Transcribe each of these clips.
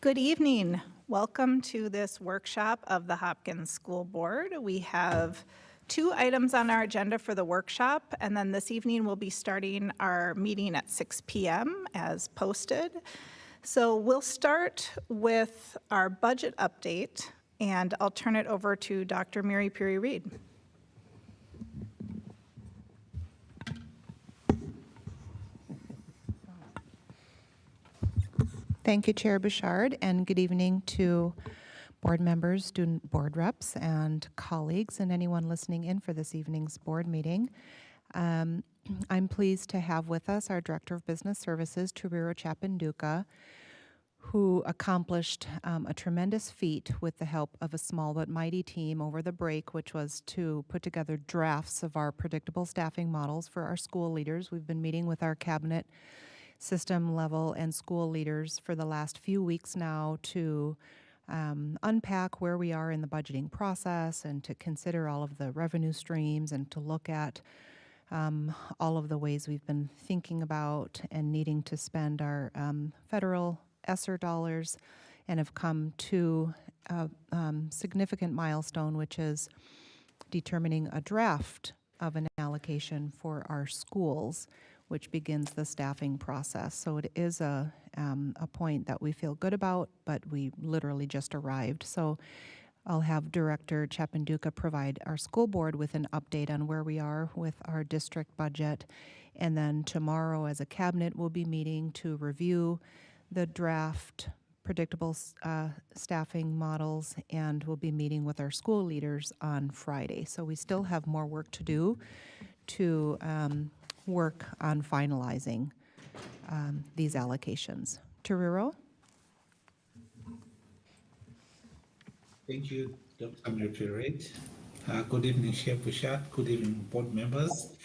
Good evening. Welcome to this workshop of the Hopkins School Board. We have 2 items on our agenda for the workshop, and then this evening we'll be starting our meeting at 6 p.m. as posted. So we'll start with our budget update, and I'll turn it over to Dr. Mary Puri-Reed. Thank you, Chair Bouchard, and good evening to board members, student board reps, and colleagues, and anyone listening in for this evening's board meeting. I'm pleased to have with us our Director of Business Services, Turiro Chapanduka, who accomplished a tremendous feat with the help of a small but mighty team over the break, which was to put together drafts of our predictable staffing models for our school leaders. We've been meeting with our cabinet system level and school leaders for the last few weeks now to unpack where we are in the budgeting process and to consider all of the revenue streams and to look at all of the ways we've been thinking about and needing to spend our federal ESSER dollars, and have come to a significant milestone, which is determining a draft of an allocation for our schools, which begins the staffing process. So it is a point that we feel good about, but we literally just arrived. So I'll have Director Chapanduka provide our school board with an update on where we are with our district budget. And then tomorrow as a cabinet, we'll be meeting to review the draft predictable staffing models, and we'll be meeting with our school leaders on Friday. So we still have more work to do to work on finalizing these allocations. Turiro? Thank you, Dr. Mary. Good evening, Chair Bouchard. Good evening, board members,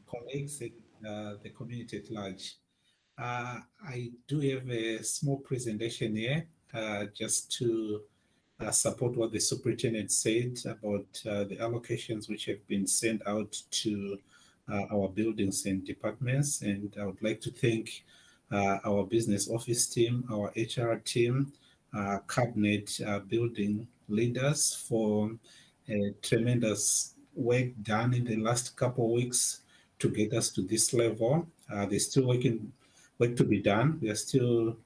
colleagues, and the community at large. I do have a small presentation here just to support what the superintendent said about the allocations which have been sent out to our buildings and departments. And I would like to thank our business office team, our HR team, cabinet building leaders for tremendous work done in the last couple of weeks to get us to this level. There's still work to be done. We are still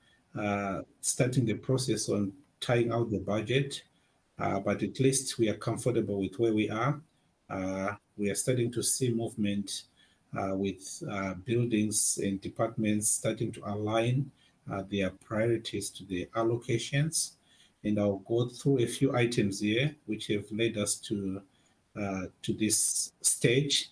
starting the process on tying out the budget, but at least we are comfortable with where we are. We are starting to see movement with buildings and departments starting to align their priorities to the allocations. And I'll go through a few items here which have led us to this stage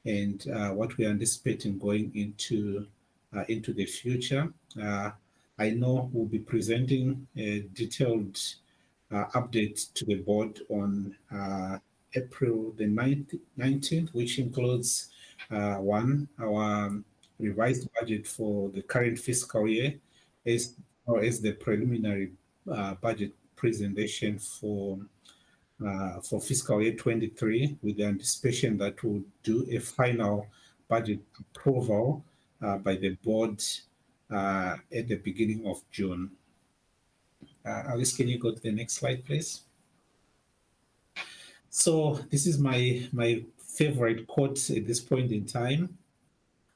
and what we are anticipating going into the future. I know we'll be presenting a detailed update to the board on April the 19th, which includes our revised budget for the current fiscal year, as the preliminary budget presentation for fiscal year 23, with the anticipation that we'll do a final budget approval by the board at the beginning of June. Alice, can you go to the next slide, please? So this is my favorite quote at this point in time.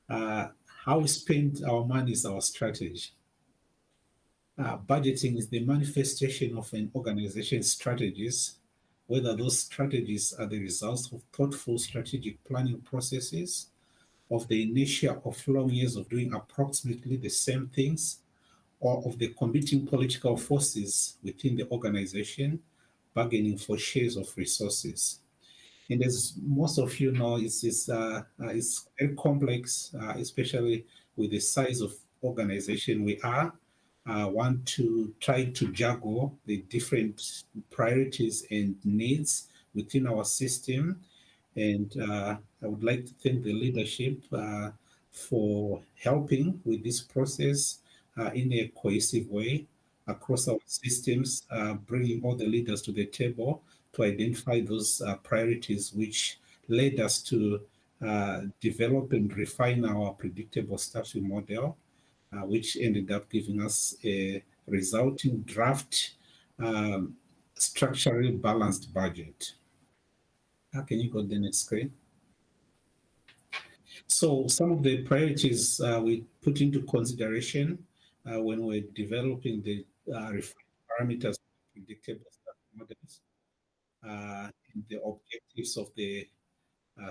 How we spend our money is our strategy. Budgeting is the manifestation of an organization's strategies, whether those strategies are the results of thoughtful strategic planning processes, of the inertia of long years of doing approximately the same things, or of the competing political forces within the organization bargaining for shares of resources. And as most of you know, it's very complex, especially with the size of organization we are. Want to try to juggle the different priorities and needs within our system. And I would like to thank the leadership for helping with this process in a cohesive way across our systems, bringing all the leaders to the table to identify those priorities which led us to develop and refine our predictable staffing model, which ended up giving us a resulting draft structurally balanced budget. Can you go to the next screen? So some of the priorities we put into consideration when we're developing the parameters for predictable staffing models and the objectives of the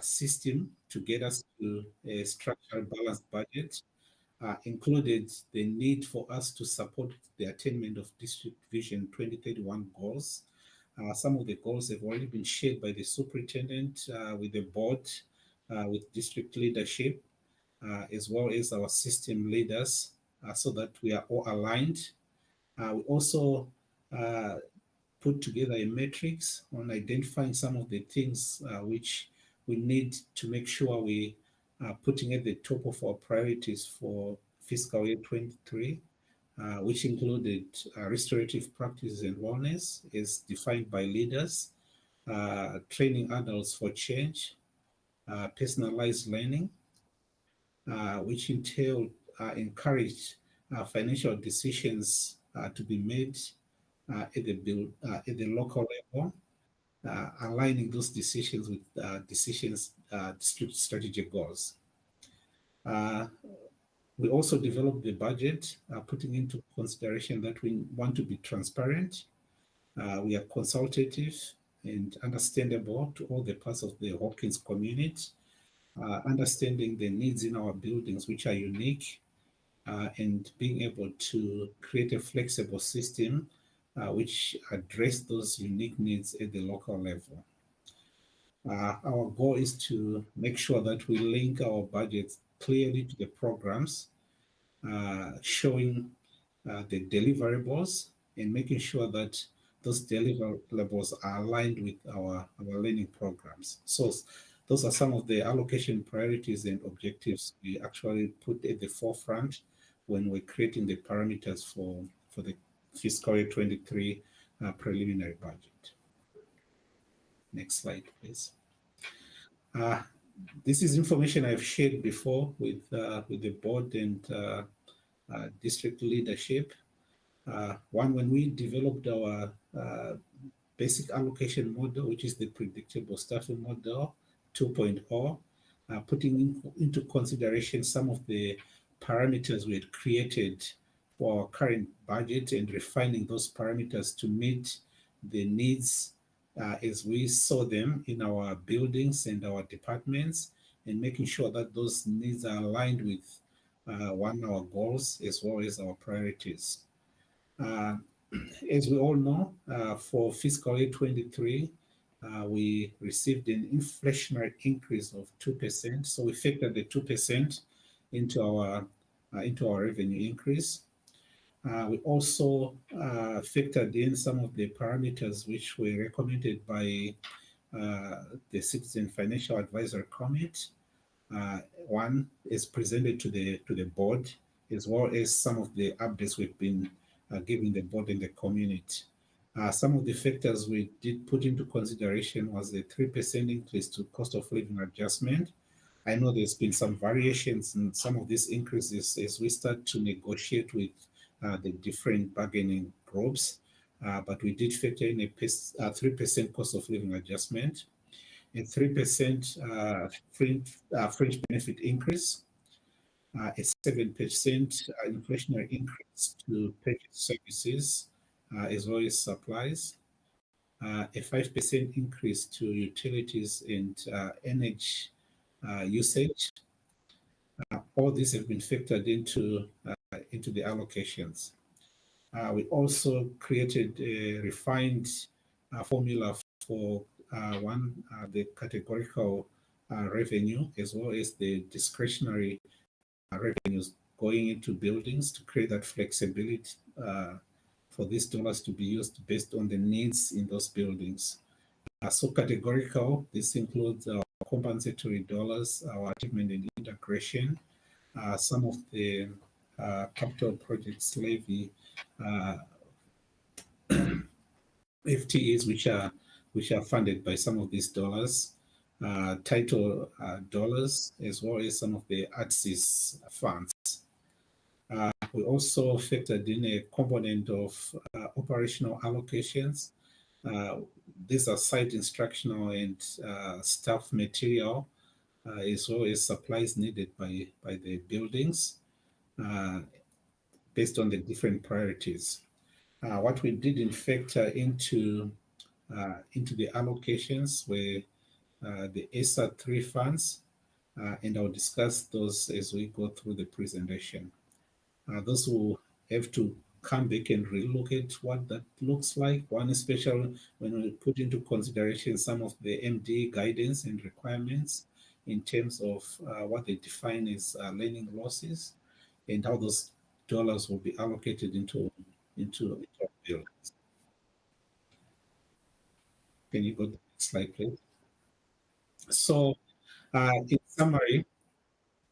system to get us to a structural balanced budget included the need for us to support the attainment of District Vision 2031 goals. Some of the goals have already been shared by the superintendent with the board, with district leadership, as well as our system leaders, so that we are all aligned. We also put together a matrix on identifying some of the things which we need to make sure we are putting at the top of our priorities for fiscal year 23, which included restorative practices and wellness as defined by leaders, training adults for change, personalized learning, which entailed encouraged financial decisions to be made at the local level, aligning those decisions with district strategic goals. We also developed the budget, putting into consideration that we want to be transparent. We are consultative and understandable to all the parts of the Hopkins community, understanding the needs in our buildings, which are unique, and being able to create a flexible system which address those unique needs at the local level. Our goal is to make sure that we link our budgets clearly to the programs, showing the deliverables and making sure that those deliverables are aligned with our learning programs. So those are some of the allocation priorities and objectives we actually put at the forefront when we're creating the parameters for the fiscal year 23 preliminary budget. Next slide, please. This is information I've shared before with the board and district leadership. When we developed our basic allocation model, which is the predictable staffing model 2.0, putting into consideration some of the parameters we had created for our current budget and refining those parameters to meet the needs as we saw them in our buildings and our departments, and making sure that those needs are aligned with our goals as well as our priorities. As we all know, for fiscal year 23, we received an inflationary increase of 2%. So we factored the 2% into our revenue increase. We also factored in some of the parameters which were recommended by the Citizen Financial Advisory Committee. One is presented to the board, as well as some of the updates we've been giving the board and the community. Some of the factors we did put into consideration was the 3% increase to cost of living adjustment. I know there's been some variations in some of these increases as we start to negotiate with the different bargaining groups, but we did factor in a 3% cost of living adjustment, a 3% fringe benefit increase, a 7% inflationary increase to package services as well as supplies, a 5% increase to utilities and energy usage. All these have been factored into the allocations. We also created a refined formula for the categorical revenue, as well as the discretionary revenues going into buildings to create that flexibility for these dollars to be used based on the needs in those buildings. So categorical, this includes our compensatory dollars, our achievement and integration, some of the capital projects levy FTEs which are funded by some of these dollars, title dollars, as well as some of the ATSIS funds. We also factored in a component of operational allocations. These are site instructional and staff material, as well as supplies needed by the buildings uh, based on the different priorities. What we didn't factor into the allocations were the Sr3 funds, and I'll discuss those as we go through the presentation. Those who have to come back and relook at what that looks like. One, especially when we put into consideration some of the MD guidance and requirements in terms of what they define as learning losses and how those dollars will be allocated into a bill. Can you go to the next slide, please? So, in summary,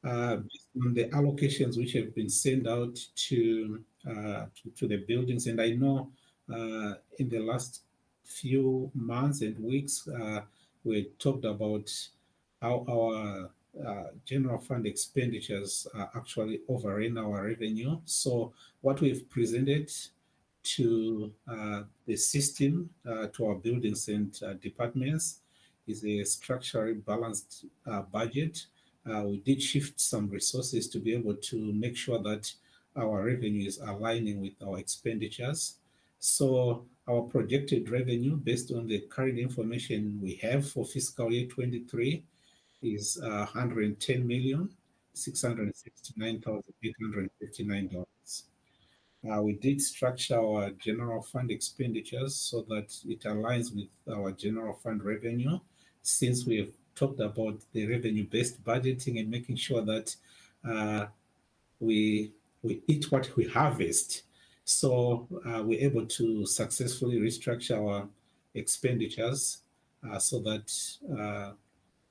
based on the allocations which have been sent out to the buildings. And I know in the last few months and weeks, we talked about how our general fund expenditures actually overran our revenue. So what we've presented to the system, to our buildings and departments, is a structurally balanced budget. We did shift some resources to be able to make sure that our revenue is aligning with our expenditures. So our projected revenue, based on the current information we have for fiscal year 23, is 110 million, $669,859. We did structure our general fund expenditures so that it aligns with our general fund revenue, since we have talked about the revenue-based budgeting and making sure that uh, we eat what we harvest. So we're able to successfully restructure our expenditures so that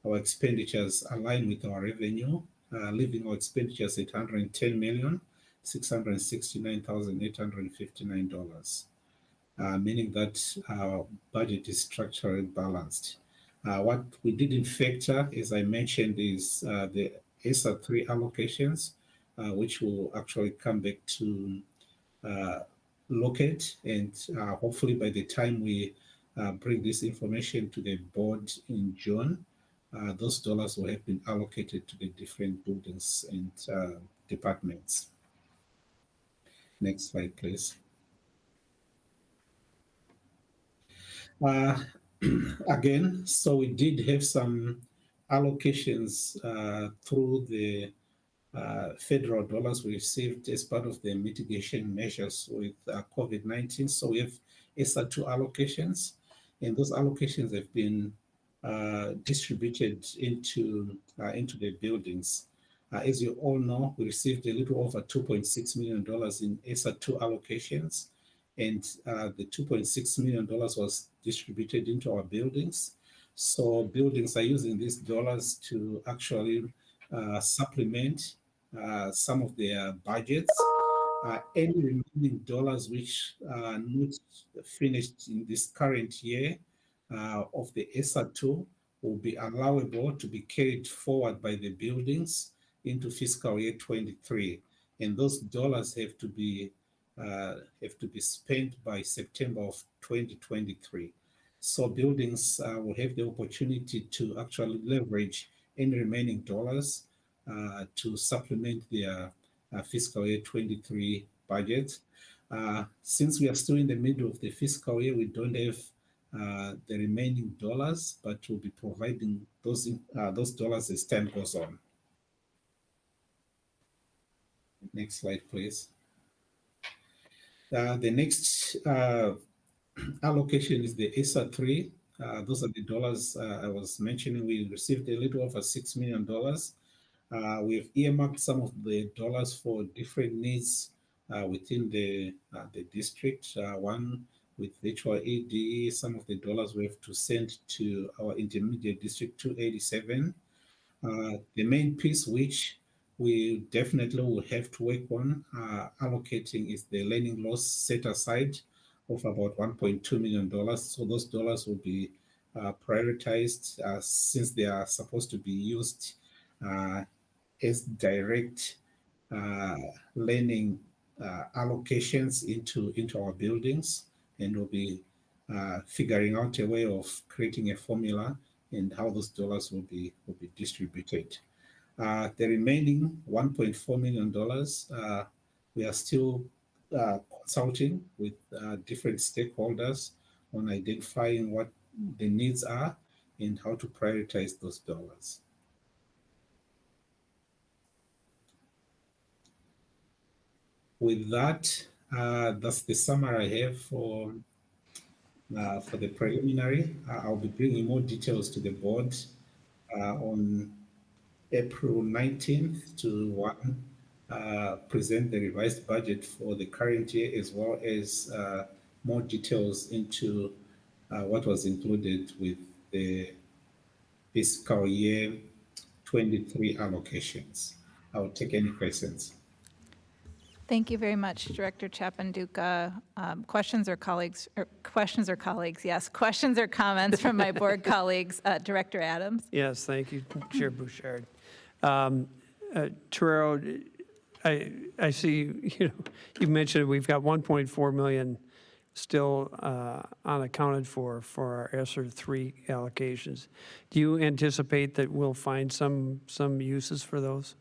our expenditures align with our revenue, leaving our expenditures at 110 million. $669,859, meaning that our budget is structurally balanced. What we didn't factor, as I mentioned, is the Sr3 allocations, which will actually come back to uh, locate, and hopefully by the time we bring this information to the board in June, those dollars will have been allocated to the different buildings and departments. Next slide, please. Uh, Again, so we did have some allocations through the federal dollars we received as part of the mitigation measures with COVID-19. So we have Sr2 allocations, and those allocations have been distributed into the buildings. As you all know, we received a little over $2.6 million in Sr2 allocations, and the $2.6 million was distributed into our buildings. So buildings are using these dollars to actually supplement some of their budgets. Any remaining dollars which are not finished in this current year of the Sr2 will be allowable to be carried forward by the buildings into fiscal year 23, and those dollars have to be spent by September of 2023. So buildings will have the opportunity to actually leverage any remaining dollars to supplement their fiscal year 23 budget. Since we are still in the middle of the fiscal year, we don't have the remaining dollars, but we'll be providing those dollars as time goes on. Next slide, please. The next allocation is the Sr3. Those are the dollars I was mentioning. We received a little over $6 million. We've earmarked some of the dollars for different needs within the district. One with virtual AD, some of the dollars we have to send to our intermediate district 287. The main piece which we definitely will have to work on allocating is the learning loss set aside of about $1.2 million. So those dollars will be prioritized since they are supposed to be used as direct learning allocations into our buildings, and we'll be figuring out a way of creating a formula and how those dollars will be distributed. The remaining $1.4 million, we are still consulting with different stakeholders on identifying what the needs are and how to prioritize those dollars. With that, that's the summary I have for the preliminary. I'll be bringing more details to the board on April 19th to present the revised budget for the current year, as well as more details into what was included with the fiscal year 23 allocations. I'll take any questions. Thank you very much, Director Chapanduka. Questions or comments from my board colleagues. Director Adams? Yes, thank you, Chair Bouchard. Torero, I see, you mentioned we've got 1.4 million still unaccounted for our Sr3 allocations. Do you anticipate that we'll find some uses for those?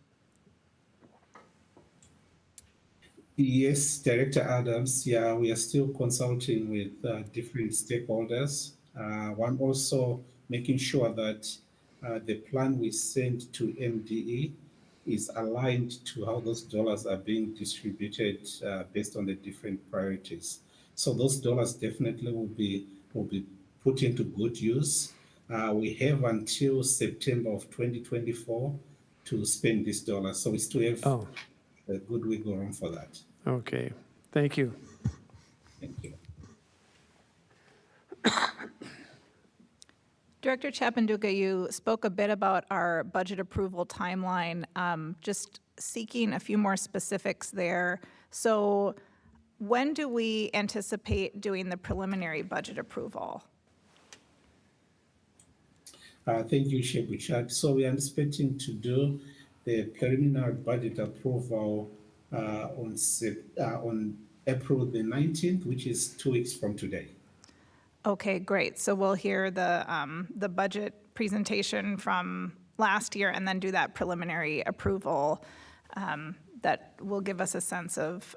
Yes, Director Adams. Yeah, we are still consulting with different stakeholders. One also making sure that the plan we send to MDE is aligned to how those dollars are being distributed based on the different priorities. So those dollars definitely will be put into good use. We have until September of 2024 to spend these dollars. So we still have a good wiggle room for that. Okay, thank you. Thank you. Director Chapanduka, you spoke a bit about our budget approval timeline, just seeking a few more specifics there. So when do we anticipate doing the preliminary budget approval? Thank you, Chair Bouchard. So we are anticipating to do the preliminary budget approval on April the 19th, which is 2 weeks from today. Okay, great. So we'll hear the budget presentation from last year and then do that preliminary approval that will give us a sense of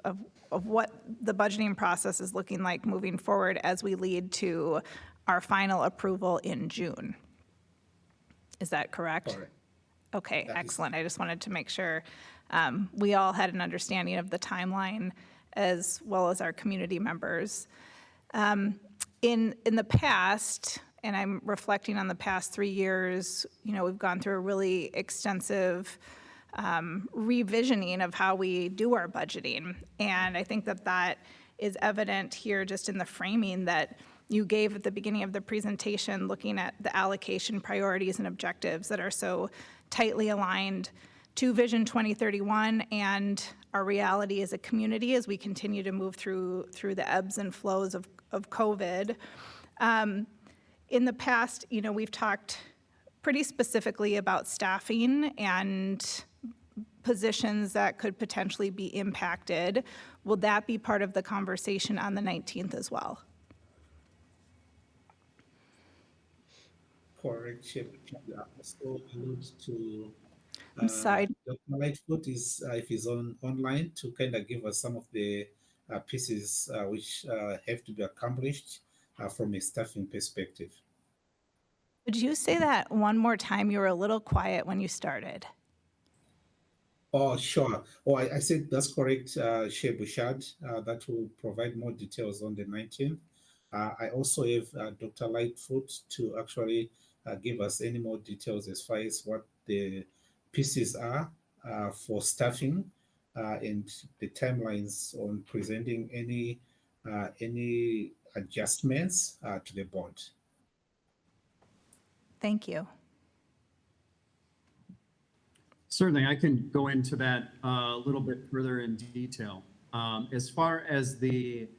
what the budgeting process is looking like moving forward as we lead to our final approval in June. Is that correct? Correct. Okay, excellent. I just wanted to make sure we all had an understanding of the timeline as well as our community members. In the past, and I'm reflecting on the past 3 years, we've gone through a really extensive revisioning of how we do our budgeting. And I think that is evident here just in the framing that you gave at the beginning of the presentation, looking at the allocation priorities and objectives that are so tightly aligned to Vision 2031 and our reality as a community as we continue to move through the ebbs and flows of COVID. In the past, we've talked pretty specifically about staffing and positions that could potentially be impacted. Will that be part of the conversation on the 19th as well? Correct, Chair. Also allude to I'm sorry. Dr. Lightfoot is if he's online to kind of give us some of the pieces which have to be accomplished from a staffing perspective. Would you say that one more time? You were a little quiet when you started. Oh, sure. Oh, I said that's correct, Chair Bouchard. That will provide more details on the 19th. I also have Dr. Lightfoot to actually give us any more details as far as what the pieces are for staffing and the timelines on presenting any adjustments to the board. Thank you. Certainly, I can go into that a little bit further in detail. As far as the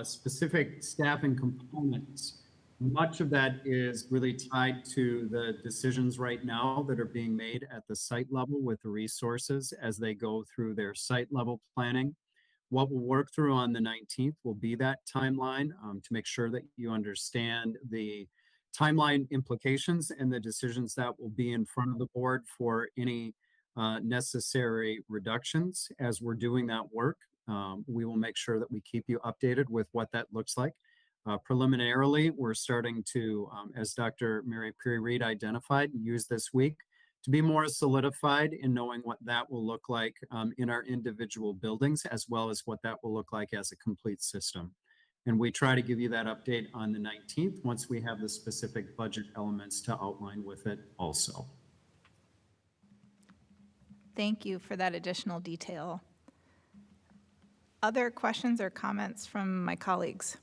specific staffing components, much of that is really tied to the decisions right now that are being made at the site level with the resources as they go through their site level planning. What we'll work through on the 19th will be that timeline to make sure that you understand the timeline implications and the decisions that will be in front of the board for any necessary reductions. As we're doing that work, we will make sure that we keep you updated with what that looks like. Preliminarily, we're starting to, as Dr. Mary Peary-Reed identified, use this week to be more solidified in knowing what that will look like in our individual buildings, as well as what that will look like as a complete system. And we try to give you that update on the 19th once we have the specific budget elements to outline with it also. Thank you for that additional detail. Other questions or comments from my colleagues?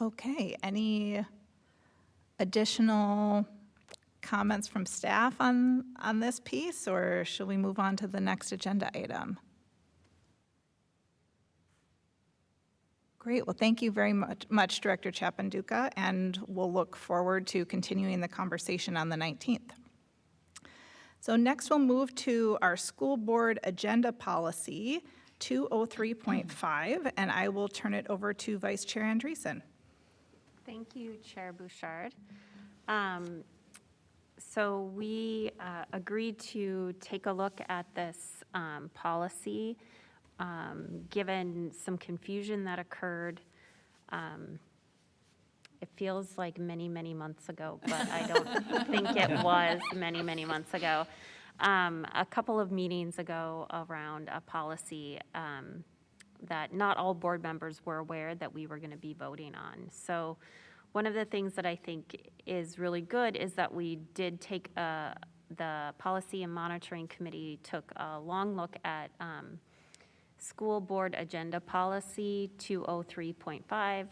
Okay, any additional comments from staff on this piece, or shall we move on to the next agenda item? Great, well, thank you very much, Director Chapanduka, and we'll look forward to continuing the conversation on the 19th. So next we'll move to our school board agenda policy 203.5, and I will turn it over to Vice Chair Andreessen. Thank you, Chair Bouchard. So we agreed to take a look at this policy, given some confusion that occurred. It feels like many, many months ago, but I don't think it was many, many months ago. A couple of meetings ago around a policy that not all board members were aware that we were going to be voting on. So one of the things that I think is really good is that we did take the Policy and Monitoring Committee took a long look at School Board Agenda Policy 203.5.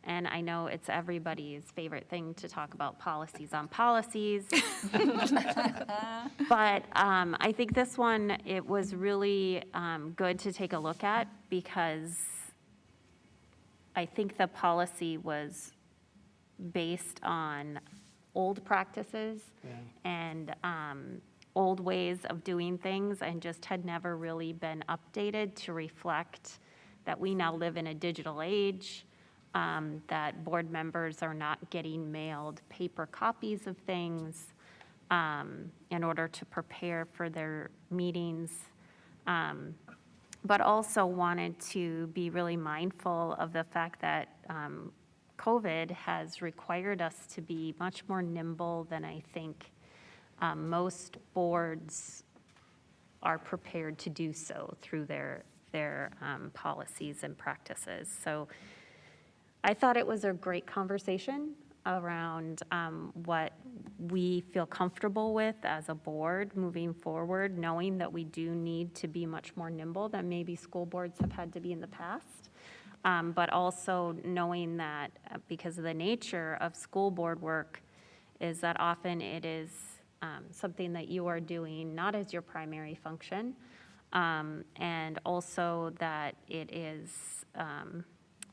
And I know it's everybody's favorite thing to talk about policies on policies. But I think this one, it was really good to take a look at because I think the policy was based on old practices and old ways of doing things and just had never really been updated to reflect that we now live in a digital age. That board members are not getting mailed paper copies of things in order to prepare for their meetings, but also wanted to be really mindful of the fact that COVID has required us to be much more nimble than I think most boards are prepared to do so through their policies and practices. So I thought it was a great conversation around what we feel comfortable with as a board moving forward, knowing that we do need to be much more nimble than maybe school boards have had to be in the past, but also knowing that because of the nature of school board work is that often it is something that you are doing not as your primary function, and also that it is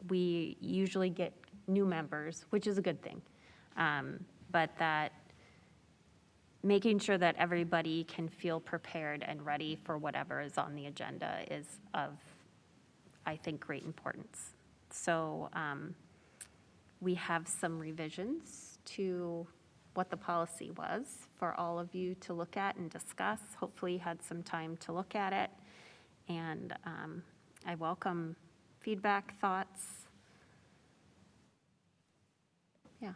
we usually get new members, which is a good thing, but that making sure that everybody can feel prepared and ready for whatever is on the agenda is of, I think, great importance. So we have some revisions to what the policy was for all of you to look at and discuss. Hopefully you had some time to look at it, and I welcome feedback, thoughts. Yeah.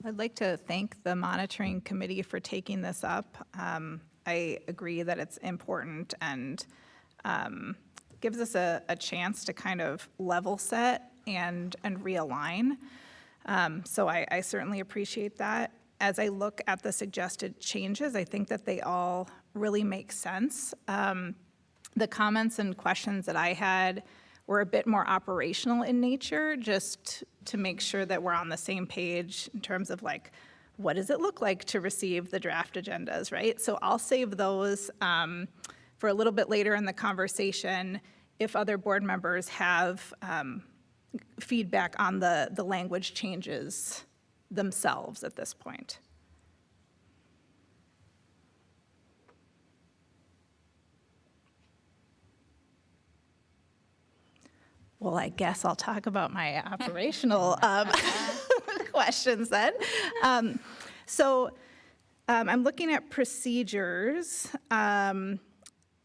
I'd like to thank the monitoring committee for taking this up. I agree that it's important and gives us a chance to kind of level set and realign. So I certainly appreciate that. As I look at the suggested changes, I think that they all really make sense. The comments and questions that I had were a bit more operational in nature, just to make sure that we're on the same page in terms of like, what does it look like to receive the draft agendas, right? So I'll save those for a little bit later in the conversation if other board members have feedback on the language changes themselves at this point. Well, I guess I'll talk about my operational questions then. I'm looking at procedures,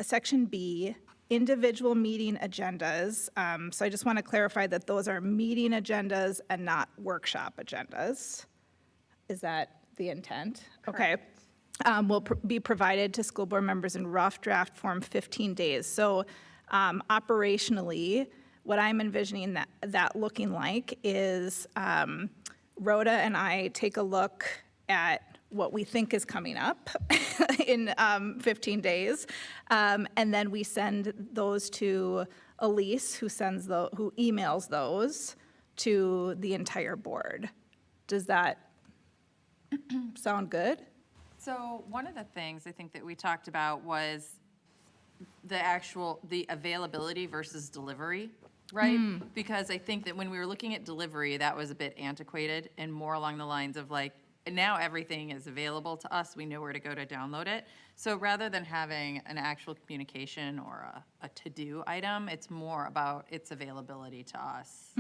Section B, individual meeting agendas. So I just want to clarify that those are meeting agendas and not workshop agendas. Is that the intent? Okay. Will be provided to school board members in rough draft form 15 days. So operationally, what I'm envisioning that looking like is Rhoda and I take a look at what we think is coming up in 15 days, and then we send those to Elise, who emails those to the entire board. Does that sound good? So one of the things I think that we talked about was the availability versus delivery, right? Because I think that when we were looking at delivery, that was a bit antiquated and more along the lines of like, now everything is available to us. We know where to go to download it. So rather than having an actual communication or a to-do item, it's more about its availability to us.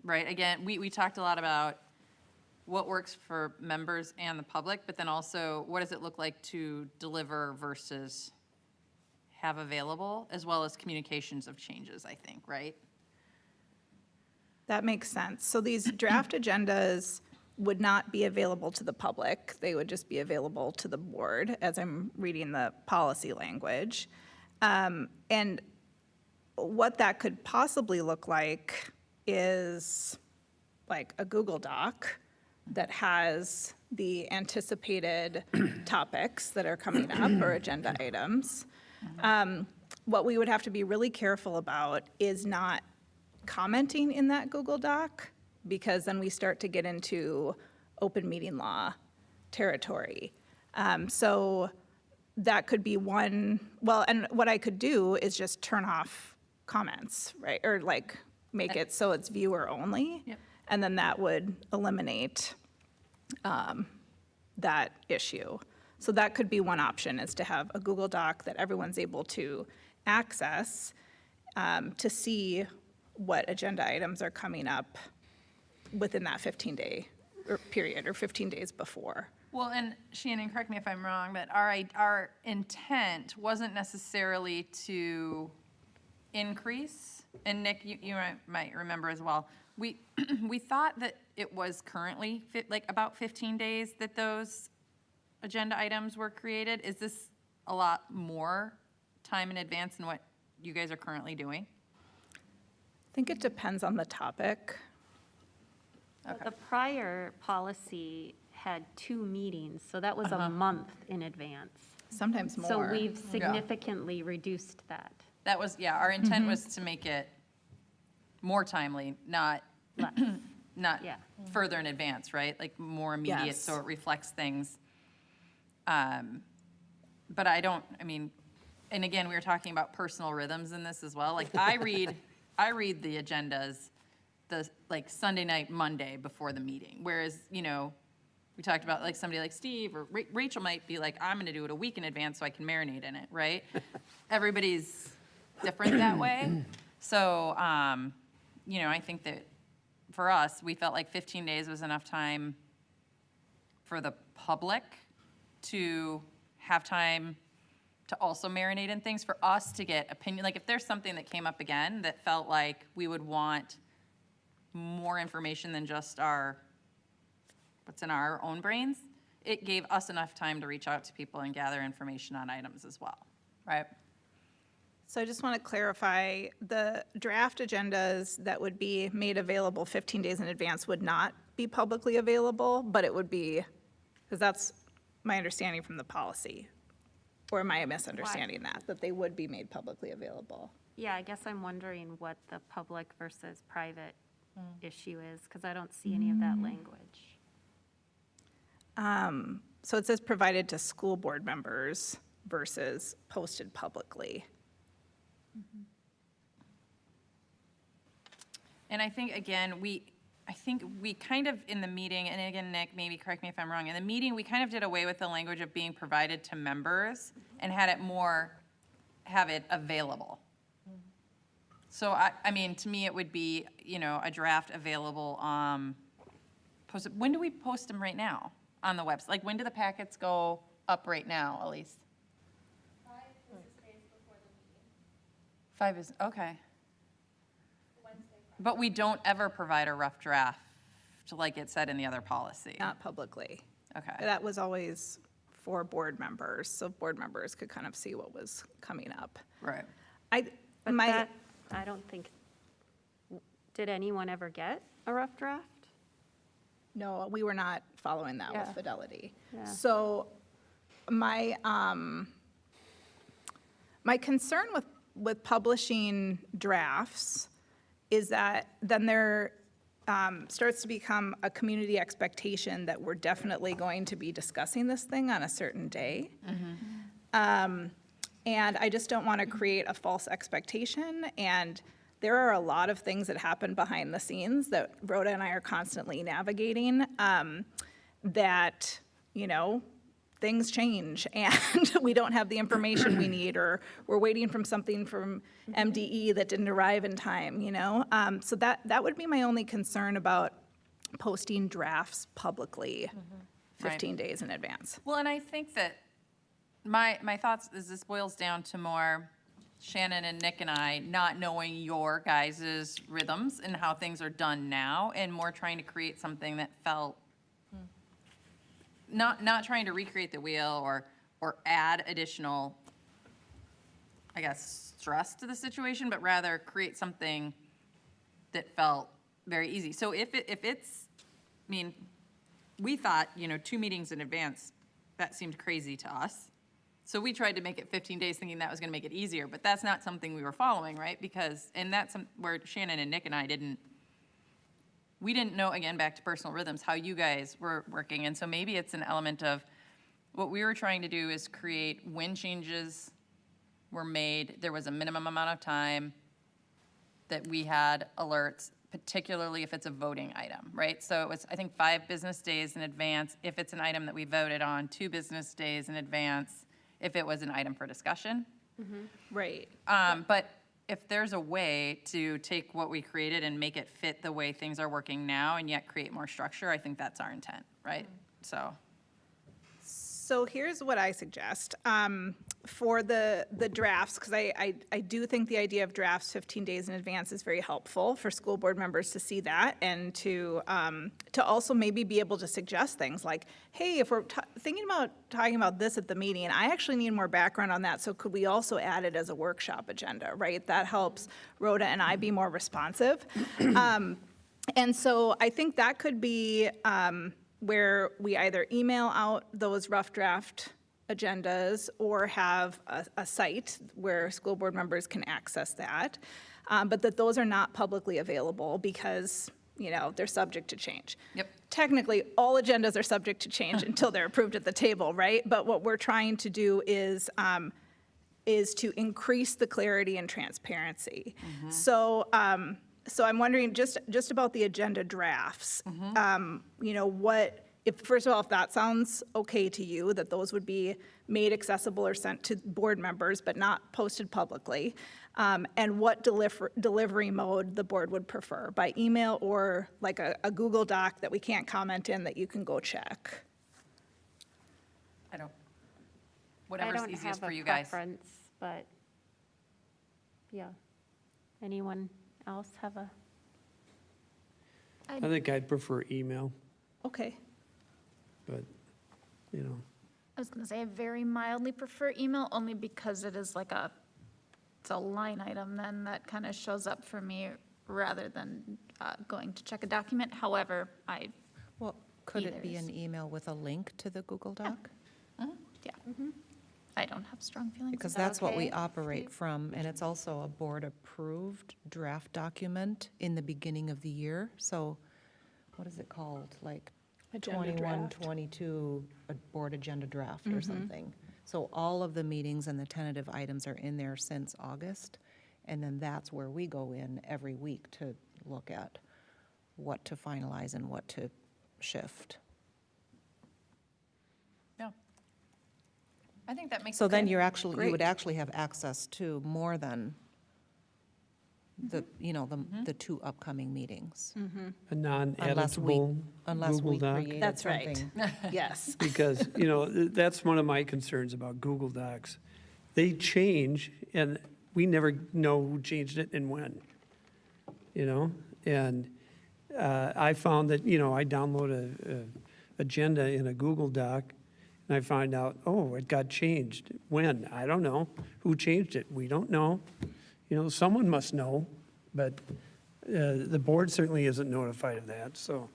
Right, again, we talked a lot about what works for members and the public, but then also what does it look like to deliver versus have available, as well as communications of changes, I think, right? That makes sense. So these draft agendas would not be available to the public. They would just be available to the board as I'm reading the policy language. And what that could possibly look like is like a Google Doc that has the anticipated topics that are coming up or agenda items. What we would have to be really careful about is not commenting in that Google Doc, because then we start to get into open meeting law territory. So that could be one, well, and what I could do is just turn off comments, right? Or like make it so it's viewer only. Yep. And then that would eliminate that issue. So that could be one option, is to have a Google Doc that everyone's able to access to see what agenda items are coming up within that 15-day period or 15 days before. Well, and Shannon, correct me if I'm wrong, but our intent wasn't necessarily to increase, and Nick, you might remember as well, we thought that it was currently like about 15 days that those agenda items were created. Is this a lot more time in advance than what you guys are currently doing? I think it depends on the topic. Okay. The prior policy had 2 meetings, so that was a month in advance. Sometimes more. So we've significantly reduced that. That was, yeah, our intent was to make it more timely, not Yeah. further in advance, right? Like more immediate, Yes. so it reflects things. But I mean, and again, we were talking about personal rhythms in this as well. Like I read the agendas like Sunday night, Monday before the meeting. Whereas, we talked about like somebody like Steve or Rachel might be like, I'm going to do it a week in advance so I can marinate in it, right? Everybody's different that way. So, I think that for us, we felt like 15 days was enough time for the public to have time to also marinate in things, for us to get opinion. Like if there's something that came up again that felt like we would want more information than just what's in our own brains, it gave us enough time to reach out to people and gather information on items as well, right? So I just want to clarify, the draft agendas that would be made available 15 days in advance would not be publicly available, but it would be, because that's my understanding from the policy. Or am I misunderstanding that they would be made publicly available? Yeah, I guess I'm wondering what the public versus private issue is, because I don't see any of that language. So it says provided to school board members versus posted publicly. And I think, again, I think we kind of, in the meeting, and again, Nick, maybe correct me if I'm wrong, in the meeting, we kind of did away with the language of being provided to members and had it more, have it available. So I mean, to me, it would be, you know, a draft available, posted, when do we post them right now on the website? Like, when do the packets go up right now, Elise? 5 business days before the meeting. 5 is, okay. Wednesday, But we don't ever provide a rough draft, like it said in the other policy. Not publicly. Okay. That was always for board members, so board members could kind of see what was coming up. Right. But that, I don't think, did anyone ever get a rough draft? No, we were not following that with Yeah. fidelity. Yeah. So my, my concern with publishing drafts is that then there starts to become a community expectation that we're definitely going to be discussing this thing on a certain day. And I just don't want to create a false expectation. And there are a lot of things that happen behind the scenes that Rhoda and I are constantly navigating, that, you know, things change and we don't have the information we need, or we're waiting from something from MDE that didn't arrive in time, you know? So that would be my only concern about posting drafts publicly 15 days in advance. Well, and I think that my thoughts is this boils down to more Shannon and Nick and I not knowing your guys' rhythms and how things are done now, and more trying to create something that felt, not trying to recreate the wheel or add additional, I guess, stress to the situation, but rather create something that felt very easy. So if it's, I mean, we thought, you know, 2 meetings in advance, that seemed crazy to us. So we tried to make it 15 days thinking that was going to make it easier, but that's not something we were following, right? Because, and that's where Shannon and Nick and I we didn't know, again, back to personal rhythms, how you guys were working. And so maybe it's an element of what we were trying to do is create when changes were made, there was a minimum amount of time that we had alerts, particularly if it's a voting item, right? So it was, I think, 5 business days in advance if it's an item that we voted on, 2 business days in advance if it was an item for discussion. Right. But if there's a way to take what we created and make it fit the way things are working now and yet create more structure, I think that's our intent, right? So here's what I suggest for the drafts, because I do think the idea of drafts 15 days in advance is very helpful for school board members to see that, and to also maybe be able to suggest things like, hey, if we're thinking about talking about this at the meeting, I actually need more background on that, so could we also add it as a workshop agenda, right? That helps Rhoda and I be more responsive. And so I think that could be where we either email out those rough draft agendas or have a site where school board members can access that, but that those are not publicly available because, you know, they're subject to change. Yep. Technically, all agendas are subject to change until they're approved at the table, right? But what we're trying to do is to increase the clarity and transparency. So I'm wondering just about the agenda drafts. You know, first of all, if that sounds okay to you, that those would be made accessible or sent to board members, but not posted publicly, and what delivery mode the board would prefer, by email or like a Google Doc that we can't comment in that you can go check. Whatever's easiest for you guys. I don't have a preference, but, yeah. Anyone else have a? I think I'd prefer email, Okay. but, you know. I was gonna say I very mildly prefer email, only because it is like it's a line item then that kind of shows up for me rather than going to check a document. However, Well, could it be Either is- an email with a link to the Google Doc? I don't have strong feelings. Because about that's what we okay? operate from, and it's also a board-approved draft document in the beginning of the year. So what is it called? Like Agenda 21, draft. 22, a board agenda draft or something. So all of the meetings and the tentative items are in there since August. And then that's where we go in every week to look at what to finalize and what to shift. Yeah. I think that makes. So then good. you're actually, you would Great. actually have access to more than the, the two upcoming meetings. A Unless we, non-editable unless Google we Doc. created That's right. something. Yes. Because, that's one of my concerns about Google Docs. They change, and we never know who changed it and when, And I found that, I download a agenda in a Google Doc, and I find out, oh, it got changed. When? I don't know. Who changed it? We don't know. Someone must know, but the board certainly isn't notified of that. So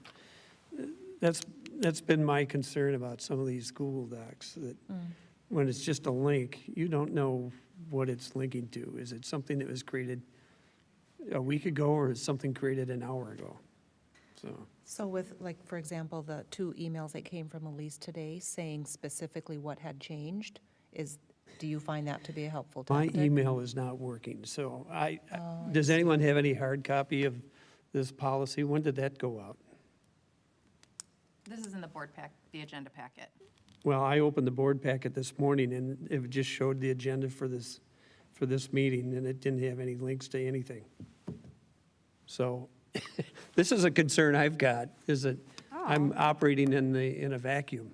that's been my concern about some of these Google Docs, that when it's just a link, you don't know what it's linking to. Is it something that was created a week ago, or is something created an hour ago? So with, like, for example, the 2 emails that came from Elise today saying specifically what had changed, do you find that to be a helpful My tactic? email is not working, so does anyone have any hard copy of this policy? When did that go out? This is in the board pack, the agenda packet. Well, I opened the board packet this morning, and it just showed the agenda for this meeting, and it didn't have any links to anything. So this is a concern I've got, is that I'm operating in a vacuum.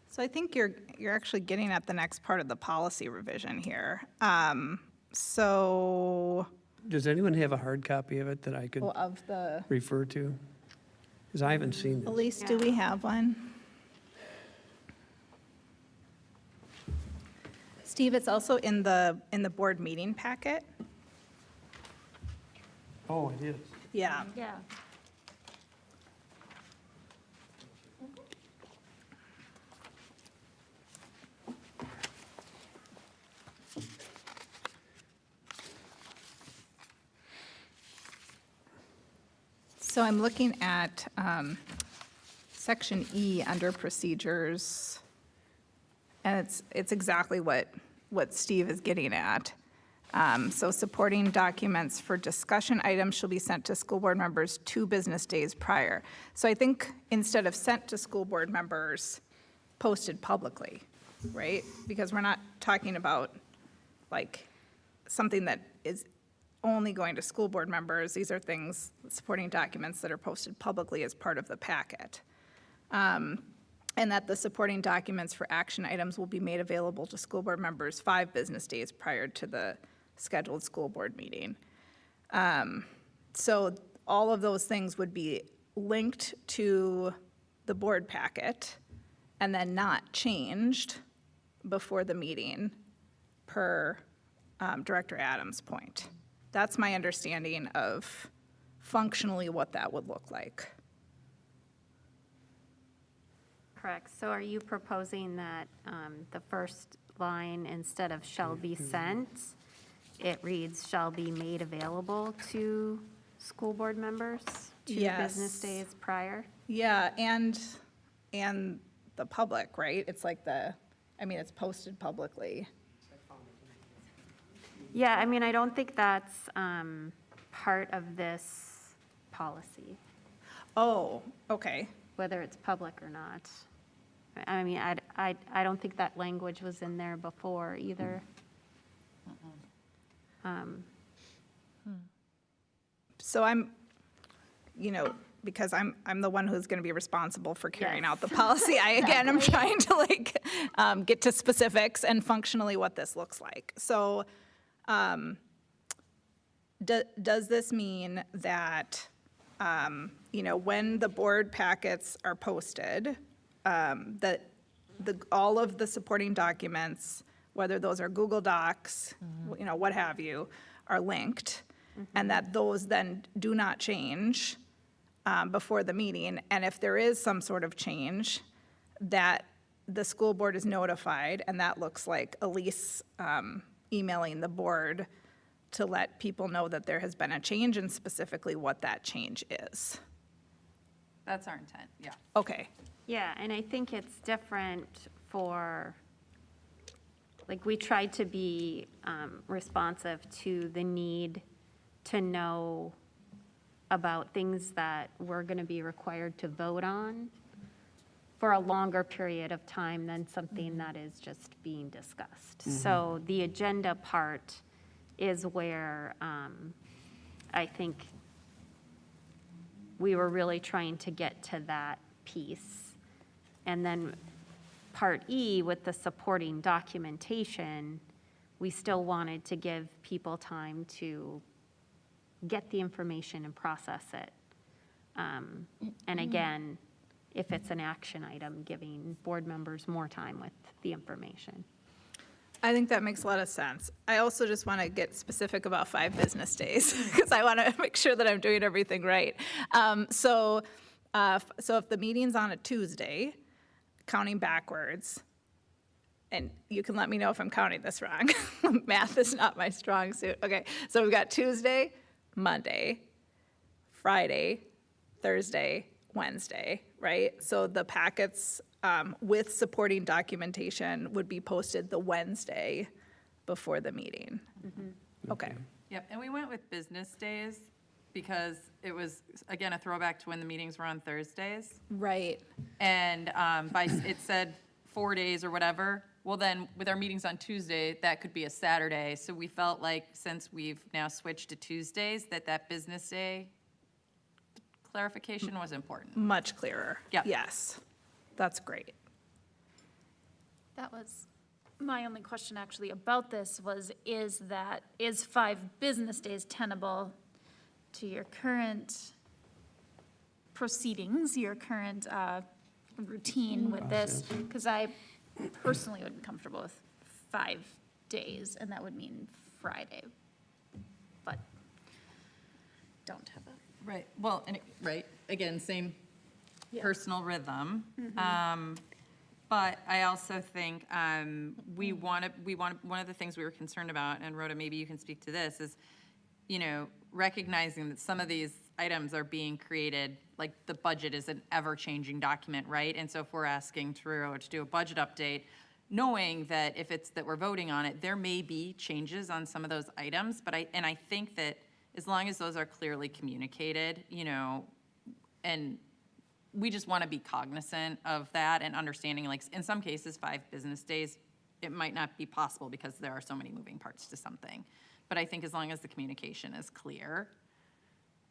So I think you're actually getting at the next part of the policy revision here. So, Does anyone have a hard copy of it that I could of the, refer to? Because I haven't seen this. Elise, do we have one? Steve, it's also in the board meeting packet. Oh, it is. Yeah. Yeah. So I'm looking at Section E under procedures, and it's exactly what Steve is getting at. So supporting documents for discussion items shall be sent to school board members 2 business days prior. So I think instead of sent to school board members, posted publicly, right? Because we're not talking about like something that is only going to school board members. These are things, supporting documents that are posted publicly as part of the packet. And that the supporting documents for action items will be made available to school board members 5 business days prior to the scheduled school board meeting. So all of those things would be linked to the board packet and then not changed before the meeting per Director Adams' point. That's my understanding of functionally what that would look like. Correct. So are you proposing that the first line, instead of shall be sent, it reads shall be made available to school board members 2 business Yes. days prior? Yeah, and the public, right? It's like it's posted publicly. Yeah, I don't think that's part of this policy, Oh, okay. whether it's public or not. I don't think that language was in there before either. So I'm, because I'm the one who's going to be responsible for carrying Yes. out the policy. Again, I'm trying to get to specifics and functionally what this looks like. So does this mean that, when the board packets are posted, that all of the supporting documents, whether those are Google Docs, what have you, are linked, and that those then do not change before the meeting, and if there is some sort of change, that the school board is notified, and that looks like Elise emailing the board to let people know that there has been a change and specifically what that change is. That's our intent, yeah. Okay. Yeah, and I think it's different for, we tried to be responsive to the need to know about things that we're going to be required to vote on for a longer period of time than something that is just being discussed. So the agenda part is where I think we were really trying to get to that piece. And then Part E with the supporting documentation, we still wanted to give people time to get the information and process it. And again, if it's an action item, giving board members more time with the information. I think that makes a lot of sense. I also just want to get specific about 5 business days because I want to make sure that I'm doing everything right. So if the meeting's on a Tuesday, counting backwards, and you can let me know if I'm counting this wrong. Math is not my strong suit. Okay, so we've got Tuesday, Monday, Friday, Thursday, Wednesday, right? So the packets with supporting documentation would be posted the Wednesday before the meeting. Okay. Yep, and we went with business days because it was, again, a throwback to when the meetings were on Thursdays. Right. And it said 4 days or whatever. Well, then, with our meetings on Tuesday, that could be a Saturday. So we felt like, since we've now switched to Tuesdays, that business day clarification was important. Much clearer. Yep. Yes. That's great. That was my only question actually about this is 5 business days tenable to your current proceedings, your current routine with this? Because I personally would be comfortable with 5 days, and that would mean Friday, but don't have a. Right, well, right, again, same personal rhythm. But I also think we want, one of the things we were concerned about, and Rhoda, maybe you can speak to this, is, recognizing that some of these items are being created, like the budget is an ever-changing document, right? And so if we're asking Truro to do a budget update, knowing that if it's that we're voting on it, there may be changes on some of those items, but I think that as long as those are clearly communicated, and we just want to be cognizant of that and understanding, like, in some cases, 5 business days, it might not be possible because there are so many moving parts to something. But I think as long as the communication is clear,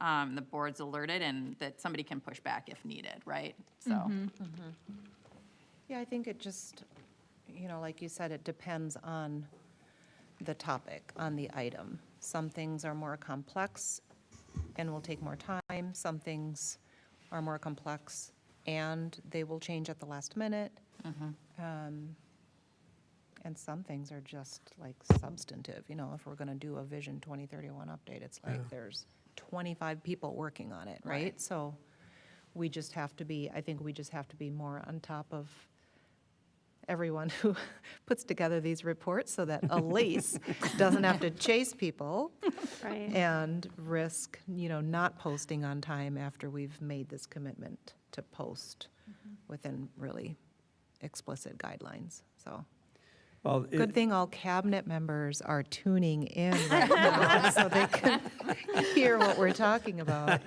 the board's alerted, and that somebody can push back if needed, right? So. Yeah, I think it just, like you said, it depends on the topic, on the item. Some things are more complex and will take more time. Some things are more complex and they will change at the last minute. And some things are just like substantive, if we're going to do a Vision 2031 update, it's like there's 25 people working on it, right? So we just have to be, I think we just have to be more on top of everyone who puts together these reports so that Elise doesn't have to chase people Right. and risk, not posting on time after we've made this commitment to post within really explicit guidelines, so. Well, Good thing all cabinet members are tuning in right now so they can hear what we're talking about.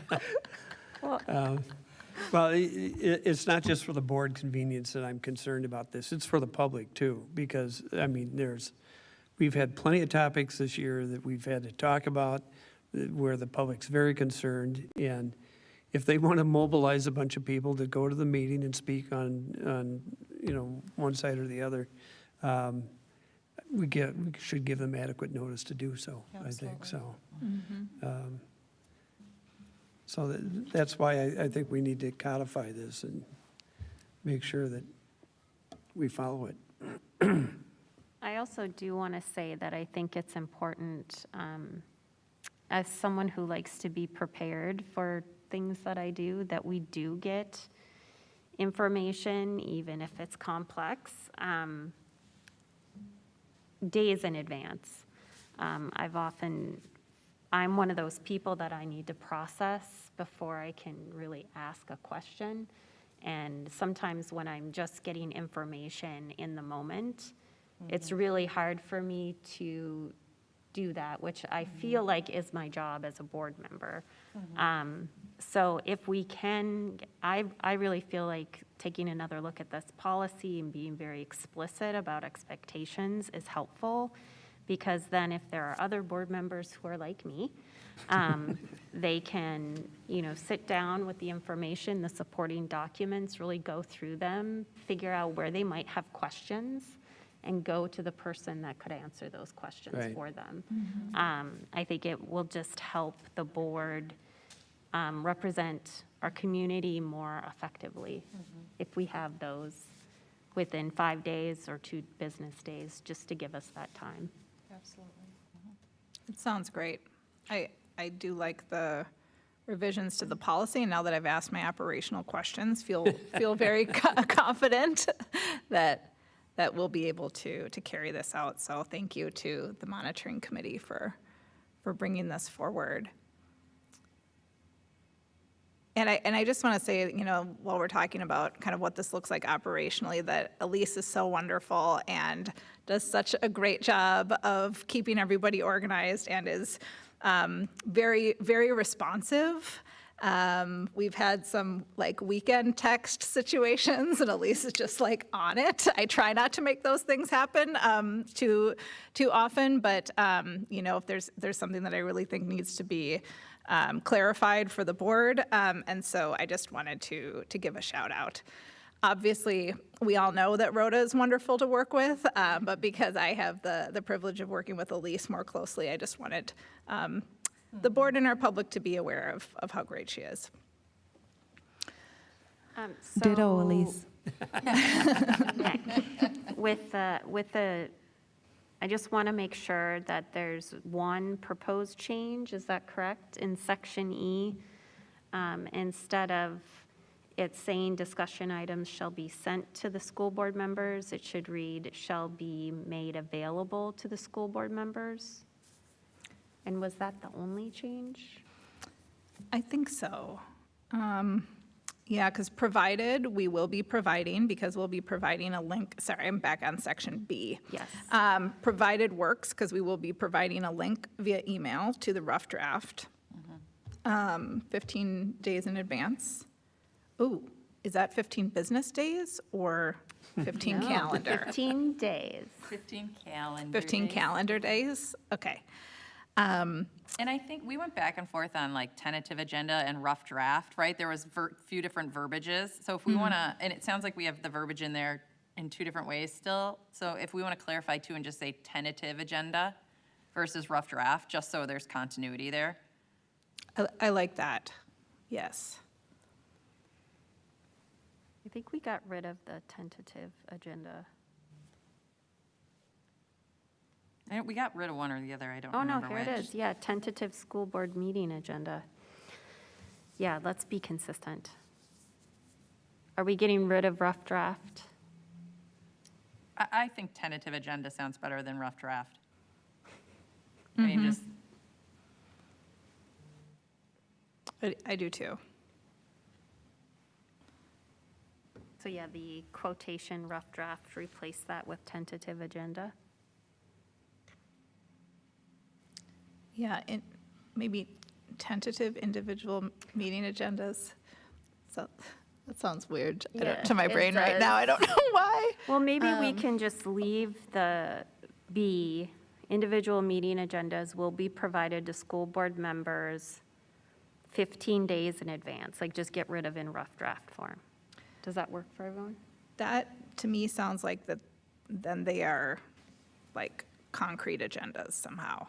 Well, it's not just for the board convenience that I'm concerned about this, it's for the public too, because, we've had plenty of topics this year that we've had to talk about where the public's very concerned, and if they want to mobilize a bunch of people to go to the meeting and speak on one side or the other, we should give them adequate notice to do so, I think, so. So that's why I think we need to codify this and make sure that we follow it. I also do want to say that I think it's important, as someone who likes to be prepared for things that I do, that we do get information, even if it's complex, days in advance. I'm one of those people that I need to process before I can really ask a question. And sometimes when I'm just getting information in the moment, it's really hard for me to do that, which I feel like is my job as a board member. So if we can, I really feel like taking another look at this policy and being very explicit about expectations is helpful, because then if there are other board members who are like me, they can, sit down with the information, the supporting documents, really go through them, figure out where they might have questions, and go to the person that could answer those questions Right. for them. I think it will just help the board represent our community more effectively if we have those within 5 days or 2 business days, just to give us that time. Absolutely. It sounds great. I do like the revisions to the policy, and now that I've asked my operational questions, feel very confident that we'll be able to carry this out. So thank you to the monitoring committee for bringing this forward. And I just want to say, while we're talking about kind of what this looks like operationally, that Elise is so wonderful and does such a great job of keeping everybody organized and is very, very responsive. We've had some weekend text situations, and Elise is just on it. I try not to make those things happen too often, but if there's something that I really think needs to be clarified for the board, and so I just wanted to give a shout out. Obviously, we all know that Rhoda is wonderful to work with, but because I have the privilege of working with Elise more closely, I just wanted the board and our public to be aware of how great she is. Ditto, Elise. I just want to make sure that there's one proposed change, is that correct? In section E, instead of it saying discussion items shall be sent to the school board members, it should read shall be made available to the school board members. And was that the only change? I think so. Yeah, because provided, we will be providing, because we'll be providing a link. Sorry, I'm back on section B. Yes. Provided works, because we will be providing a link via email to the rough draft 15 days in advance. Ooh, is that 15 business days or 15 No, calendar? 15 days. 15 calendar 15 days. calendar days? Okay. And I think we went back and forth on tentative agenda and rough draft, right? There was few different verbiages. So if we want to, and it sounds like we have the verbiage in there in 2 different ways still. So if we want to clarify too and just say tentative agenda versus rough draft, just so there's continuity there. I like that. Yes. I think we got rid of the tentative agenda. We got rid of one or the other, I don't Oh, no, remember here which. it is. Yeah, tentative school board meeting agenda. Yeah, let's be consistent. Are we getting rid of rough draft? I think tentative agenda sounds better than rough draft. I mean, just, I do too. So yeah, the quotation rough draft, replace that with tentative agenda. Yeah, maybe tentative individual meeting agendas. So that sounds weird to my it brain right does. now. I don't know why. Well, maybe we can just leave the B, individual meeting agendas will be provided to school board members 15 days in advance, just get rid of in rough draft form. Does that work for everyone? That, to me, sounds like that. Then they are concrete agendas somehow.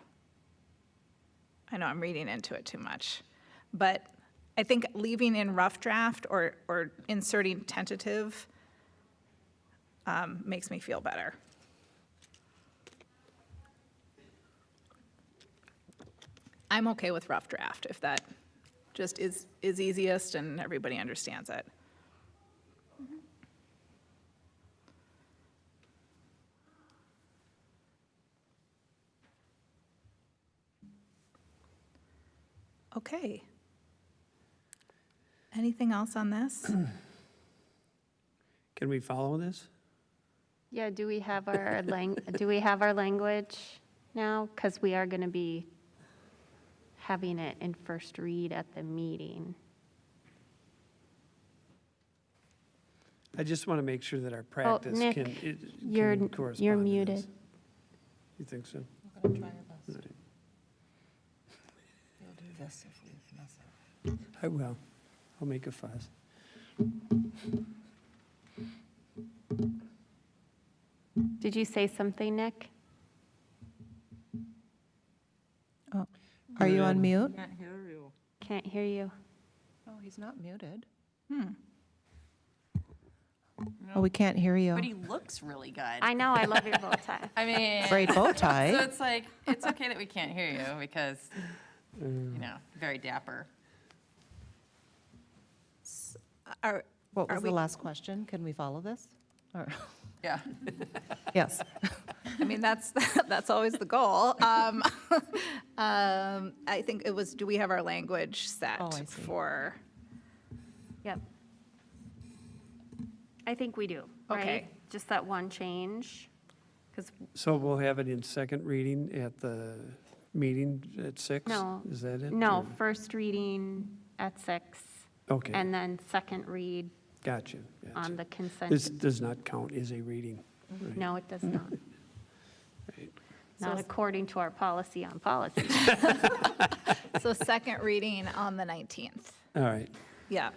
I know I'm reading into it too much, but I think leaving in rough draft or inserting tentative makes me feel better. I'm okay with rough draft if that just is easiest and everybody understands it. Okay. Anything else on this? Can we follow this? Yeah, do we have our do we have our language? now? Because we are going to be having it in first read at the meeting. I just want to make sure that our practice Nick, can You're correspond you're to this. muted. You think so? We're going to try our best. Right. We'll do this if we mess up. I will. I'll make a fuss. Did you say something, Nick? Oh, are you on mute? Can't hear you. Oh, he's not muted. Oh, we can't hear you. But he looks really good. I know, I love your bow tie. I mean. Great bow So tie. it's like, it's okay that we can't hear you because, very dapper. Are, What was we- the last question? Can we follow this? Or- Yeah. Yes. I mean, that's always the goal. I think it was, do we have our language set Oh, I see. for? Yep. I think we do, right? Okay. Just that one change, because, So we'll have it in second reading at the meeting at 6? No. Is that it? no, Or- first reading at 6, Okay, and then second read gotcha. on the consent. This does not count as a reading. Right. No, it does not. Right. Not according to our policy on policy. So second reading on the 19th. All right. Yeah.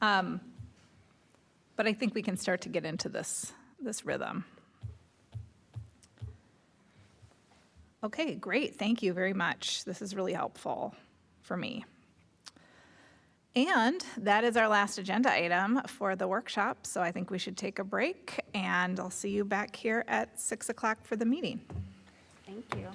But I think we can start to get into this rhythm. Okay, great. Thank you very much. This is really helpful for me. And that is our last agenda item for the workshop, so I think we should take a break, and I'll see you back here at 6 o'clock for the meeting. Thank you.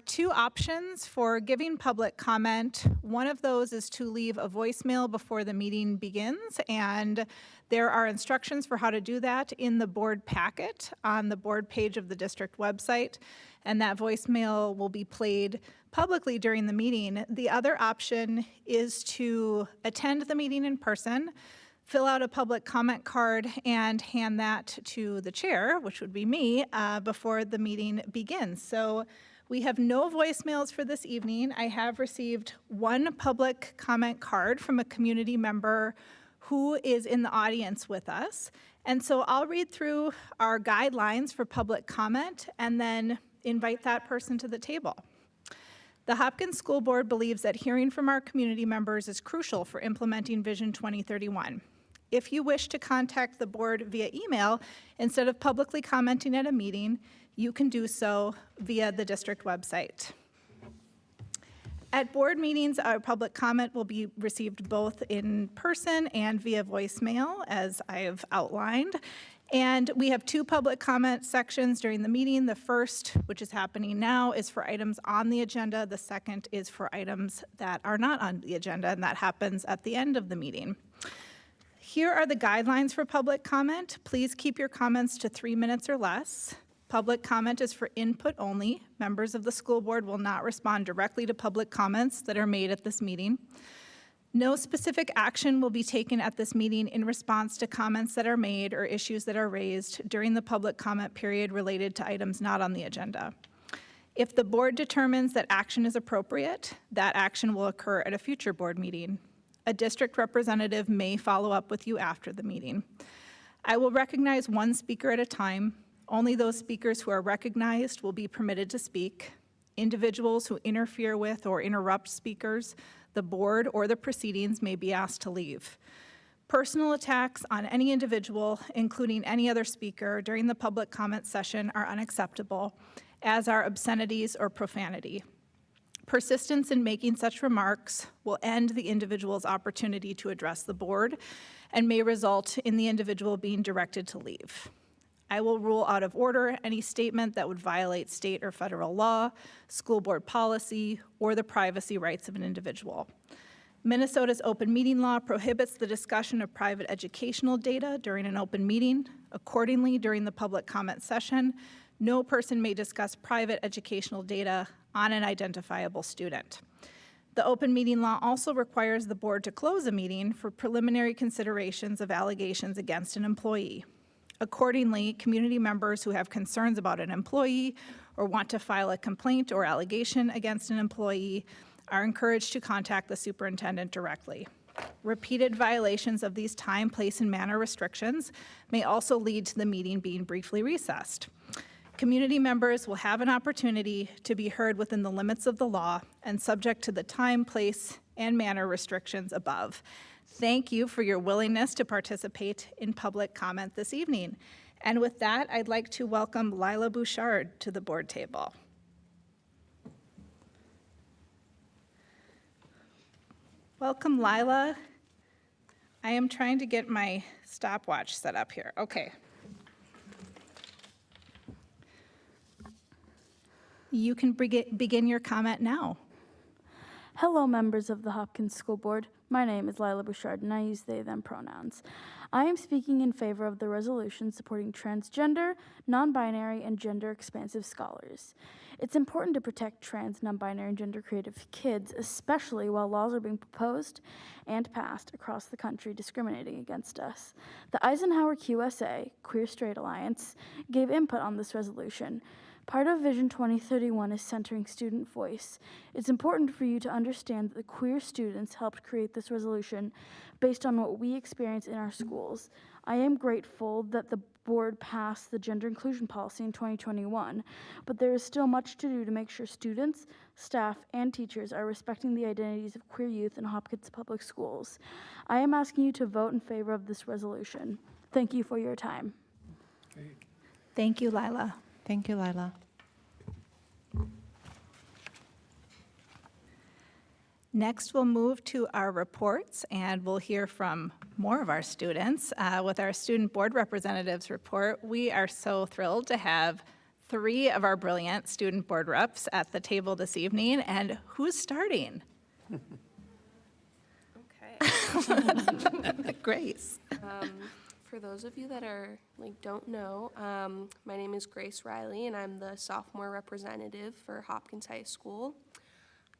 two options for giving public comment. One of those is to leave a voicemail before the meeting begins, and there are instructions for how to do that in the board packet on the board page of the district website, and that voicemail will be played publicly during the meeting. The other option is to attend the meeting in person, fill out a public comment card, and hand that to the chair, which would be me, before the meeting begins. So we have no voicemails for this evening. I have received one public comment card from a community member who is in the audience with us. And so I'll read through our guidelines for public comment and then invite that person to the table. The Hopkins School Board believes that hearing from our community members is crucial for implementing Vision 2031. If you wish to contact the board via email, instead of publicly commenting at a meeting, you can do so via the district website. At board meetings, our public comment will be received both in person and via voicemail, as I have outlined. And we have two public comment sections during the meeting. The first, which is happening now, is for items on the agenda. The second is for items that are not on the agenda, and that happens at the end of the meeting. Here are the guidelines for public comment. Please keep your comments to 3 minutes or less. Public comment is for input only. Members of the school board will not respond directly to public comments that are made at this meeting. No specific action will be taken at this meeting in response to comments that are made or issues that are raised during the public comment period related to items not on the agenda. If the board determines that action is appropriate, that action will occur at a future board meeting. A district representative may follow up with you after the meeting. I will recognize one speaker at a time. Only those speakers who are recognized will be permitted to speak. Individuals who interfere with or interrupt speakers, the board, or the proceedings may be asked to leave. Personal attacks on any individual, including any other speaker, during the public comment session are unacceptable, as are obscenities or profanity. Persistence in making such remarks will end the individual's opportunity to address the board and may result in the individual being directed to leave. I will rule out of order any statement that would violate state or federal law, school board policy, or the privacy rights of an individual. Minnesota's open meeting law prohibits the discussion of private educational data during an open meeting. Accordingly, during the public comment session, no person may discuss private educational data on an identifiable student. The open meeting law also requires the board to close a meeting for preliminary considerations of allegations against an employee. Accordingly, community members who have concerns about an employee or want to file a complaint or allegation against an employee are encouraged to contact the superintendent directly. Repeated violations of these time, place, and manner restrictions may also lead to the meeting being briefly recessed. Community members will have an opportunity to be heard within the limits of the law and subject to the time, place, and manner restrictions above. Thank you for your willingness to participate in public comment this evening. And with that, I'd like to welcome Lila Bouchard to the board table. Welcome, Lila. I am trying to get my stopwatch set up here. Okay. You can begin your comment now. Hello, members of the Hopkins School Board. My name is Lila Bouchard, and I use they, them pronouns. I am speaking in favor of the resolution supporting transgender, non-binary, and gender-expansive scholars. It's important to protect trans, non-binary, and gender-creative kids, especially while laws are being proposed and passed across the country discriminating against us. The Eisenhower QSA, Queer Straight Alliance, gave input on this resolution. Part of Vision 2031 is centering student voice. It's important for you to understand that the queer students helped create this resolution based on what we experience in our schools. I am grateful that the board passed the gender inclusion policy in 2021, but there is still much to do to make sure students, staff, and teachers are respecting the identities of queer youth in Hopkins Public Schools. I am asking you to vote in favor of this resolution. Thank you for your time. Thank you, Lila. Thank you, Lila. Next, we'll move to our reports, and we'll hear from more of our students. With our student board representatives report, we are so thrilled to have 3 of our brilliant student board reps at the table this evening, and who's starting? Okay. Grace. For those of you that are, don't know, my name is Grace Riley, and I'm the sophomore representative for Hopkins High School.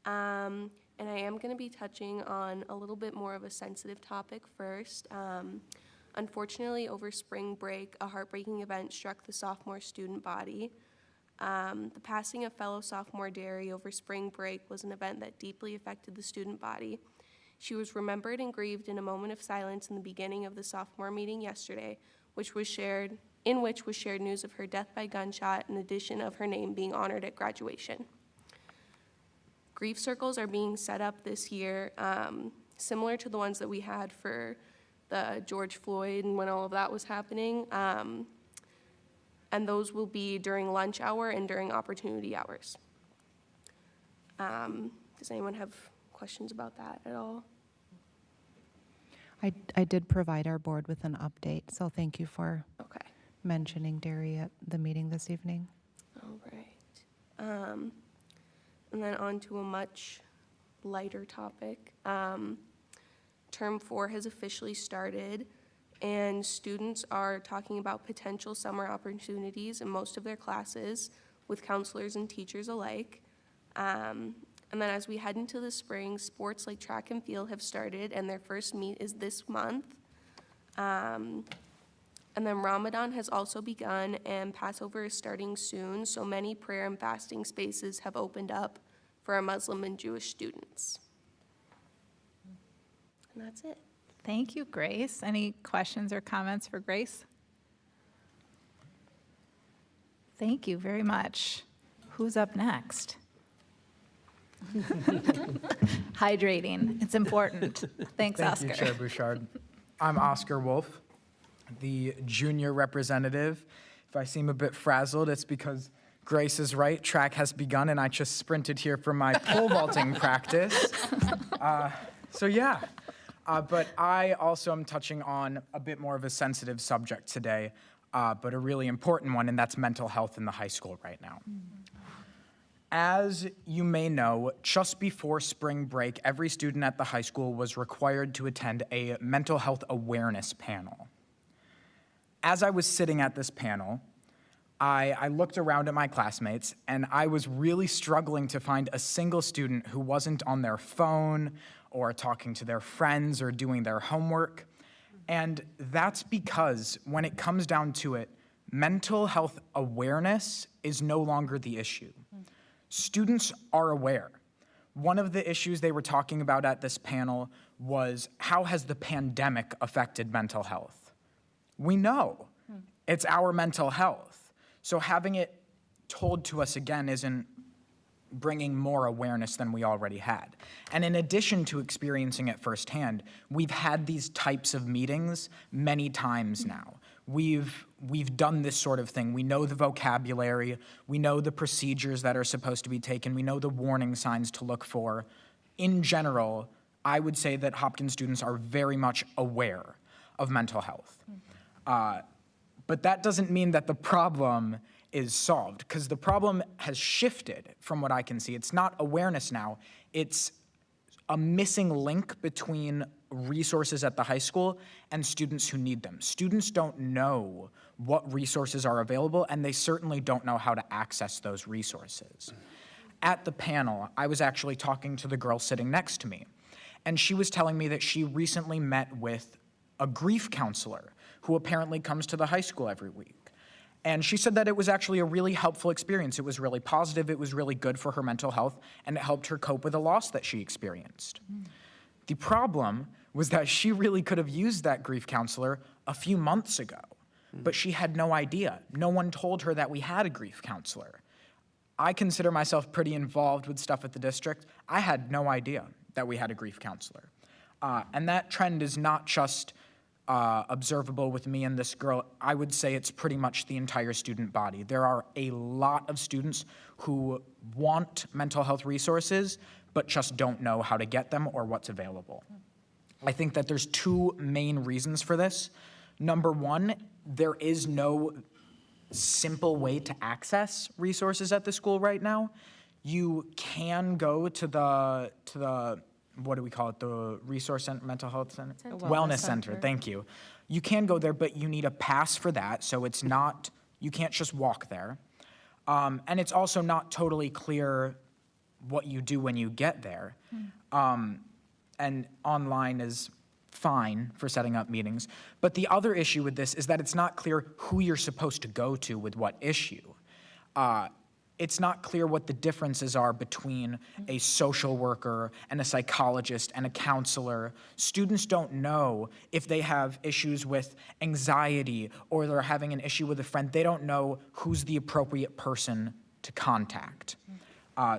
And I am going to be touching on a little bit more of a sensitive topic first. Unfortunately, over spring break, a heartbreaking event struck the sophomore student body. The passing of fellow sophomore Derry over spring break was an event that deeply affected the student body. She was remembered and grieved in a moment of silence in the beginning of the sophomore meeting yesterday, which was shared news of her death by gunshot, in addition of her name being honored at graduation. Grief circles are being set up this year, similar to the ones that we had for the George Floyd and when all of that was happening. And those will be during lunch hour and during opportunity hours. Does anyone have questions about that at all? I did provide our board with an update, so thank you for Okay. mentioning Derry at the meeting this evening. All right. And then on to a much lighter topic. Term 4 has officially started, and students are talking about potential summer opportunities in most of their classes with counselors and teachers alike. And then as we head into the spring, sports like track and field have started, and their first meet is this month. And then Ramadan has also begun, and Passover is starting soon, so many prayer and fasting spaces have opened up for our Muslim and Jewish students. And that's it. Thank you, Grace. Any questions or comments for Grace? Thank you very much. Who's up next? Hydrating, it's important. Thanks, Oscar. Thank you, Chair Bouchard. I'm Oscar Wolf, the junior representative. If I seem a bit frazzled, it's because Grace is right. Track has begun, and I just sprinted here from my pole vaulting practice. But I also am touching on a bit more of a sensitive subject today, but a really important one, and that's mental health in the high school right now. As you may know, just before spring break, every student at the high school was required to attend a mental health awareness panel. As I was sitting at this panel, I looked around at my classmates, and I was really struggling to find a single student who wasn't on their phone or talking to their friends or doing their homework. And that's because when it comes down to it, mental health awareness is no longer the issue. Students are aware. One of the issues they were talking about at this panel was how has the pandemic affected mental health? We know it's our mental health. So having it told to us again isn't bringing more awareness than we already had. And in addition to experiencing it firsthand, we've had these types of meetings many times now. We've done this sort of thing. We know the vocabulary, we know the procedures that are supposed to be taken, we know the warning signs to look for. In general, I would say that Hopkins students are very much aware of mental health. But that doesn't mean that the problem is solved, because the problem has shifted from what I can see. It's not awareness now, it's a missing link between resources at the high school and students who need them. Students don't know what resources are available, and they certainly don't know how to access those resources. At the panel, I was actually talking to the girl sitting next to me, and she was telling me that she recently met with a grief counselor who apparently comes to the high school every week. And she said that it was actually a really helpful experience. It was really positive, it was really good for her mental health, and it helped her cope with a loss that she experienced. The problem was that she really could have used that grief counselor a few months ago, but she had no idea. No one told her that we had a grief counselor. I consider myself pretty involved with stuff at the district. I had no idea that we had a grief counselor. And that trend is not just observable with me and this girl. I would say it's pretty much the entire student body. There are a lot of students who want mental health resources, but just don't know how to get them or what's available. I think that there's two main reasons for this. Number one, there is no simple way to access resources at the school right now. You can go to the what do we call it? The resource center, mental health center, wellness center. Thank you. You can go there, but you need a pass for that. So it's not, you can't just walk there. And it's also not totally clear what you do when you get there. And online is fine for setting up meetings. But the other issue with this is that it's not clear who you're supposed to go to with what issue. It's not clear what the differences are between a social worker and a psychologist and a counselor. Students don't know if they have issues with anxiety or they're having an issue with a friend. They don't know who's the appropriate person to contact.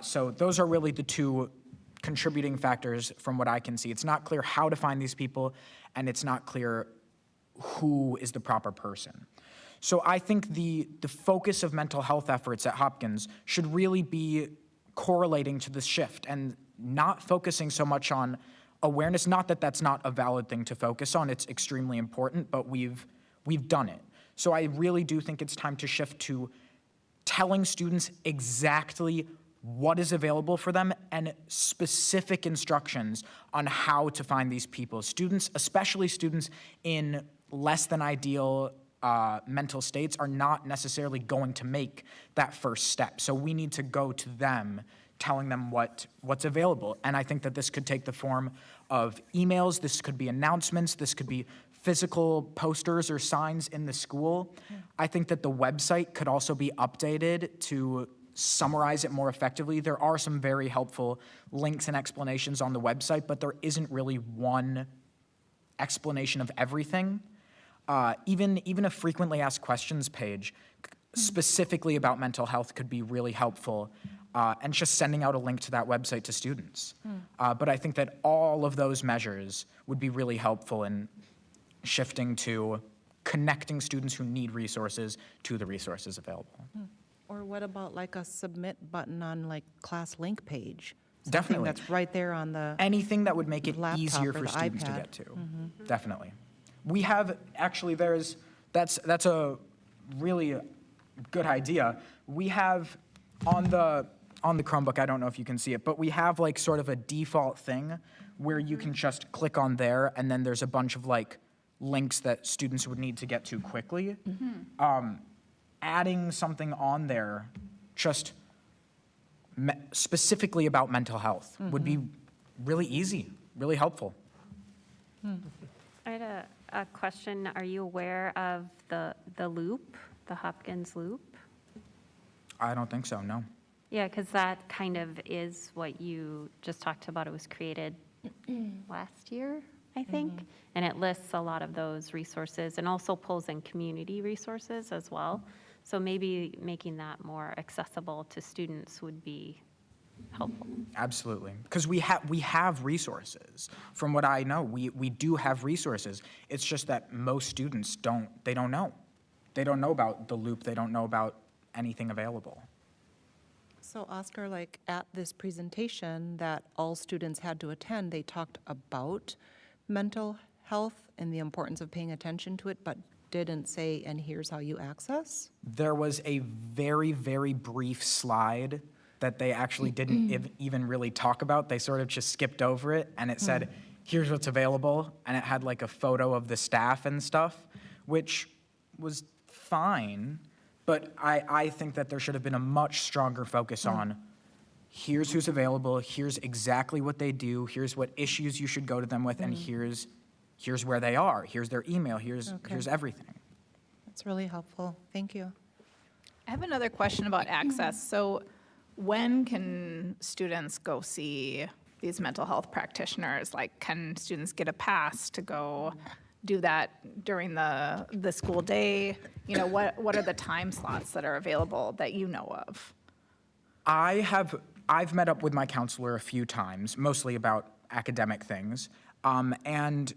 So those are really the two contributing factors from what I can see. It's not clear how to find these people, and it's not clear who is the proper person. So I think the focus of mental health efforts at Hopkins should really be correlating to this shift and not focusing so much on awareness. Not that that's not a valid thing to focus on, it's extremely important, but we've done it. So I really do think it's time to shift to telling students exactly what is available for them and specific instructions on how to find these people. Students, especially students in less than ideal mental states, are not necessarily going to make that first step. So we need to go to them, telling them what's available. And I think that this could take the form of emails, this could be announcements, this could be physical posters or signs in the school. I think that the website could also be updated to summarize it more effectively. There are some very helpful links and explanations on the website, but there isn't really one explanation of everything. Even a frequently asked questions page specifically about mental health could be really helpful, and just sending out a link to that website to students. But I think that all of those measures would be really helpful in shifting to connecting students who need resources to the resources available. Or what about like a submit button on like class link page? Something Definitely. that's right there on the Anything that would make it laptop easier or for the students to iPad. get to. Definitely. We have, actually, that's a really good idea. We have on the Chromebook, I don't know if you can see it, but we have like sort of a default thing where you can just click on there, and then there's a bunch of like links that students would need to get to quickly. Adding something on there just specifically about mental health would be really easy, really helpful. I had a question. Are you aware of the loop, the Hopkins loop? I don't think so, no. Yeah, because that kind of is what you just talked about. It was created last year, I think. And it lists a lot of those resources and also pulls in community resources as well. So maybe making that more accessible to students would be helpful. Absolutely, because we have resources. From what I know, we do have resources. It's just that most students don't know. They don't know about the loop. They don't know about anything available. So Oscar, like at this presentation that all students had to attend, they talked about mental health and the importance of paying attention to it, but didn't say, and here's how you access? There was a very, very brief slide that they actually didn't even really talk about. They sort of just skipped over it, and it said, here's what's available, and it had like a photo of the staff and stuff, which was fine, but I think that there should have been a much stronger focus on here's who's available, here's exactly what they do, here's what issues you should go to them with, and here's where they are, here's their email, here's everything. That's really helpful. Thank you. I have another question about access. So when can students go see these mental health practitioners? Like, can students get a pass to go do that during the school day? You know, what are the time slots that are available that you know of? I've met up with my counselor a few times, mostly about academic things, and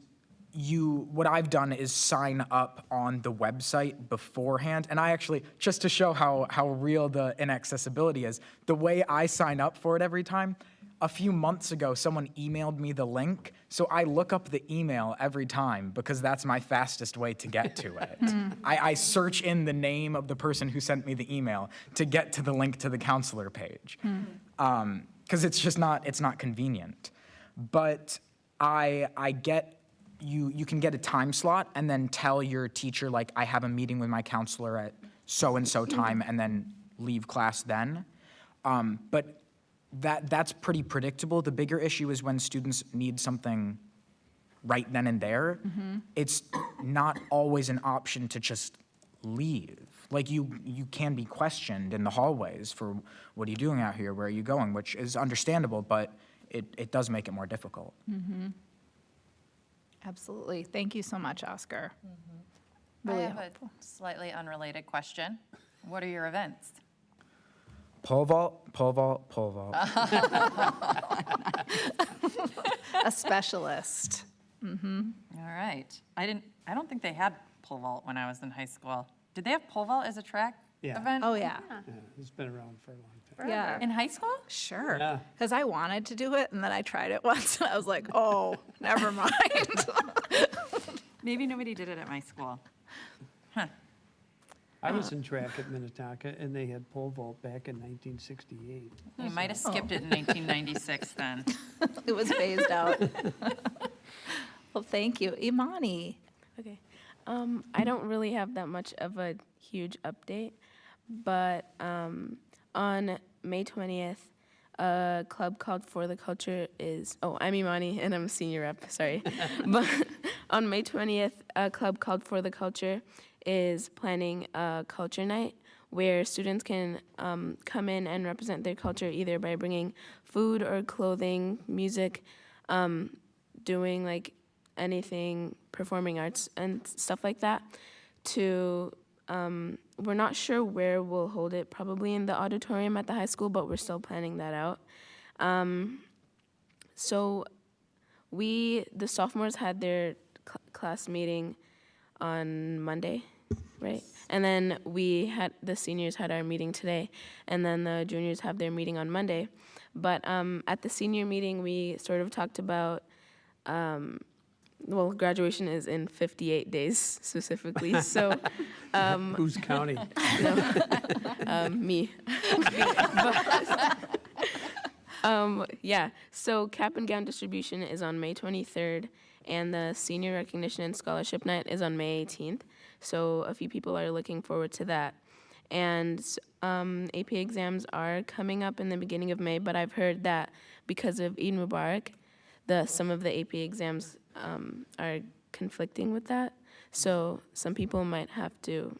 what I've done is sign up on the website beforehand, and I actually, just to show how real the inaccessibility is, the way I sign up for it every time, a few months ago, someone emailed me the link, so I look up the email every time because that's my fastest way to get to it. I search in the name of the person who sent me the email to get to the link to the counselor page, because it's just it's not convenient. But I get, you can get a time slot and then tell your teacher, like, I have a meeting with my counselor at so-and-so time, and then leave class then. But that's pretty predictable. The bigger issue is when students need something right then and there. It's not always an option to just leave. Like, you can be questioned in the hallways for, what are you doing out here? Where are you going? Which is understandable, but it does make it more difficult. Absolutely. Thank you so much, Oscar. I Really have helpful. a slightly unrelated question. What are your events? Pole vault, pole vault, pole vault. A specialist. All right. I don't think they had pole vault when I was in high school. Did they have pole vault as a track Yeah. event? Oh, yeah. Yeah, it's been around for a long time. Yeah. In high school? Sure. Yeah. Because I wanted to do it, and then I tried it once, and I was like, oh, never mind. Maybe nobody did it at my school. I was in track at Minnetonka, and they had pole vault back in 1968. You might have skipped it in 1996 then. It was phased out. Well, thank you. Imani. Okay. I don't really have that much of a huge update, but on May 20th, a club called For the Culture I'm Imani and I'm a senior rep, sorry. But on May 20th, a club called For the Culture is planning a culture night where students can come in and represent their culture either by bringing food or clothing, music, doing like anything, performing arts and stuff like that. We're not sure where we'll hold it, probably in the auditorium at the high school, but we're still planning that out. So the sophomores had their class meeting on Monday, right? And then the seniors had our meeting today, and then the juniors have their meeting on Monday. But at the senior meeting, we sort of talked about, graduation is in 58 days specifically, so. Who's counting? Me. Yeah, so cap and gown distribution is on May 23rd, and the senior recognition and scholarship night is on May 18th. So a few people are looking forward to that. And AP exams are coming up in the beginning of May, but I've heard that because of Eid Mubarak, some of the AP exams are conflicting with that. So some people might have to,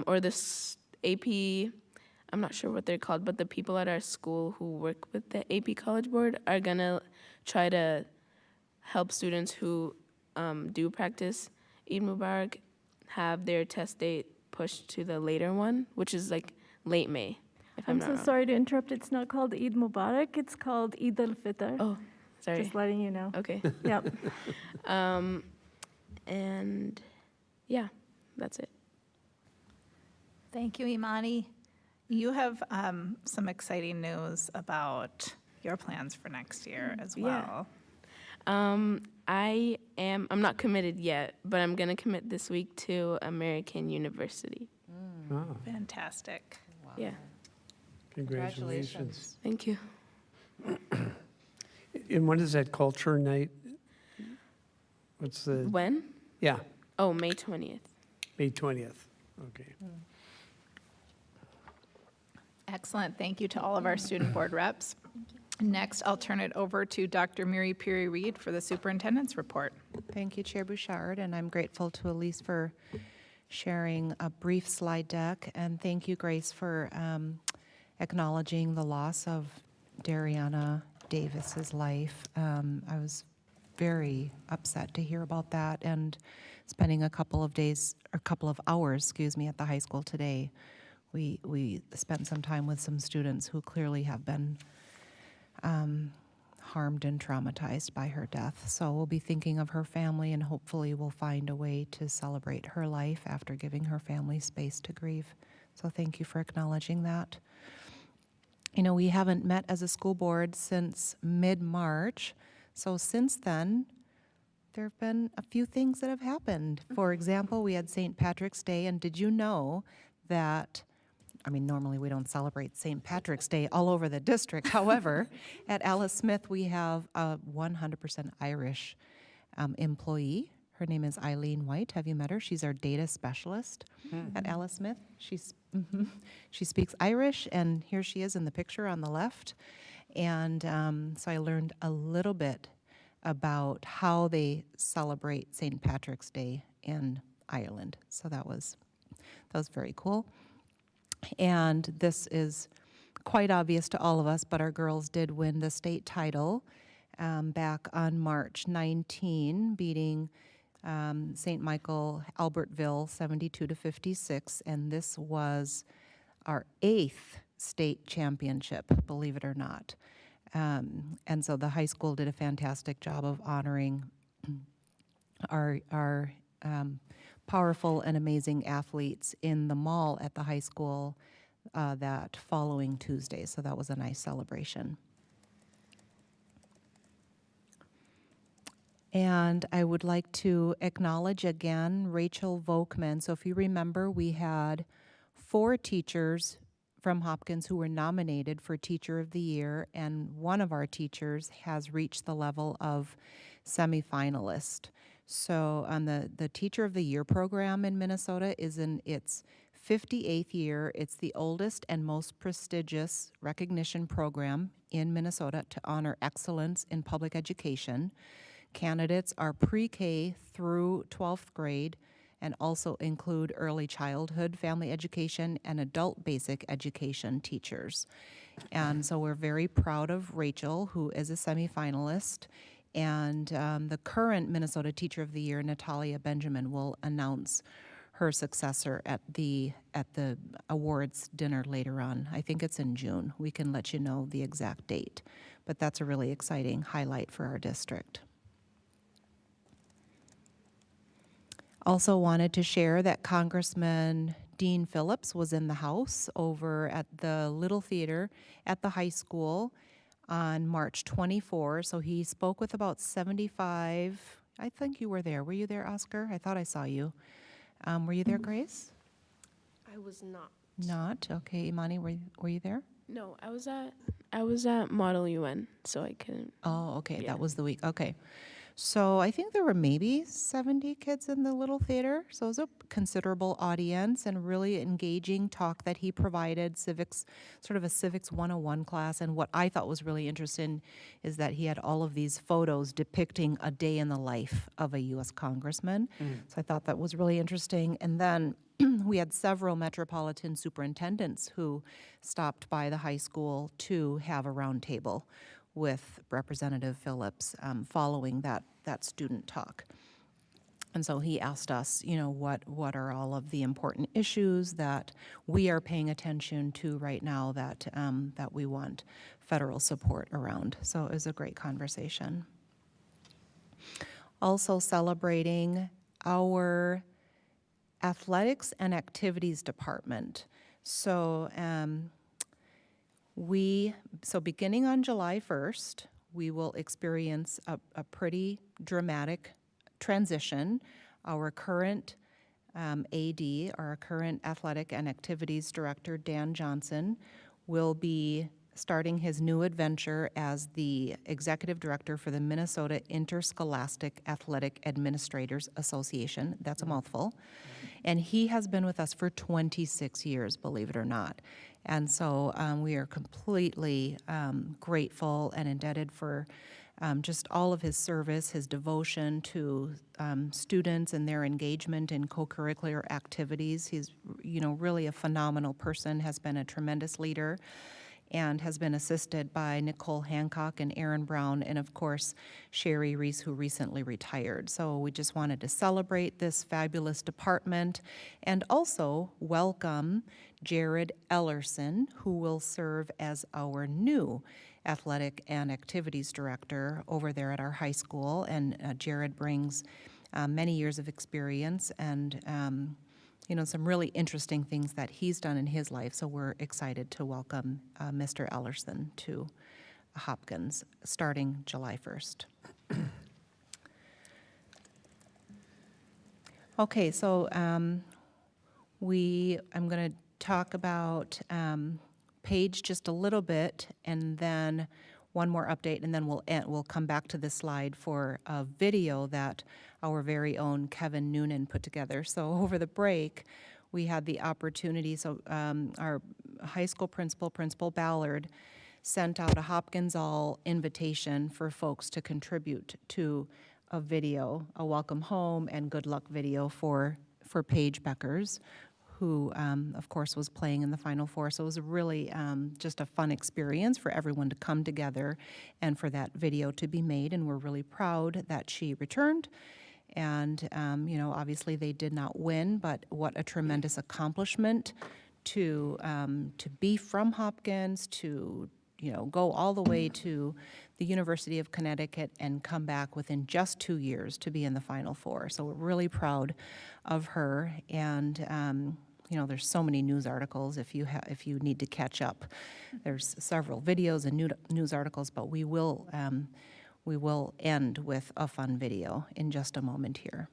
or this AP, I'm not sure what they're called, but the people at our school who work with the AP College Board are gonna try to help students who do practice Eid Mubarak have their test date pushed to the later one, which is like late May, if I'm not wrong. Sorry to interrupt. It's not called Eid Mubarak. It's called Eid al-Fitr. Oh, sorry. Just letting you know. Okay. Yep. And yeah, that's it. Thank you, Imani. You have some exciting news about your plans for next year as well. I'm not committed yet, but I'm gonna commit this week to American University. Oh, Fantastic. Yeah, congratulations. thank you. And when is that culture night? What's the, When? yeah, Oh, May 20th. May 20th. Okay. Excellent. Thank you to all of our student board reps. Next, I'll turn it over to Dr. Mary Peary-Reed for the superintendent's report. Thank you, Chair Bouchard, and I'm grateful to Elise for sharing a brief slide deck, and thank you, Grace, for acknowledging the loss of Dariana Davis's life. I was very upset to hear about that, and spending a couple of hours, at the high school today. We spent some time with some students who clearly have been harmed and traumatized by her death. So we'll be thinking of her family, and hopefully we'll find a way to celebrate her life after giving her family space to grieve. So thank you for acknowledging that. We haven't met as a school board since mid-March. So since then, there have been a few things that have happened. For example, we had St. Patrick's Day, and did you know that, normally we don't celebrate St. Patrick's Day all over the district. However, at Alice Smith, we have a 100% Irish employee. Her name is Eileen White. Have you met her? She's our data specialist at Alice Smith. She speaks Irish, and here she is in the picture on the left. And so I learned a little bit about how they celebrate St. Patrick's Day in Ireland. So that was very cool. And this is quite obvious to all of us, but our girls did win the state title back on March 19, beating St. Michael Albertville 72-56, and this was our 8th state championship, believe it or not. And so the high school did a fantastic job of honoring our powerful and amazing athletes in the mall at the high school that following Tuesday. So that was a nice celebration. And I would like to acknowledge again Rachel Volkman. So if you remember, we had 4 teachers from Hopkins who were nominated for Teacher of the Year, and one of our teachers has reached the level of semifinalist. So on the Teacher of the Year program in Minnesota is in its 58th year. It's the oldest and most prestigious recognition program in Minnesota to honor excellence in public education. Candidates are pre-K through 12th grade and also include early childhood, family education, and adult basic education teachers. And so we're very proud of Rachel, who is a semifinalist, and the current Minnesota Teacher of the Year, Natalia Benjamin, will announce her successor at the awards dinner later on. I think it's in June. We can let you know the exact date, but that's a really exciting highlight for our district. Also wanted to share that Congressman Dean Phillips was in the House over at the Little Theater at the high school on March 24. So he spoke with about 75, I think you were there. Were you there, Oscar? I thought I saw you. Were you there, Grace? I was not. Not? Okay, Imani, were you there? No, I was at Model UN, so I couldn't. Oh, okay, Yeah. that was the week. Okay. So I think there were maybe 70 kids in the Little Theater. So it was a considerable audience and really engaging talk that he provided, civics, sort of a civics 101 class. And what I thought was really interesting is that he had all of these photos depicting a day in the life of a U.S. congressman. So I thought that was really interesting. And then we had several metropolitan superintendents who stopped by the high school to have a roundtable with Representative Phillips following that student talk. And so he asked us, what are all of the important issues that we are paying attention to right now that we want federal support around. So it was a great conversation. Also celebrating our athletics and activities department. So beginning on July 1st, we will experience a pretty dramatic transition. Our current AD, our current athletic and activities director, Dan Johnson, will be starting his new adventure as the executive director for the Minnesota Interscholastic Athletic Administrators Association. That's a mouthful. And he has been with us for 26 years, believe it or not. And so we are completely grateful and indebted for just all of his service, his devotion to students and their engagement in co-curricular activities. He's, really a phenomenal person, has been a tremendous leader, and has been assisted by Nicole Hancock and Aaron Brown, and of course, Sherry Reese, who recently retired. So we just wanted to celebrate this fabulous department and also welcome Jared Ellerson, who will serve as our new athletic and activities director over there at our high school. And Jared brings many years of experience and some really interesting things that he's done in his life. So we're excited to welcome Mr. Ellerson to Hopkins starting July 1st. Okay, so I'm going to talk about Paige just a little bit, and then one more update, and then we'll come back to this slide for a video that our very own Kevin Noonan put together. So over the break, we had the opportunity, so our high school principal, Principal Ballard, sent out a Hopkins All invitation for folks to contribute to a video, a welcome home and good luck video for Paige Beckers, who, of course, was playing in the Final Four. So it was really just a fun experience for everyone to come together and for that video to be made. And we're really proud that she returned. And, obviously they did not win, but what a tremendous accomplishment to be from Hopkins, to, go all the way to the University of Connecticut and come back within just 2 years to be in the Final Four. So we're really proud of her. And, there's so many news articles if you need to catch up. There's several videos and news articles, but we will end with a fun video in just a moment here.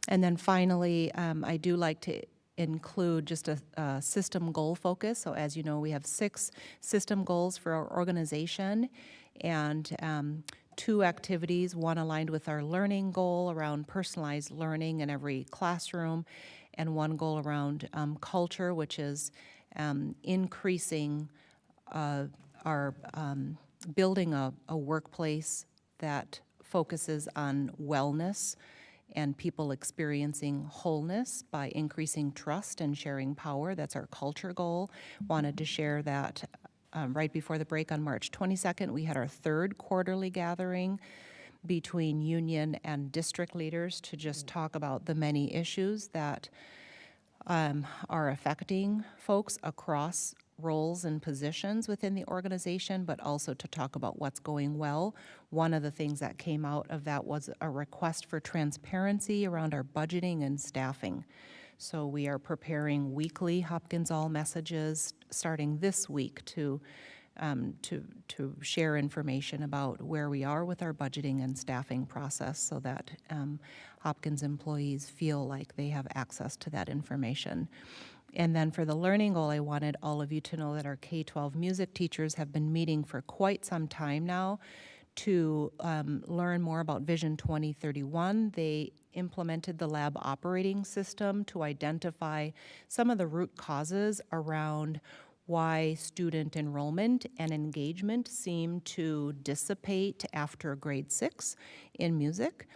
And then finally, I do like to include just a system goal focus. So as you know, we have 6 system goals for our organization, and 2 activities, one aligned with our learning goal around personalized learning in every classroom, and one goal around culture, which is increasing our building a workplace that focuses on wellness and people experiencing wholeness by increasing trust and sharing power. That's our culture goal. Wanted to share that right before the break on March 22nd. We had our 3rd quarterly gathering between union and district leaders to just talk about the many issues that are affecting folks across roles and positions within the organization, but also to talk about what's going well. One of the things that came out of that was a request for transparency around our budgeting and staffing. So we are preparing weekly Hopkins All messages starting this week to share information about where we are with our budgeting and staffing process, so that Hopkins employees feel like they have access to that information. And then for the learning goal, I wanted all of you to know that our K-12 music teachers have been meeting for quite some time now to learn more about Vision 2031. They implemented the lab operating system to identify some of the root causes around why student enrollment and engagement seem to dissipate after grade 6 in music.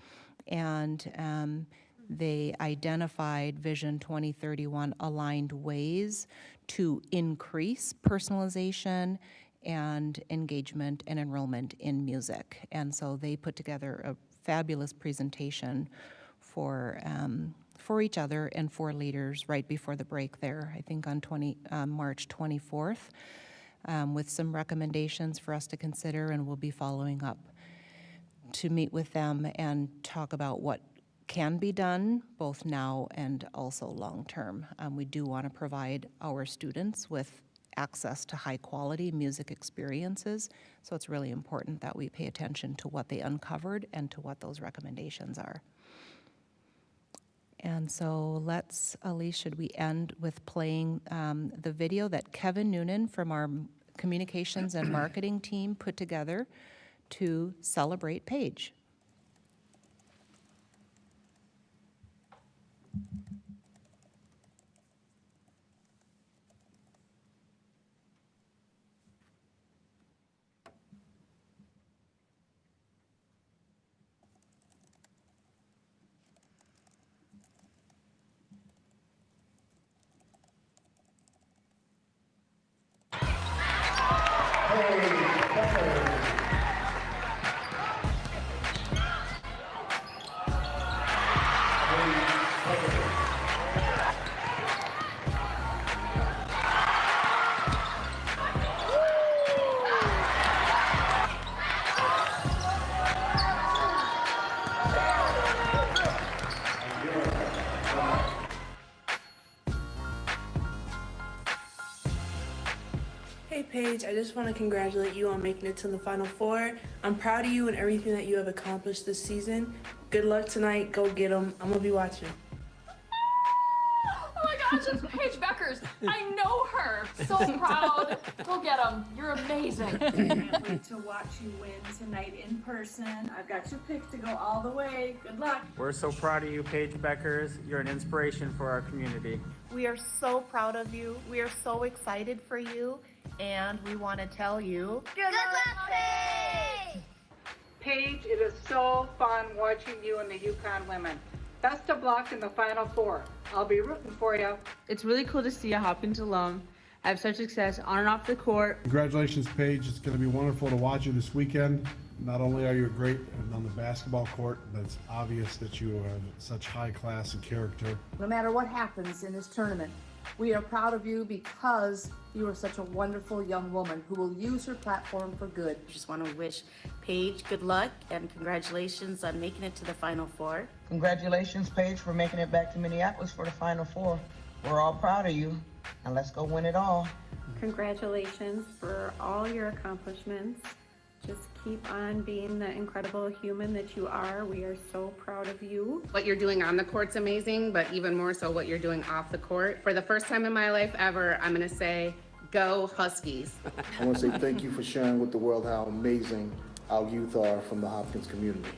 And they identified Vision 2031 aligned ways to increase personalization and engagement and enrollment in music. And so they put together a fabulous presentation for each other and for leaders right before the break there, I think on March 24th, with some recommendations for us to consider, and we'll be following up to meet with them and talk about what can be done both now and also long-term. We do want to provide our students with access to high-quality music experiences, so it's really important that we pay attention to what they uncovered and to what those recommendations are. And so Elise, should we end with playing the video that Kevin Noonan from our communications and marketing team put together to celebrate Paige? Hey Paige, I just want to congratulate you on making it to the Final Four. I'm proud of you and everything that you have accomplished this season. Good luck tonight. Go get them. I'm going to be watching. Oh my gosh, it's Paige Beckers. I know her. So proud. Go get them. You're amazing. Can't wait to watch you win tonight in person. I've got your pick to go all the way. Good luck. We're so proud of you, Paige Beckers. You're an inspiration for our community. We are so proud of you. We are so excited for you. And we want to tell you, good luck, Paige! Paige, it is so fun watching you and the UConn women. Best of luck in the Final Four. I'll be rooting for you. It's really cool to see a Hopkins alum have such success on and off the court. Congratulations, Paige. It's going to be wonderful to watch you this weekend. Not only are you great on the basketball court, but it's obvious that you are such high class and character. No matter what happens in this tournament, we are proud of you because you are such a wonderful young woman who will use her platform for good. I just want to wish Paige good luck and congratulations on making it to the Final Four. Congratulations, Paige, for making it back to Minneapolis for the Final Four. We're all proud of you, and let's go win it all. Congratulations for all your accomplishments. Just keep on being the incredible human that you are. We are so proud of you. What you're doing on the court's amazing, but even more so what you're doing off the court. For the first time in my life ever, I'm gonna say, go Huskies. I want to say thank you for sharing with the world how amazing our youth are from the Hopkins community.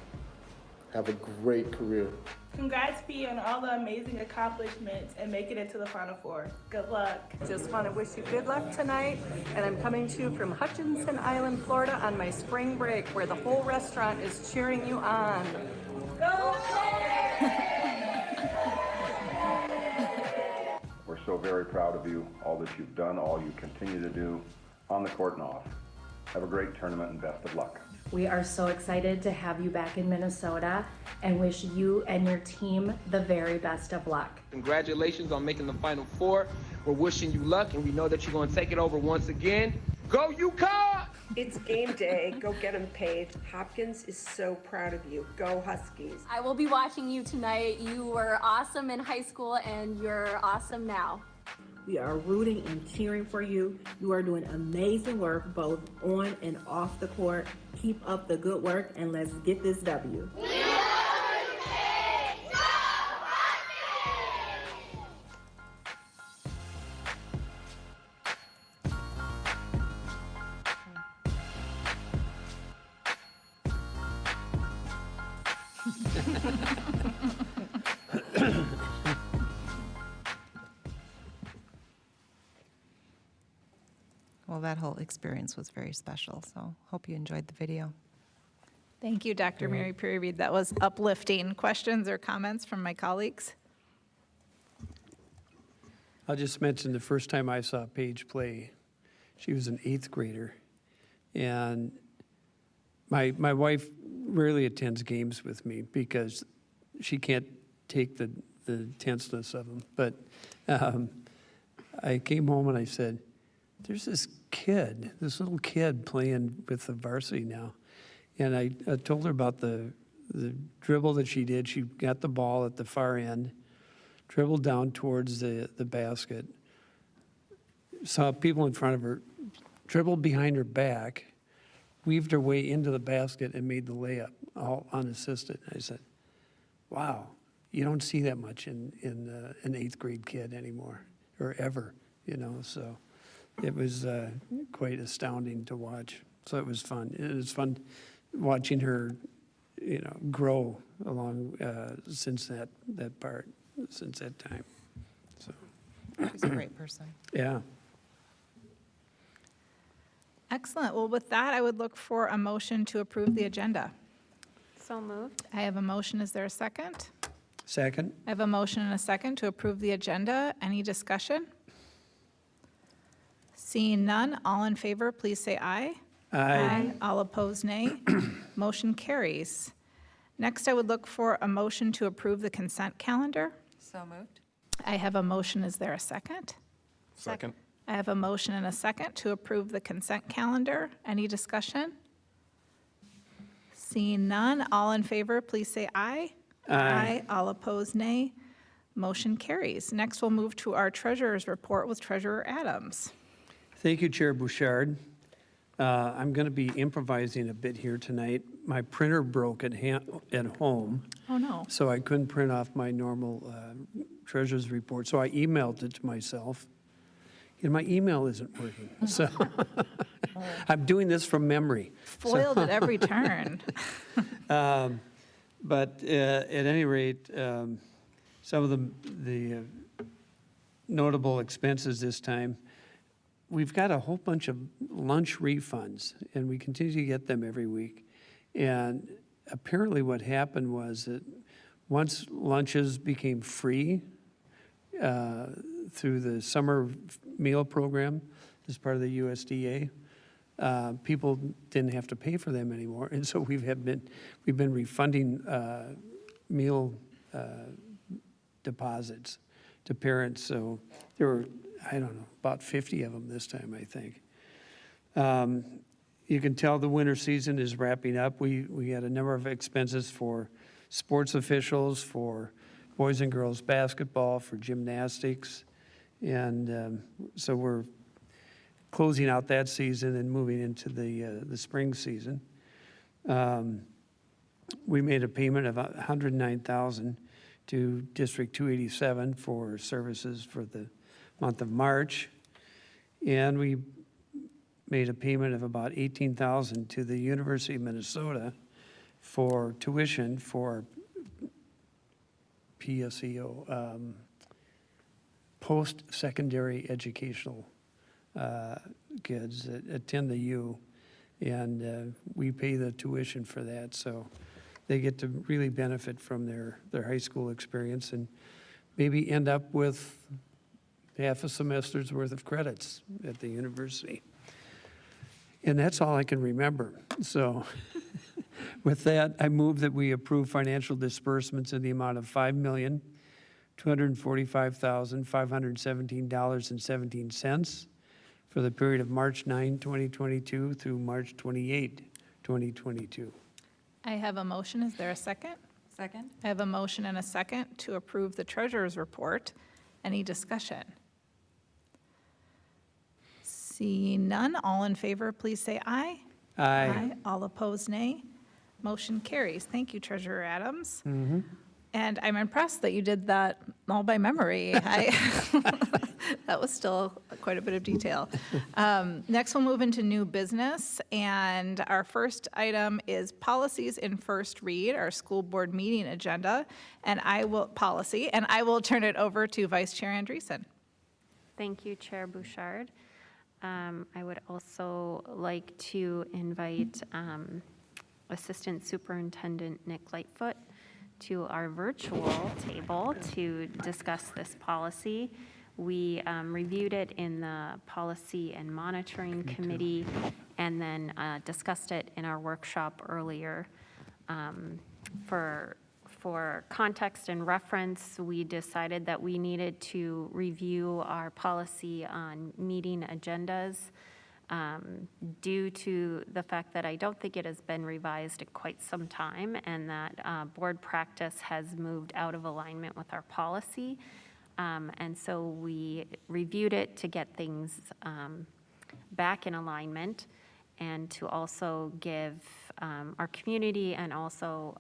Have a great career. Congrats, P, on all the amazing accomplishments and making it to the Final Four. Good luck. Just want to wish you good luck tonight. And I'm coming to you from Hutchinson Island, Florida on my spring break where the whole restaurant is cheering you on. Go We're so very proud of you, all that you've done, all you continue to do on the court and off. Have a great tournament and best of luck. We are so excited to have you back in Minnesota and wish you and your team the very best of luck. Congratulations on making the Final Four. We're wishing you luck, and we know that you're going to take it over once again. Go UConn! It's game day. Go get them, Paige. Hopkins is so proud of you. Go Huskies. I will be watching you tonight. You were awesome in high school and you're awesome now. We are rooting and cheering for you. You are doing amazing work both on and off the court. Keep up the good work and let's get this W. Well, that whole experience was very special, so hope you enjoyed the video. Thank you, Dr. Mary Perry-Reed. That was uplifting. Questions or comments from my colleagues? I'll just mention the first time I saw Paige play, she was an 8th grader. And my wife rarely attends games with me because she can't take the tenseness of them. But I came home and I said, there's this little kid playing with the varsity now. And I told her about the dribble that she did. She got the ball at the far end, dribbled down towards the basket, saw people in front of her, dribbled behind her back, weaved her way into the basket and made the layup, all unassisted. I said, wow, you don't see that much in an 8th grade kid anymore, or ever, so. It was quite astounding to watch. So it was fun. It was fun watching her, grow along since that time. So She's a great person. Yeah. Excellent. Well, with that, I would look for a motion to approve the agenda. So moved. I have a motion. Is there a second? Second. I have a motion and a second to approve the agenda. Any discussion? Seeing none, all in favor, please say aye. Aye. All opposed, nay. Motion carries. Next, I would look for a motion to approve the consent calendar. So moved. I have a motion. Is there a second? Second. I have a motion and a second to approve the consent calendar. Any discussion? Seeing none, all in favor, please say aye. Aye. All opposed, nay. Motion carries. Next, we'll move to our treasurer's report with Treasurer Adams. Thank you, Chair Bouchard. I'm going to be improvising a bit here tonight. My printer broke at home, Oh, no. so I couldn't print off my normal treasurer's report, so I emailed it to myself. And my email isn't working, so I'm doing this from memory. Foiled at every turn. But at any rate, some of the notable expenses this time, we've got a whole bunch of lunch refunds, and we continue to get them every week. And apparently what happened was that once lunches became free through the summer meal program as part of the USDA, people didn't have to pay for them anymore. And so we've been refunding meal deposits to parents. So there were, I don't know, about 50 of them this time, I think. You can tell the winter season is wrapping up. We had a number of expenses for sports officials, for boys and girls basketball, for gymnastics. And so we're closing out that season and moving into the spring season. We made a payment of $109,000 to District 287 for services for the month of March. And we made a payment of about $18,000 to the University of Minnesota for tuition for PSEO, post-secondary educational kids that attend the U, and we pay the tuition for that, so they get to really benefit from their high school experience and maybe end up with half a semester's worth of credits at the university. And that's all I can remember. So with that, I move that we approve financial disbursements in the amount of $5,245,517.17 for the period of March 9, 2022 through March 28, 2022. I have a motion. Is there a second? Second? I have a motion and a second to approve the treasurer's report. Any discussion? Seeing none, all in favor, please say aye. Aye. All opposed, nay. Motion carries. Thank you, Treasurer Adams. Mm-hmm. And I'm impressed that you did that all by memory. That was still quite a bit of detail. Next, we'll move into new business. And our first item is policies in first read, our school board meeting agenda. And I will turn it over to Vice Chair Andreessen. Thank you, Chair Bouchard. I would also like to invite Assistant Superintendent Nick Lightfoot to our virtual table to discuss this policy. We reviewed it in the Policy and Monitoring Committee and then discussed it in our workshop earlier. For context and reference, we decided that we needed to review our policy on meeting agendas due to the fact that I don't think it has been revised in quite some time and that board practice has moved out of alignment with our policy. And so we reviewed it to get things back in alignment and to also give our community and also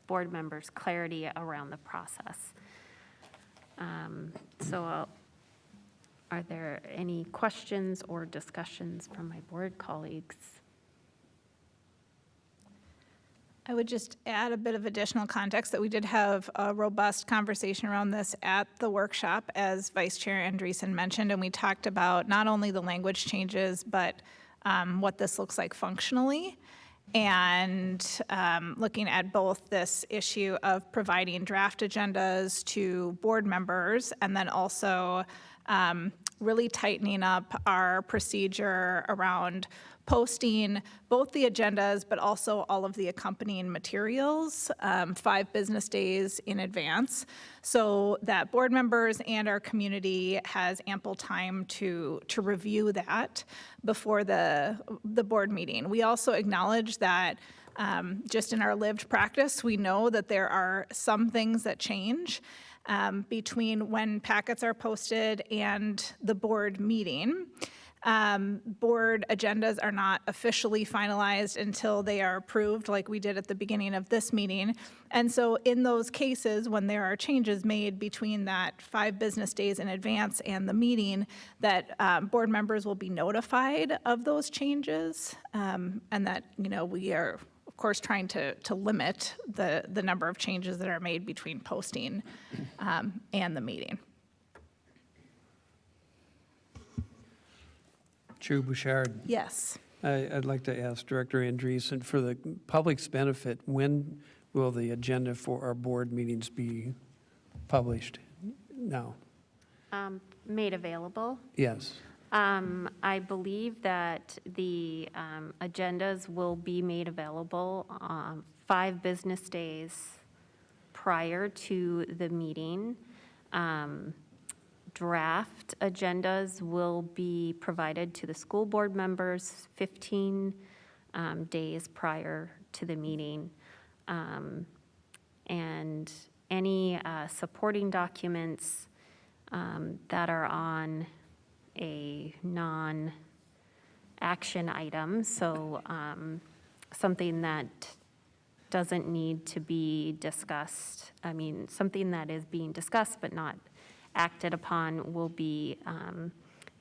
board members clarity around the process. Are there any questions or discussions from my board colleagues? I would just add a bit of additional context that we did have a robust conversation around this at the workshop, as Vice Chair Andreessen mentioned, and we talked about not only the language changes, but what this looks like functionally, and looking at both this issue of providing draft agendas to board members, and then also really tightening up our procedure around posting both the agendas, but also all of the accompanying materials 5 business days in advance, so that board members and our community has ample time to review that before the board meeting. We also acknowledge that just in our lived practice, we know that there are some things that change. between when packets are posted and the board meeting. Board agendas are not officially finalized until they are approved, like we did at the beginning of this meeting. And so in those cases, when there are changes made between that 5 business days in advance and the meeting, that board members will be notified of those changes, and that, we are, of course, trying to limit the number of changes that are made between posting and the meeting. Chair Bouchard. Yes. I'd like to ask Director Andreessen, for the public's benefit, when will the agenda for our board meetings be published? Now? Made available. Yes. I believe that the agendas will be made available 5 business days prior to the meeting. Draft agendas will be provided to the school board members 15 days prior to the meeting. And any supporting documents that are on a non-action item, so something that doesn't need to be discussed, something that is being discussed but not acted upon, will be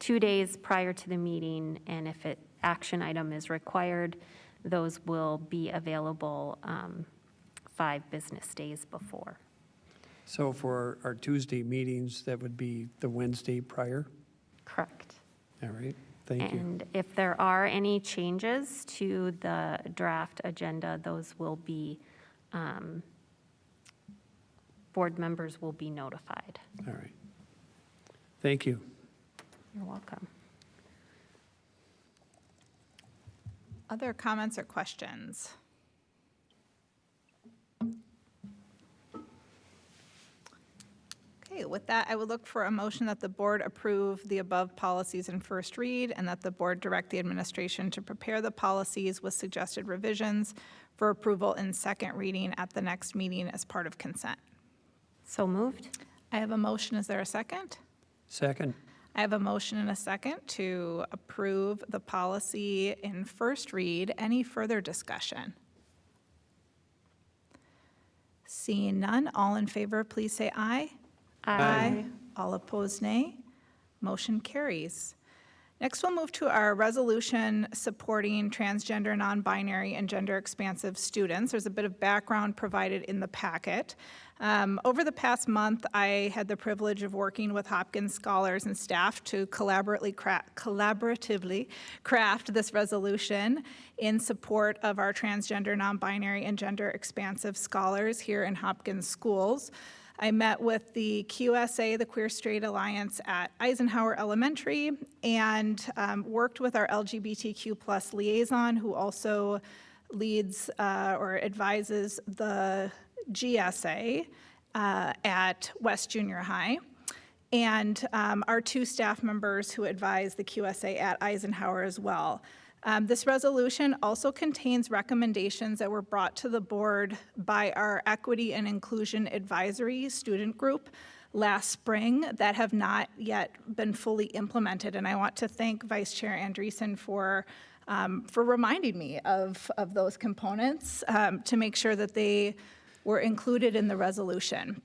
2 days prior to the meeting, and if an action item is required, those will be available 5 business days before. So for our Tuesday meetings, that would be the Wednesday prior? Correct. All right, thank you. And if there are any changes to the draft agenda, those will be, board members will be notified. All right. Thank you. You're welcome. Other comments or questions? Okay, with that, I would look for a motion that the board approve the above policies in first read and that the board direct the administration to prepare the policies with suggested revisions for approval in second reading at the next meeting as part of consent. So moved. I have a motion. Is there a second? Second. I have a motion and a second to approve the policy in first read. Any further discussion? Seeing none, all in favor, please say aye. Aye. All opposed, nay. Motion carries. Next, we'll move to our resolution supporting transgender, non-binary, and gender expansive students. There's a bit of background provided in the packet. Over the past month, I had the privilege of working with Hopkins scholars and staff to collaboratively craft this resolution in support of our transgender, non-binary, and gender expansive scholars here in Hopkins schools. I met with the QSA, the Queer Straight Alliance at Eisenhower Elementary, and worked with our LGBTQ+ liaison, who also leads or advises the GSA at West Junior High, and our 2 staff members who advise the QSA at Eisenhower as well. This resolution also contains recommendations that were brought to the board by our Equity and Inclusion Advisory student group last spring that have not yet been fully implemented. And I want to thank Vice Chair Andreessen for reminding me of those components to make sure that they were included in the resolution.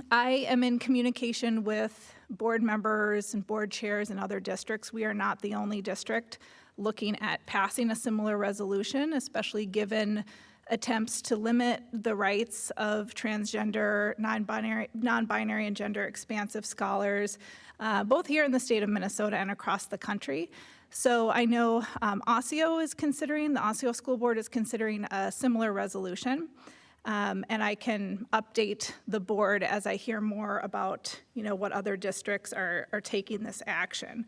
I am in communication with board members and board chairs in other districts. We are not the only district looking at passing a similar resolution, especially given attempts to limit the rights of transgender, non-binary, and gender expansive scholars, both here in the state of Minnesota and across the country. So I know the Osseo School Board is considering a similar resolution. And I can update the board as I hear more about, what other districts are taking this action.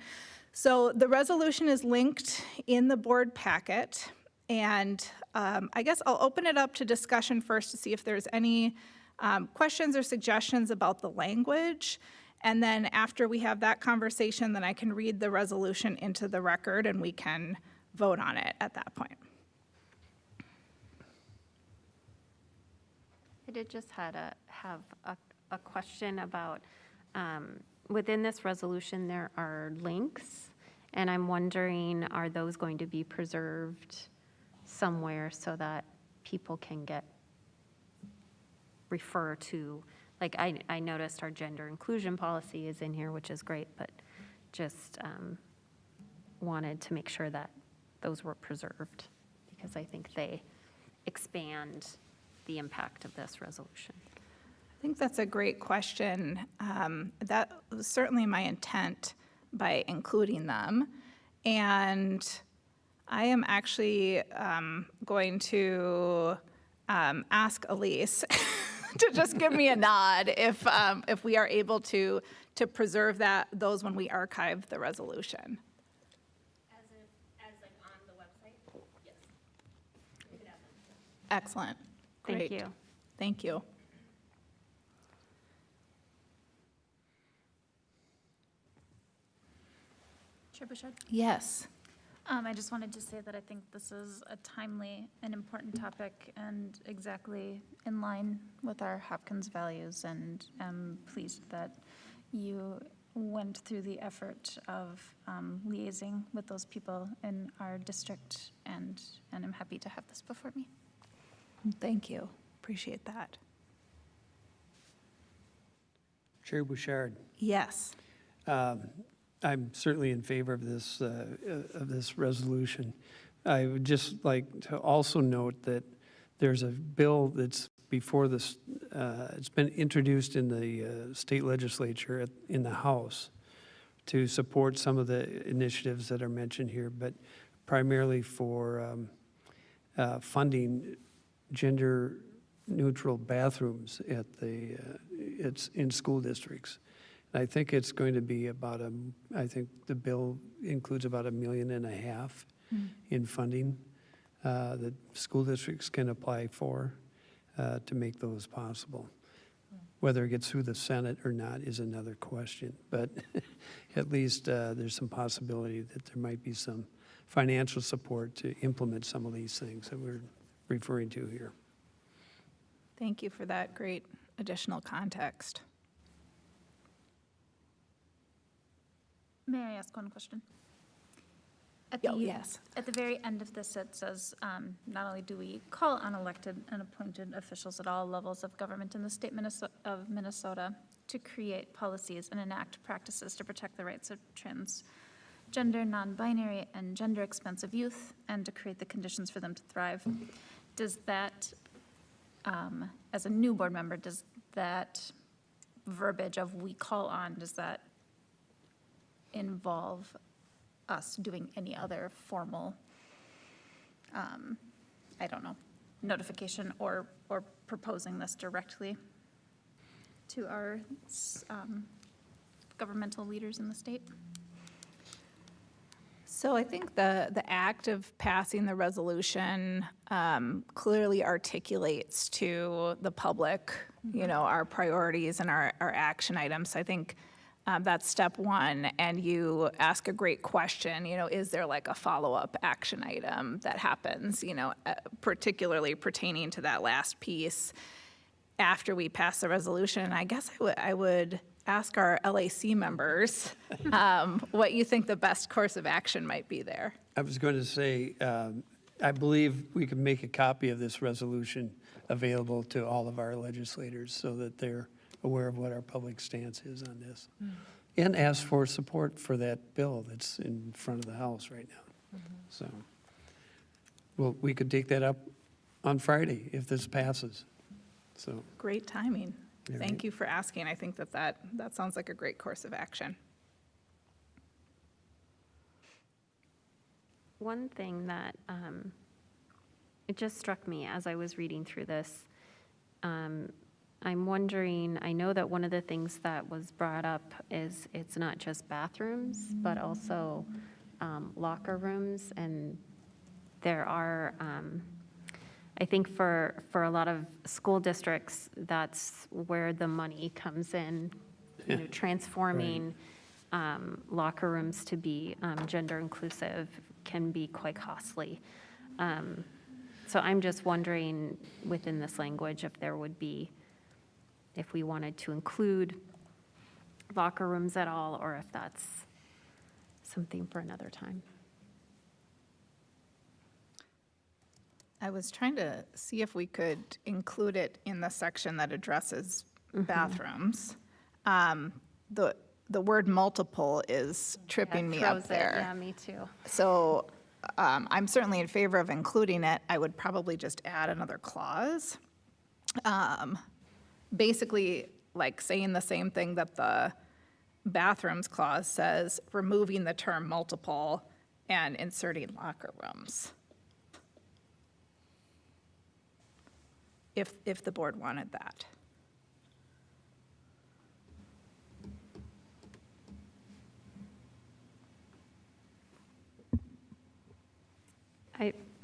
So the resolution is linked in the board packet, and I guess I'll open it up to discussion first to see if there's any questions or suggestions about the language. And then after we have that conversation, then I can read the resolution into the record and we can vote on it at that point. I did just have a a question about, within this resolution, there are links, and I'm wondering, are those going to be preserved somewhere so that people can refer to, like, I noticed our gender inclusion policy is in here, which is great, but just wanted to make sure that those were preserved, because I think they expand the impact of this resolution. I think that's a great question. That was certainly my intent by including them. And I am actually going to ask Elise to just give me a nod if we are able to preserve those when we archive the resolution. As like on the website? Yes. You could have them. Excellent. Thank Great. you. Thank you. Chair Bouchard? Yes. I just wanted to say that I think this is a timely and important topic and exactly in line with our Hopkins values, and I'm pleased that you went through the effort of liaising with those people in our district, and I'm happy to have this before me. Thank you. Appreciate that. Chair Bouchard. Yes. I'm certainly in favor of this resolution. I would just like to also note that there's a bill that's before this, it's been introduced in the state legislature in the House to support some of the initiatives that are mentioned here, but primarily for funding gender-neutral bathrooms it's in school districts. I think it's going to be about I think the bill includes about $1.5 million in funding that school districts can apply for to make those possible. Whether it gets through the Senate or not is another question, but at least there's some possibility that there might be some financial support to implement some of these things that we're referring to here. Thank you for that great additional context. May I ask one question? Yes. At the very end of this, it says, not only do we call on elected and appointed officials at all levels of government in the state of Minnesota to create policies and enact practices to protect the rights of transgender, non-binary, and gender-expansive youth, and to create the conditions for them to thrive. Does that, as a new board member, does that verbiage of "we call on," does that involve us doing any other formal, I don't know, notification or proposing this directly to our governmental leaders in the state? So I think the act of passing the resolution clearly articulates to the public, our priorities and our action items. So I think that's step one, and you ask a great question, is there like a follow-up action item that happens, particularly pertaining to that last piece after we pass the resolution? I guess I would ask our LAC members what you think the best course of action might be there. I was going to say, I believe we can make a copy of this resolution available to all of our legislators so that they're aware of what our public stance is on this. And ask for support for that bill that's in front of the House right now. So, well, we could take that up on Friday if this passes. So Great timing. Yeah, Thank right. you for asking. I think that sounds like a great course of action. One thing that it just struck me as I was reading through this, I'm wondering, I know that one of the things that was brought up is it's not just bathrooms, but also locker rooms, and there are, I think for a lot of school districts, that's where the money comes in, transforming locker rooms to be gender inclusive can be quite costly. So I'm just wondering within this language if there would be if we wanted to include locker rooms at all, or if that's something for another time. I was trying to see if we could include it in the section that addresses bathrooms. The word multiple is tripping me up Throws it, there. yeah, me too. So I'm certainly in favor of including it. I would probably just add another clause. Basically, like saying the same thing that the bathrooms clause says, removing the term multiple and inserting locker rooms. If the board wanted that.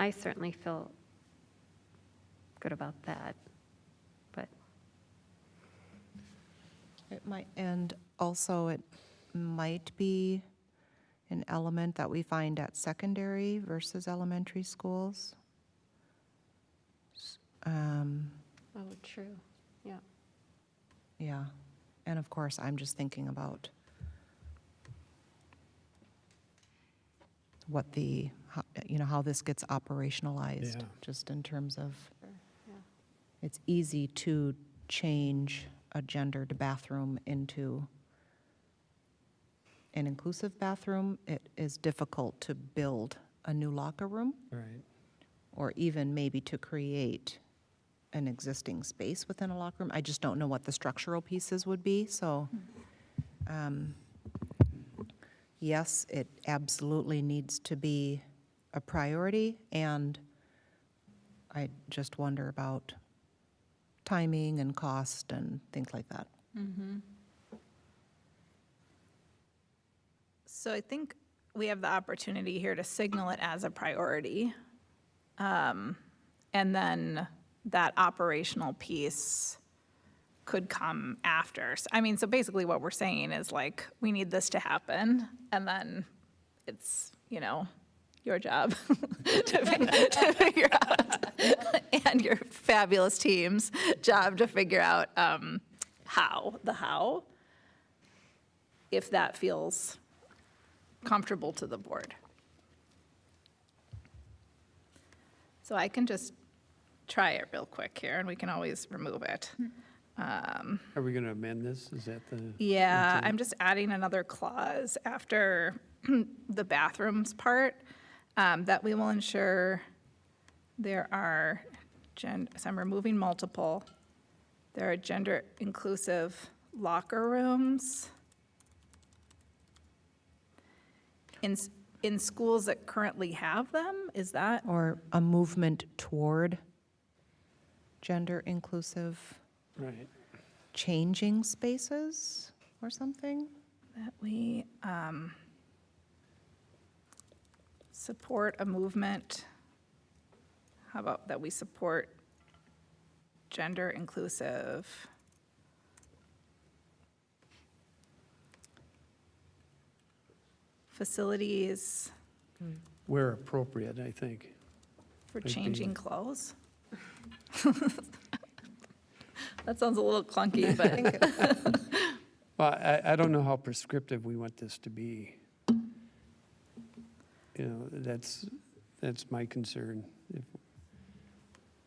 I certainly feel good about that, but It might, and also it might be an element that we find at secondary versus elementary schools. oh, true, yeah. Yeah, and of course, I'm just thinking about what the, how this gets operationalized, Yeah. just in terms of, it's easy to change a gendered bathroom into an inclusive bathroom. It is difficult to build a new locker room, Right. or even maybe to create an existing space within a locker room. I just don't know what the structural pieces would be, so yes, it absolutely needs to be a priority, and I just wonder about timing and cost and things like that. So I think we have the opportunity here to signal it as a priority. And then that operational piece could come after. I mean, so basically what we're saying is like, we need this to happen, and then it's, your job to figure out, and your fabulous team's job to figure out how, if that feels comfortable to the board. So I can just try it real quick here, and we can always remove it. Are we going to amend this? Is that the? Yeah, intent? I'm just adding another clause after the bathrooms part, that we will ensure there are, so I'm removing multiple, there are gender-inclusive locker rooms in schools that currently have them, is that? Or a movement toward gender-inclusive Right. changing spaces or something? That we support a movement, how about that we support gender-inclusive facilities Where appropriate, I think. for Might be- changing clothes? That sounds a little clunky, but. Well, I don't know how prescriptive we want this to be. That's my concern. If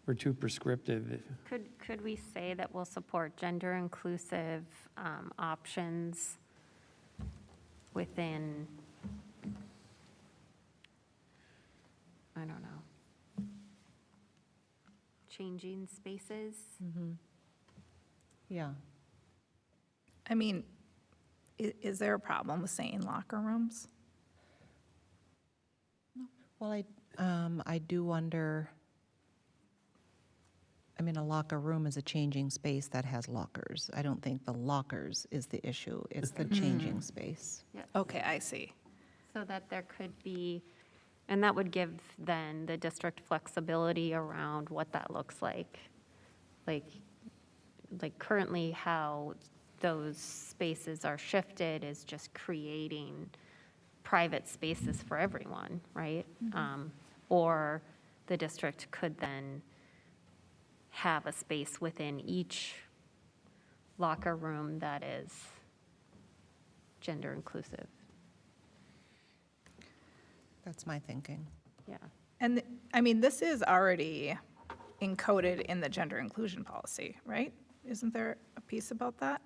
we're too prescriptive. Could we say that we'll support gender-inclusive options within, I don't know, changing spaces? Yeah. I mean, is there a problem with saying locker rooms? Well, I do wonder, I mean, a locker room is a changing space that has lockers. I don't think the lockers is the issue, it's the changing space. Okay, I see. So that there could be, and that would give then the district flexibility around what that looks like. Like currently how those spaces are shifted is just creating private spaces for everyone, right? Or the district could then have a space within each locker room that is gender inclusive. That's my thinking. Yeah. And, I mean, this is already encoded in the gender inclusion policy, right? Isn't there a piece about that?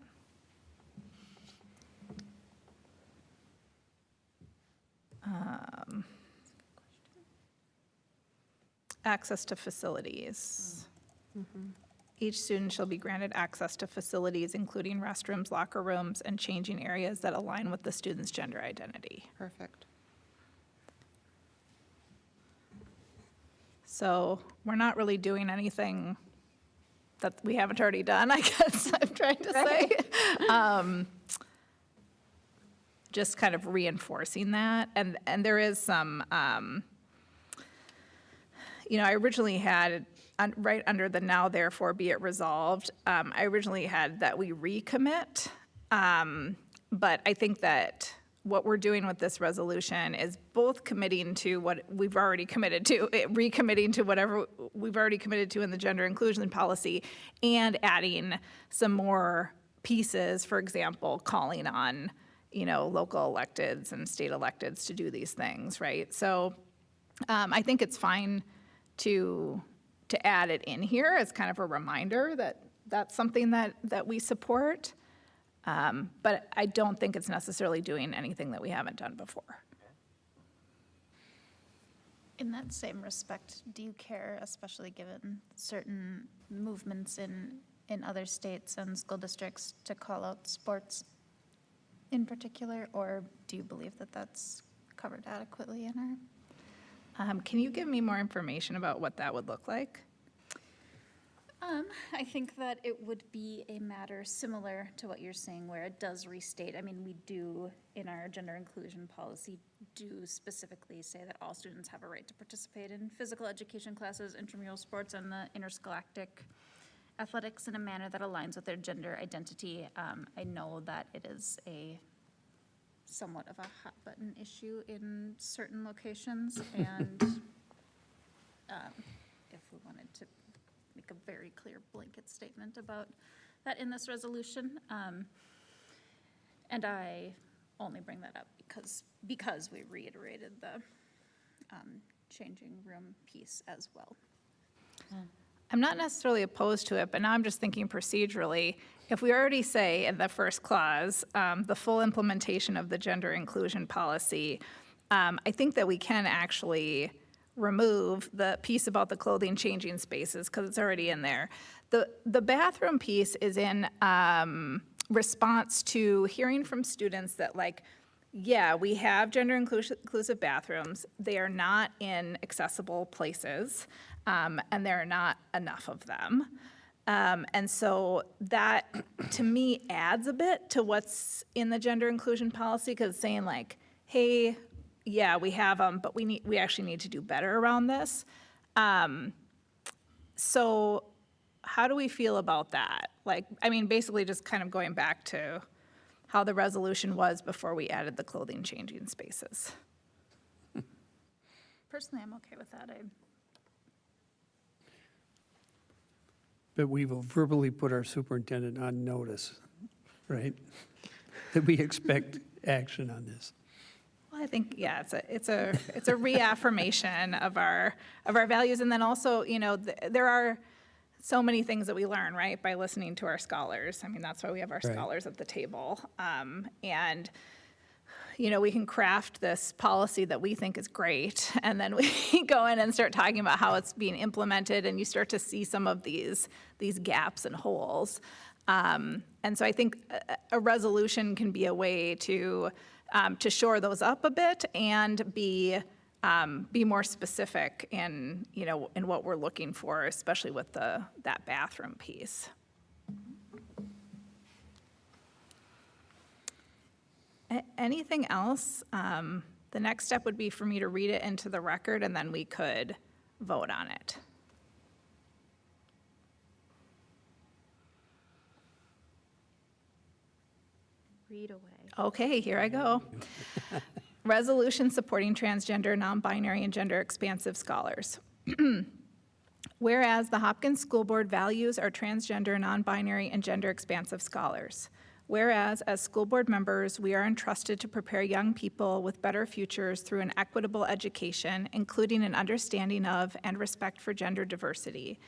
Access to facilities. Each student shall be granted access to facilities, including restrooms, locker rooms, and changing areas that align with the student's gender identity. Perfect. So we're not really doing anything that we haven't already done, I guess I'm trying to say. Just kind of reinforcing that. And there is some, I originally had, right under the now therefore be it resolved, I originally had that we recommit. But I think that what we're doing with this resolution is both committing to what we've already committed to, recommitting to whatever we've already committed to in the gender inclusion policy, and adding some more pieces, for example, calling on, local electeds and state electeds to do these things, right? So I think it's fine to add it in here as kind of a reminder that that's something that we support. But I don't think it's necessarily doing anything that we haven't done before. In that same respect, do you care, especially given certain movements in other states and school districts, to call out sports in particular, or do you believe that that's covered adequately in our? Can you give me more information about what that would look like? I think that it would be a matter similar to what you're saying, where it does restate. I mean, we do, in our gender inclusion policy, do specifically say that all students have a right to participate in physical education classes, intramural sports, and the interscholastic athletics in a manner that aligns with their gender identity. I know that it is a somewhat of a hot button issue in certain locations, and if we wanted to make a very clear blanket statement about that in this resolution. And I only bring that up because we reiterated the changing room piece as well. I'm not necessarily opposed to it, but now I'm just thinking procedurally. If we already say in the first clause, the full implementation of the gender inclusion policy, I think that we can actually remove the piece about the clothing changing spaces because it's already in there. The bathroom piece is in response to hearing from students that, like, yeah, we have gender inclusive bathrooms. They are not in accessible places, and there are not enough of them. And so that, to me, adds a bit to what's in the gender inclusion policy, because it's saying, like, hey, yeah, we have them, but we actually need to do better around this. So how do we feel about that? Like, I mean, basically just kind of going back to how the resolution was before we added the clothing changing spaces. Personally, I'm okay with that. But we will verbally put our superintendent on notice, right? That we expect action on this. Well, I think, yeah, it's a reaffirmation of our values, and then also, there are so many things that we learn, right, by listening to our scholars. I mean, that's why we have our scholars at the table, and we can craft this policy that we think is great, and then we go in and start talking about how it's being implemented, and you start to see some of these gaps and holes. And so I think a resolution can be a way to shore those up a bit and be more specific in what we're looking for, especially with that bathroom piece. Anything else? The next step would be for me to read it into the record, and then we could vote on it. Read away. Okay, here I go. Resolution supporting transgender, non-binary, and gender expansive scholars. Whereas the Hopkins School Board values our transgender, non-binary, and gender expansive scholars. Whereas, as school board members, we are entrusted to prepare young people with better futures through an equitable education, including an understanding of and respect for gender diversity.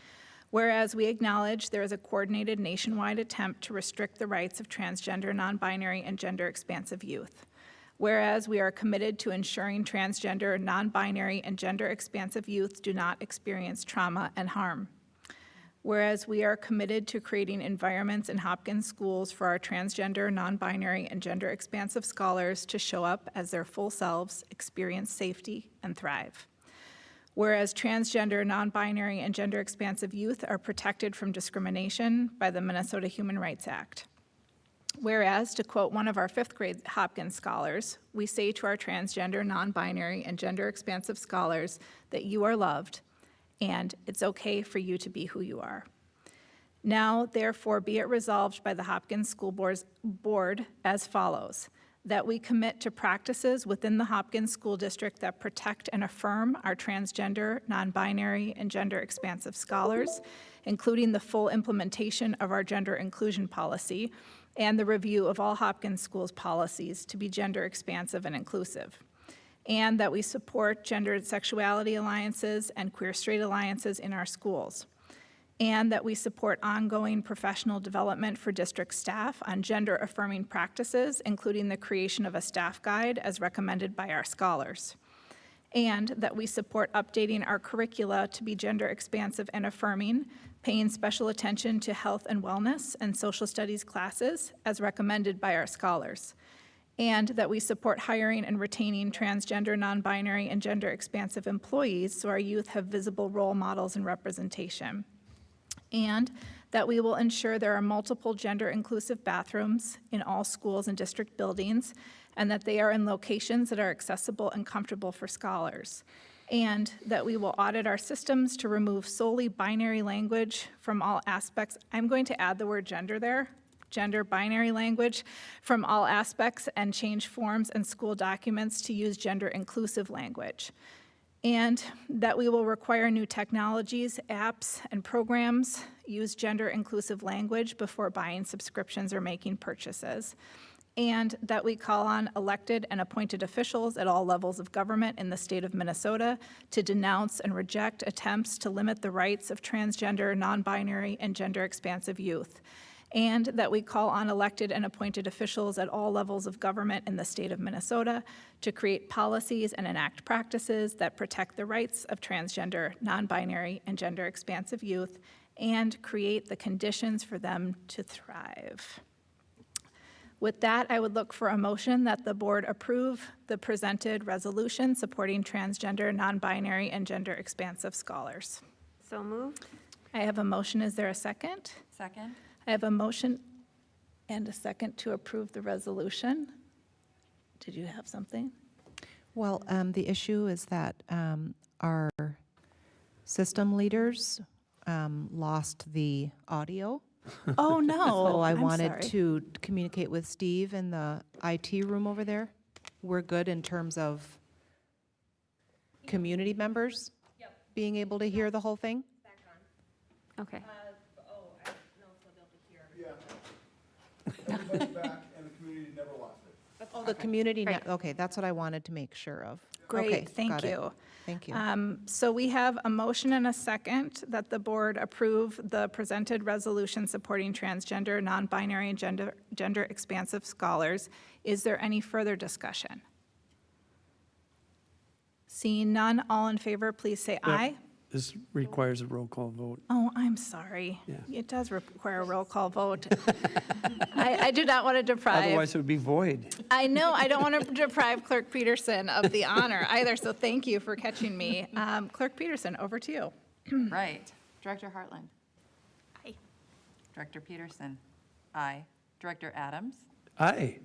Whereas we acknowledge there is a coordinated nationwide attempt to restrict the rights of transgender, non-binary, and gender expansive youth. Whereas we are committed to ensuring transgender, non-binary, and gender expansive youth do not experience trauma and harm. Whereas we are committed to creating environments in Hopkins schools for our transgender, non-binary, and gender expansive scholars to show up as their full selves, experience safety, and thrive. Whereas transgender, non-binary, and gender expansive youth are protected from discrimination by the Minnesota Human Rights Act. Whereas, to quote one of our 5th grade Hopkins scholars, we say to our transgender, non-binary, and gender expansive scholars that you are loved, and it's okay for you to be who you are. Now, therefore, be it resolved by the Hopkins School Board as follows, that we commit to practices within the Hopkins School District that protect and affirm our transgender, non-binary, and gender expansive scholars, including the full implementation of our gender inclusion policy and the review of all Hopkins schools' policies to be gender expansive and inclusive. And that we support gendered sexuality alliances and queer straight alliances in our schools. And that we support ongoing professional development for district staff on gender-affirming practices, including the creation of a staff guide as recommended by our scholars. And that we support updating our curricula to be gender expansive and affirming, paying special attention to health and wellness and social studies classes as recommended by our scholars. And that we support hiring and retaining transgender, non-binary, and gender expansive employees so our youth have visible role models and representation. And that we will ensure there are multiple gender inclusive bathrooms in all schools and district buildings, and that they are in locations that are accessible and comfortable for scholars. And that we will audit our systems to remove solely binary language from all aspects. I'm going to add the word gender there. Gender binary language from all aspects and change forms and school documents to use gender inclusive language. And that we will require new technologies, apps, and programs use gender inclusive language before buying subscriptions or making purchases. And that we call on elected and appointed officials at all levels of government in the state of Minnesota to denounce and reject attempts to limit the rights of transgender, non-binary, and gender expansive youth. And that we call on elected and appointed officials at all levels of government in the state of Minnesota to create policies and enact practices that protect the rights of transgender, non-binary, and gender expansive youth and create the conditions for them to thrive. With that, I would look for a motion that the board approve the presented resolution supporting transgender, non-binary, and gender expansive scholars. So moved. I have a motion. Is there a second? Second. I have a motion and a second to approve the resolution. Did you have something? Well, the issue is that our system leaders lost the audio. Oh, no. So I I'm wanted sorry. to communicate with Steve in the IT room over there. We're good in terms of community members being able to hear the whole thing? Okay. Everybody's back and the community never lost it. Oh, the community, okay, that's what I wanted to make sure of. Great, Okay, thank got it. you. Thank you. So we have a motion and a second that the board approve the presented resolution supporting transgender, non-binary, and gender expansive scholars. Is there any further discussion? Seeing none, all in favor, please say aye. This requires a roll call vote. Oh, I'm sorry. Yeah. It does require a roll call vote. I do not want to deprive. Otherwise, it would be void. I know, I don't want to deprive Clerk Peterson of the honor either, so thank you for catching me. Clerk Peterson, over to you. Right. Director Hartland. Aye. Director Peterson. Aye. Director Adams. Aye.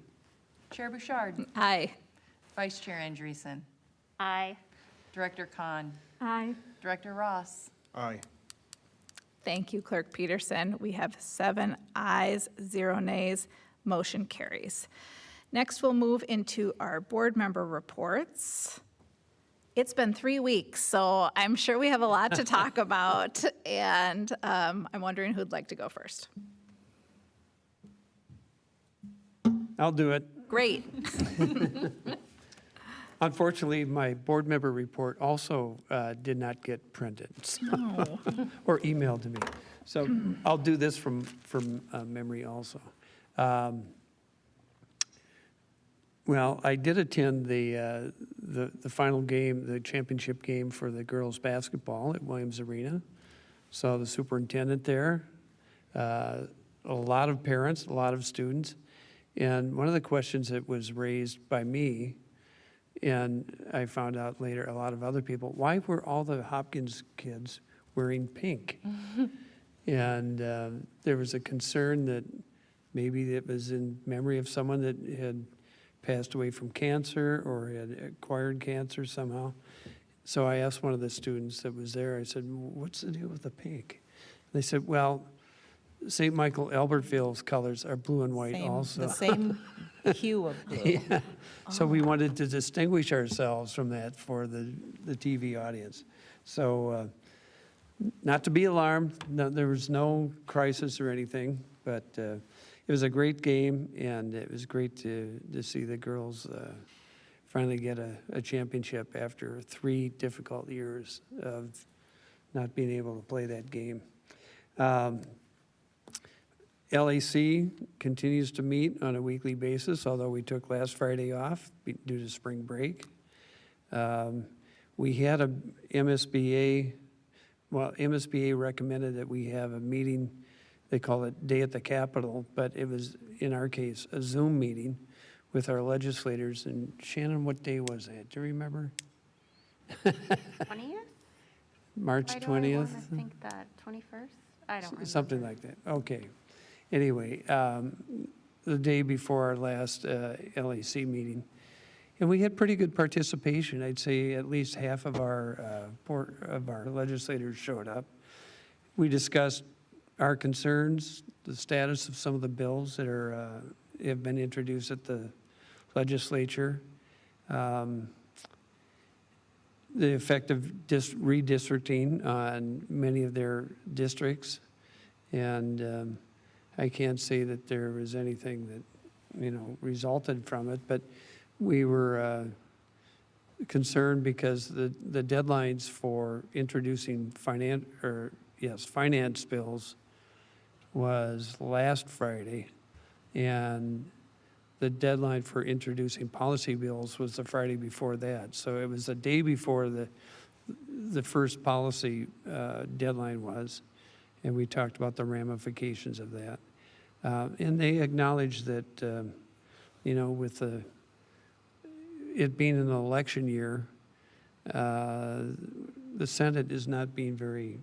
Chair Bouchard. Aye. Vice Chair Andreessen. Aye. Director Kahn. Aye. Director Ross. Aye. Thank you, Clerk Peterson. We have 7 ayes, 0 nays. Motion carries. Next, we'll move into our board member reports. It's been 3 weeks, so I'm sure we have a lot to talk about, and I'm wondering who'd like to go first. I'll do it. Great. Unfortunately, my board member report also did not get printed or emailed to me. So I'll do this from memory also. Well, I did attend the final game, the championship game for the girls' basketball at Williams Arena. Saw the superintendent there, a lot of parents, a lot of students. And one of the questions that was raised by me, and I found out later a lot of other people, why were all the Hopkins kids wearing pink? And there was a concern that maybe it was in memory of someone that had passed away from cancer or had acquired cancer somehow. So I asked one of the students that was there, I said, what's the deal with the pink? They said, well, St. Michael Albertville's colors are blue and white also. The same hue of blue. Yeah. So we wanted to distinguish ourselves from that for the TV audience. So not to be alarmed, no, there was no crisis or anything, but it was a great game, and it was great to see the girls finally get a championship after 3 difficult years of not being able to play that game. LAC continues to meet on a weekly basis, although we took last Friday off due to spring break. We had a MSBA recommended that we have a meeting, they call it Day at the Capitol, but it was, in our case, a Zoom meeting with our legislators. And Shannon, what day was that? Do you remember? 20th? March Why do 20th? I want to think that 21st? I don't remember. Something like that. Okay. Anyway, the day before our last LAC meeting, and we had pretty good participation. I'd say at least half of our legislators showed up. We discussed our concerns, the status of some of the bills that have been introduced at the legislature, the effect of redistricting on many of their districts, and I can't say that there was anything that, resulted from it, but we were concerned because the deadlines for introducing finance bills was last Friday, and the deadline for introducing policy bills was the Friday before that. So it was the day before the first policy deadline was, and we talked about the ramifications of that. And they acknowledged that, with it being an election year, the Senate is not being very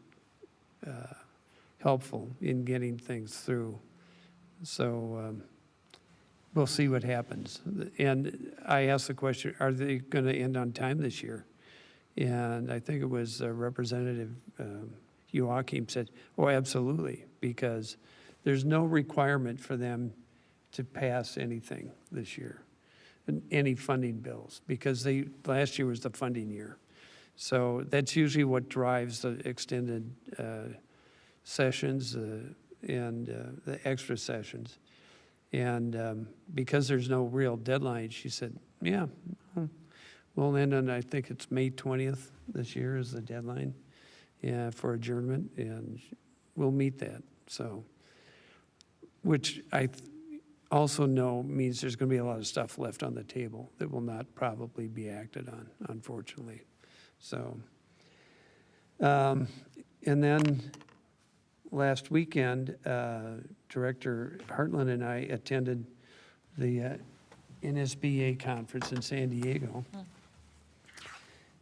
helpful in getting things through. So we'll see what happens. And I asked the question, are they going to end on time this year? And I think it was Representative Joachim said, oh, absolutely, because there's no requirement for them to pass anything this year, any funding bills, because last year was the funding year. So that's usually what drives the extended sessions and the extra sessions. And because there's no real deadline, she said, yeah, we'll end on, I think it's May 20th this year is the deadline for adjournment, and we'll meet that. So, which I also know means there's going to be a lot of stuff left on the table that will not probably be acted on, unfortunately. So, and then last weekend, Director Hartland and I attended the NSBA conference in San Diego.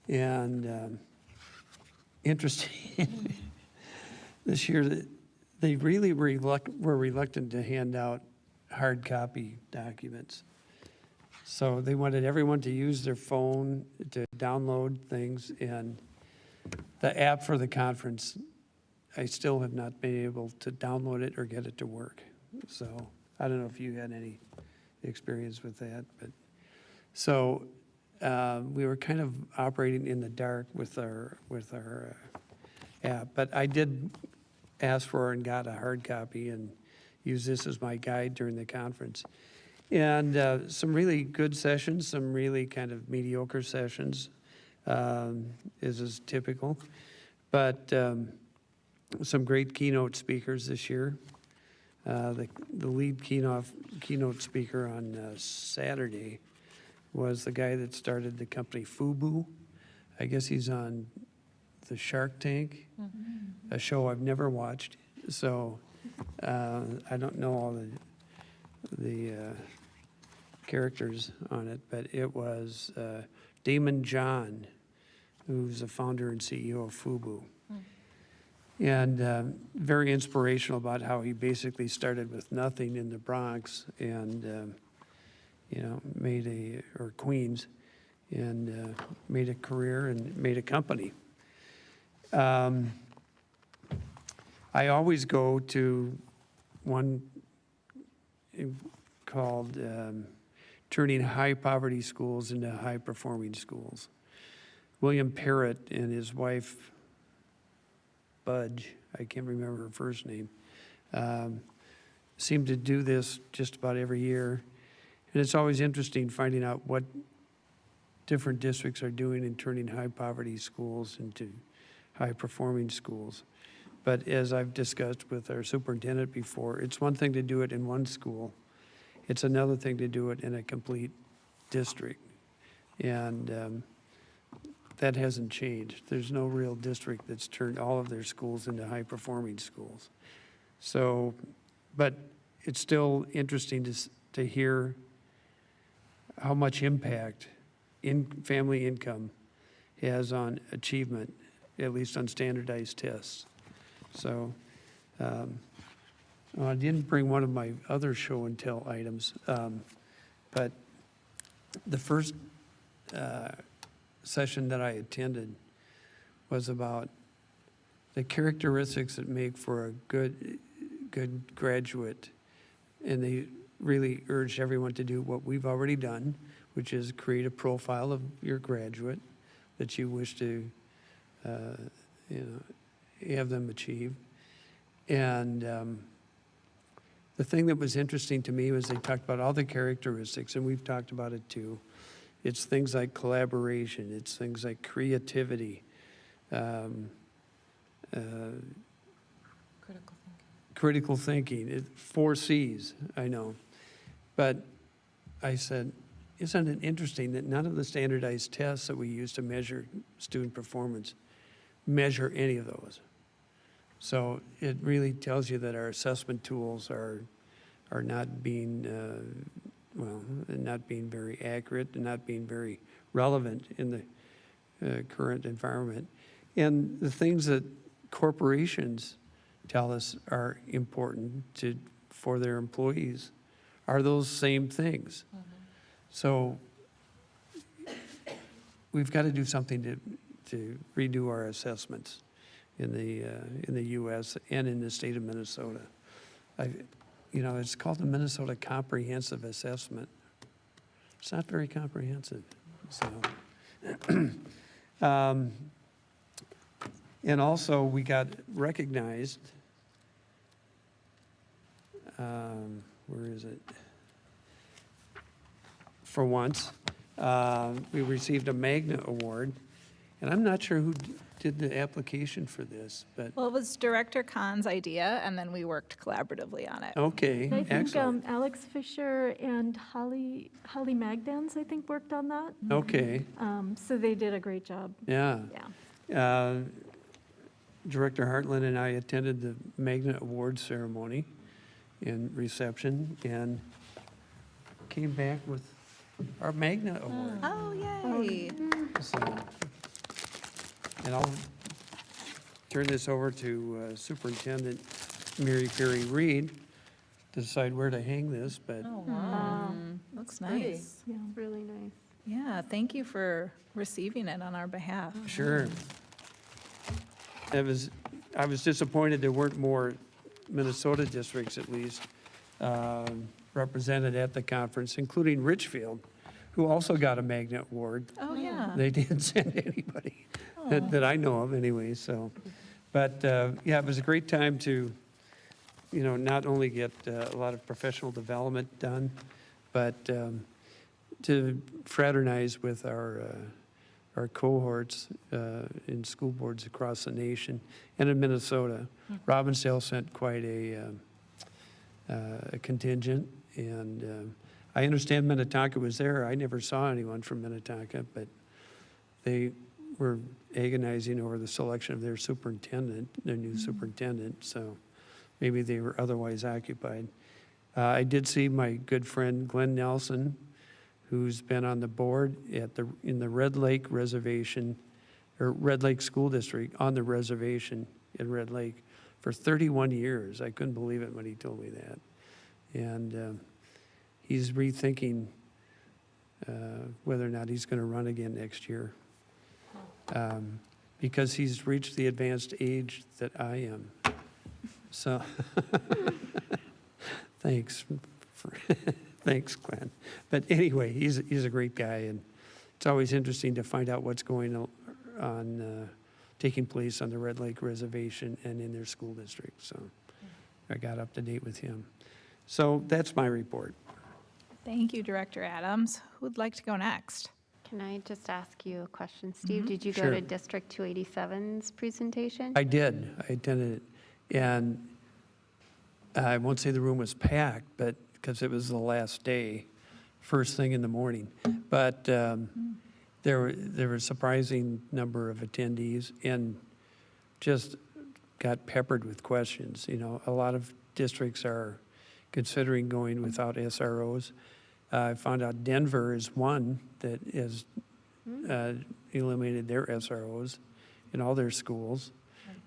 And interesting, this year they really were reluctant to hand out hard copy documents. So they wanted everyone to use their phone to download things, and the app for the conference, I still have not been able to download it or get it to work. So I don't know if you had any experience with that, but so we were kind of operating in the dark with our app. But I did ask for and got a hard copy and use this as my guide during the conference. And some really good sessions, some really kind of mediocre sessions, is typical. But some great keynote speakers this year. The lead keynote speaker on Saturday was the guy that started the company Fubu. I guess he's on the Shark Tank, a show I've never watched. So I don't know all the characters on it, but it was Damon John, who's the founder and CEO of Fubu. And very inspirational about how he basically started with nothing in the Bronx and, or Queens, and made a career and made a company. I always go to one called Turning High Poverty Schools into High Performing Schools. William Parrott and his wife, Budge, I can't remember her first name, seem to do this just about every year. And it's always interesting finding out what different districts are doing in turning high poverty schools into high performing schools. But as I've discussed with our superintendent before, it's one thing to do it in one school. It's another thing to do it in a complete district. And that hasn't changed. There's no real district that's turned all of their schools into high-performing schools. So, but it's still interesting to hear how much impact family income has on achievement, at least on standardized tests. So, I didn't bring one of my other show and tell items, but the first session that I attended was about the characteristics that make for a good graduate. And they really urged everyone to do what we've already done, which is create a profile of your graduate that you wish to have them achieve. And the thing that was interesting to me was they talked about all the characteristics, and we've talked about it too. It's things like collaboration, it's things like creativity, critical thinking, 4 C's, I know. But I said, isn't it interesting that none of the standardized tests that we use to measure student performance measure any of those? So it really tells you that our assessment tools are not being not being very accurate and not being very relevant in the current environment. And the things that corporations tell us are important for their employees are those same things. So we've got to do something to redo our assessments in the U.S. and in the state of Minnesota. It's called the Minnesota Comprehensive Assessment. It's not very comprehensive. So, and also we got recognized. Where is it? For once, we received a Magna Award, and I'm not sure who did the application for this, but. Well, it was Director Khan's idea, and then we worked collaboratively on it. Okay, I think excellent. Alex Fisher and Holly Magdans, I think, worked on that. Okay. So they did a great job. Yeah. Yeah. Director Hartland and I attended the Magna Award ceremony and reception and came back with our Magna Award. Oh, yay. So, and I'll turn this over to Superintendent Mary Perry Reed to decide where to hang this, but. Oh, wow. Looks nice. Yeah, really nice. Yeah, thank you for receiving it on our behalf. Sure. I was disappointed there weren't more Minnesota districts, at least, represented at the conference, including Richfield, who also got a magnet award. Oh, yeah. They didn't send anybody that I know of anyway, so. But, yeah, it was a great time to, not only get a lot of professional development done, but to fraternize with our cohorts in school boards across the nation and in Minnesota. Robbinsdale sent quite a contingent, and I understand Minnetonka was there. I never saw anyone from Minnetonka, but they were agonizing over the selection of their superintendent, their new superintendent, so maybe they were otherwise occupied. I did see my good friend Glenn Nelson, who's been on the board in the Red Lake Reservation, or Red Lake School District on the reservation in Red Lake for 31 years. I couldn't believe it when he told me that. And he's rethinking whether or not he's going to run again next year, because he's reached the advanced age that I am. So thanks. Thanks, Glenn. But anyway, he's a great guy, and it's always interesting to find out what's going on, taking place on the Red Lake Reservation and in their school district. So I got up to date with him. So that's my report. Thank you, Director Adams. Who'd like to go next? Can I just ask you a question, Steve? Did you Sure. go to District 287's presentation? I did. I attended it. And I won't say the room was packed, but because it was the last day, first thing in the morning. But there were a surprising number of attendees and just got peppered with questions. A lot of districts are considering going without SROs. I found out Denver is one that has eliminated their SROs in all their schools.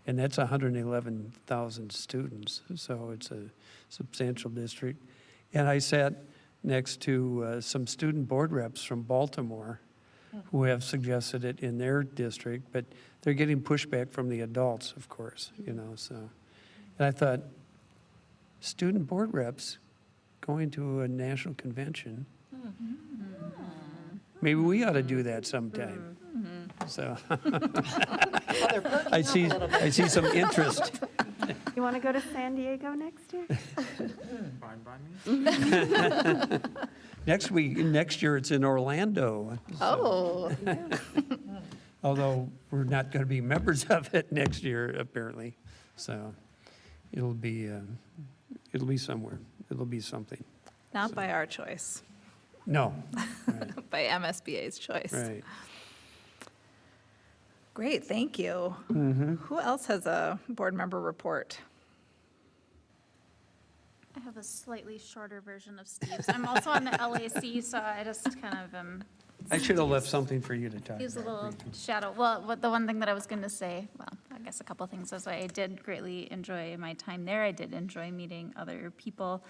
And that's 111,000 students, so it's a substantial district. And I sat next to some student board reps from Baltimore who have suggested it in their district, but they're getting pushback from the adults, of course, so. And I thought, student board reps going to a national convention, maybe we ought to do that sometime. So I see some interest. You want to go to San Diego next year? Next year it's in Orlando. Oh. Although we're not going to be members of it next year, apparently. So it'll be somewhere. It'll be something. Not by our choice. No. Right. By MSBA's choice. Right. Great, thank you. Who else has a board member report? I have a slightly shorter version of Steve's. I'm also on the LAC, so I just kind of I should have left something for you to talk Use a about. little shadow. Well, the one thing that I was going to say, well, I guess a couple things, is I did greatly enjoy my time there. I did enjoy meeting other people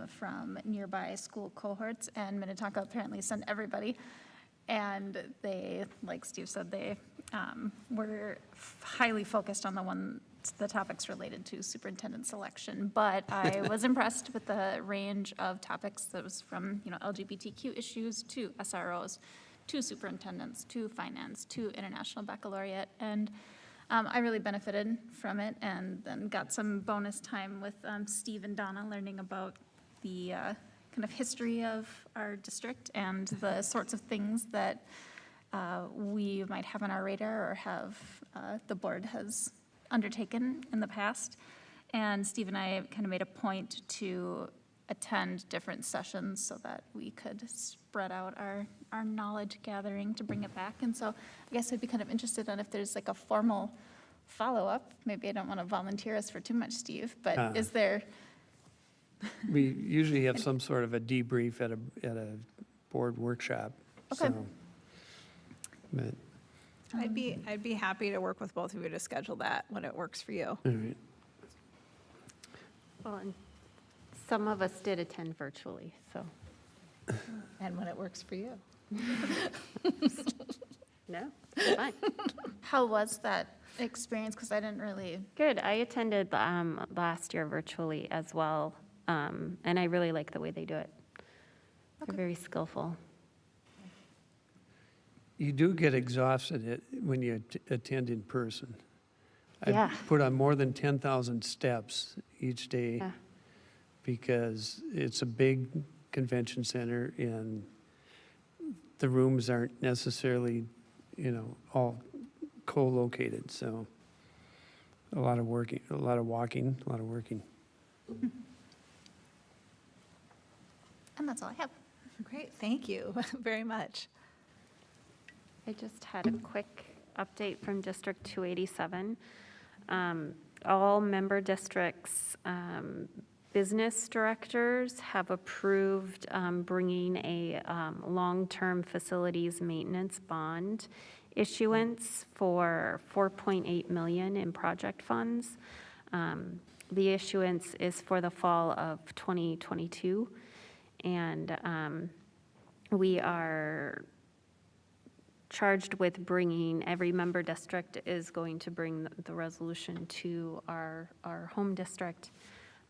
from nearby school cohorts, and Minnetonka apparently sent everybody. And they, like Steve said, they were highly focused on the topics related to superintendent selection. But I was impressed with the range of topics that was from, LGBTQ issues to SROs, to superintendents, to finance, to international baccalaureate. And I really benefited from it, and then got some bonus time with Steve and Donna learning about the kind of history of our district and the sorts of things that we might have on our radar or have the board has undertaken in the past. And Steve and I kind of made a point to attend different sessions so that we could spread out our knowledge gathering to bring it back. And so I guess I'd be kind of interested in if there's like a formal follow-up. Maybe I don't want to volunteer us for too much, Steve, but is there? We usually have some sort of a debrief at a board workshop. Okay. So, but, I'd be happy to work with both of you to schedule that when it works for you. all right. Well, and some of us did attend virtually, so. And when it works for you. No, fine. How was that experience? Because I didn't really. Good. I attended last year virtually as well, and I really like the way they do it. They're very skillful. You do get exhausted when you attend in person. Yeah. I put on more than 10,000 steps each day Yeah. because it's a big convention center and the rooms aren't necessarily, all co-located. So a lot of working, a lot of walking, a lot of working. And that's all I have. Great, thank you very much. I just had a quick update from District 287. All member districts' business directors have approved bringing a long-term facilities maintenance bond issuance for $4.8 million in project funds. The issuance is for the fall of 2022, and we are charged with bringing, every member district is going to bring the resolution to our home district.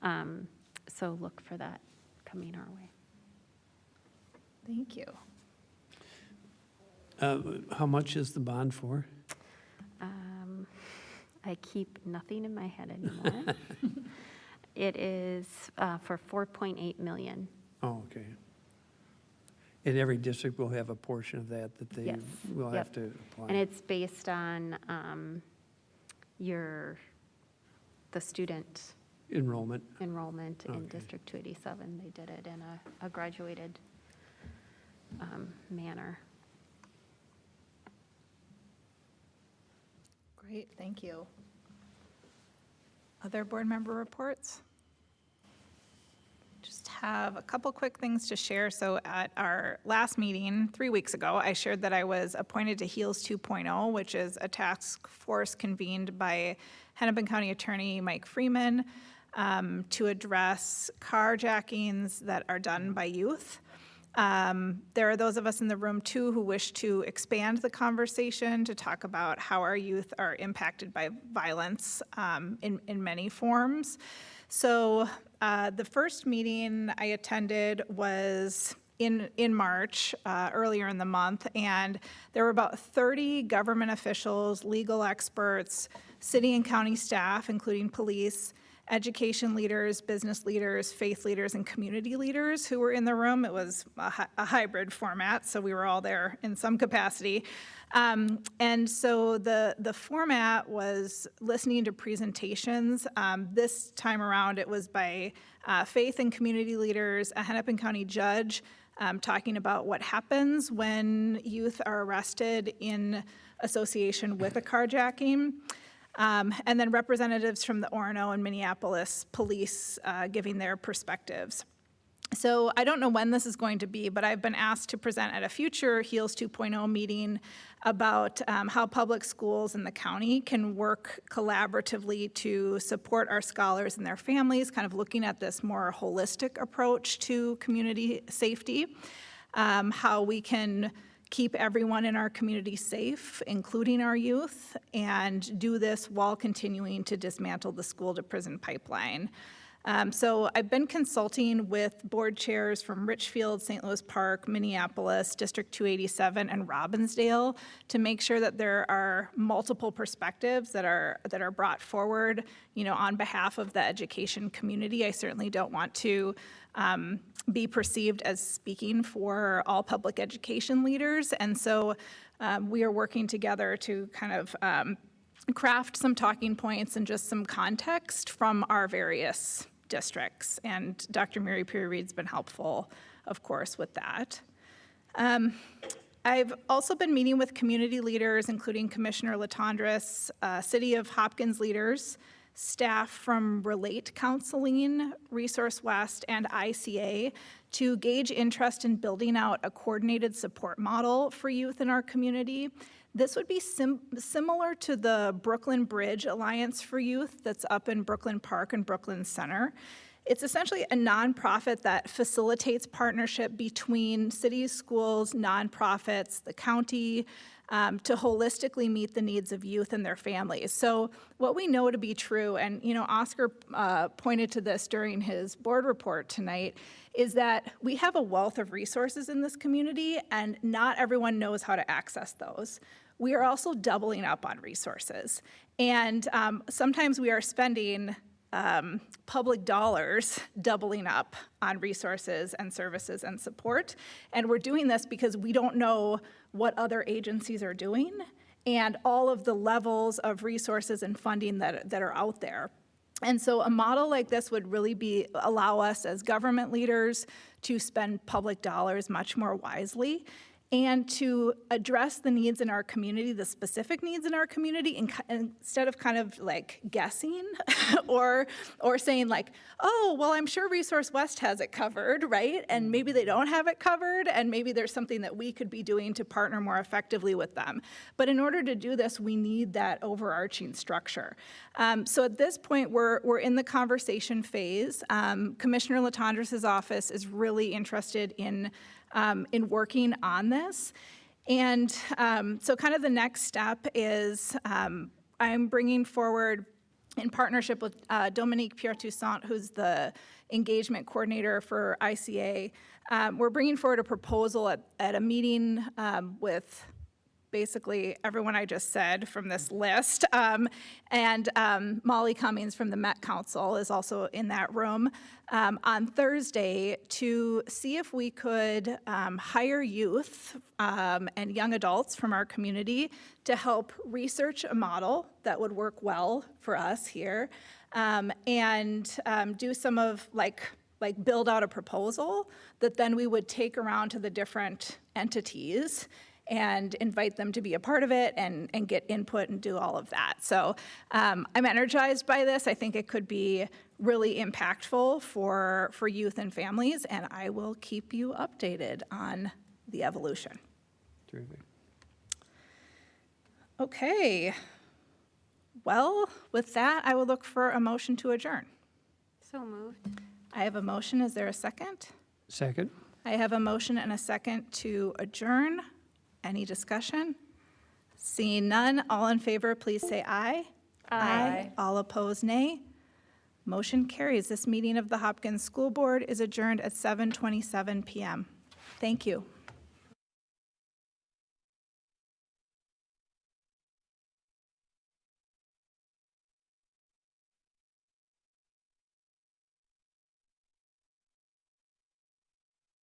So look for that coming our way. Thank you. How much is the bond for? I keep nothing in my head anymore. It is for $4.8 million. Oh, okay. And every district will have a portion of that they Yes. will Yep. have to apply. And it's based on the student Enrollment. enrollment in Okay. District 287. They did it in a graduated manner. Great, thank you. Other board member reports? Just have a couple quick things to share. So at our last meeting 3 weeks ago, I shared that I was appointed to HEALS 2.0, which is a task force convened by Hennepin County Attorney Mike Freeman to address carjackings that are done by youth. There are those of us in the room too who wish to expand the conversation to talk about how our youth are impacted by violence in many forms. So the first meeting I attended was in March, earlier in the month, and there were about 30 government officials, legal experts, city and county staff, including police, education leaders, business leaders, faith leaders, and community leaders who were in the room. It was a hybrid format, so we were all there in some capacity. And so the format was listening to presentations. This time around, it was by faith and community leaders, a Hennepin County judge talking about what happens when youth are arrested in association with a carjacking. And then representatives from the Orono and Minneapolis police giving their perspectives. So I don't know when this is going to be, but I've been asked to present at a future HEALS 2.0 meeting about how public schools in the county can work collaboratively to support our scholars and their families, kind of looking at this more holistic approach to community safety, how we can keep everyone in our community safe, including our youth, and do this while continuing to dismantle the school-to-prison pipeline. So I've been consulting with board chairs from Richfield, St. Louis Park, Minneapolis, District 287, and Robbinsdale to make sure that there are multiple perspectives that are brought forward, on behalf of the education community. I certainly don't want to be perceived as speaking for all public education leaders, and so we are working together to kind of craft some talking points and just some context from our various districts. And Dr. Mary Perry-Reed's been helpful, of course, with that. I've also been meeting with community leaders, including Commissioner Latondras, City of Hopkins leaders, staff from Relate Counseling, Resource West, and ICA to gauge interest in building out a coordinated support model for youth in our community. This would be similar to the Brooklyn Bridge Alliance for Youth that's up in Brooklyn Park and Brooklyn Center. It's essentially a nonprofit that facilitates partnership between cities, schools, nonprofits, the county, to holistically meet the needs of youth and their families. So what we know to be true, and Oscar pointed to this during his board report tonight, is that we have a wealth of resources in this community, and not everyone knows how to access those. We are also doubling up on resources. And sometimes we are spending public dollars doubling up on resources and services and support. And we're doing this because we don't know what other agencies are doing and all of the levels of resources and funding that are out there. And so a model like this would really allow us as government leaders to spend public dollars much more wisely and to address the needs in our community, the specific needs in our community, instead of kind of like guessing or saying like, oh, well, I'm sure Resource West has it covered, right? And maybe they don't have it covered, and maybe there's something that we could be doing to partner more effectively with them. But in order to do this, we need that overarching structure. So at this point, we're in the conversation phase. Commissioner Latondras' office is really interested in working on this. And so kind of the next step is I'm bringing forward, in partnership with Dominique Pierre-Toussaint, who's the engagement coordinator for ICA, we're bringing forward a proposal at a meeting with basically everyone I just said from this list. And Molly Cummings from the Met Council is also in that room on Thursday to see if we could hire youth and young adults from our community to help research a model that would work well for us here, and do some of like build out a proposal that then we would take around to the different entities and invite them to be a part of it and get input and do all of that. So I'm energized by this. I think it could be really impactful for youth and families, and I will keep you updated on the evolution. Terrific. Okay. Well, with that, I will look for a motion to adjourn. So moved. I have a motion. Is there a second? Second. I have a motion and a second to adjourn. Any discussion? Seeing none, all in favor, please say aye. Aye. All opposed, nay. Motion carries. This meeting of the Hopkins School Board is adjourned at 7:27 p.m. Thank you.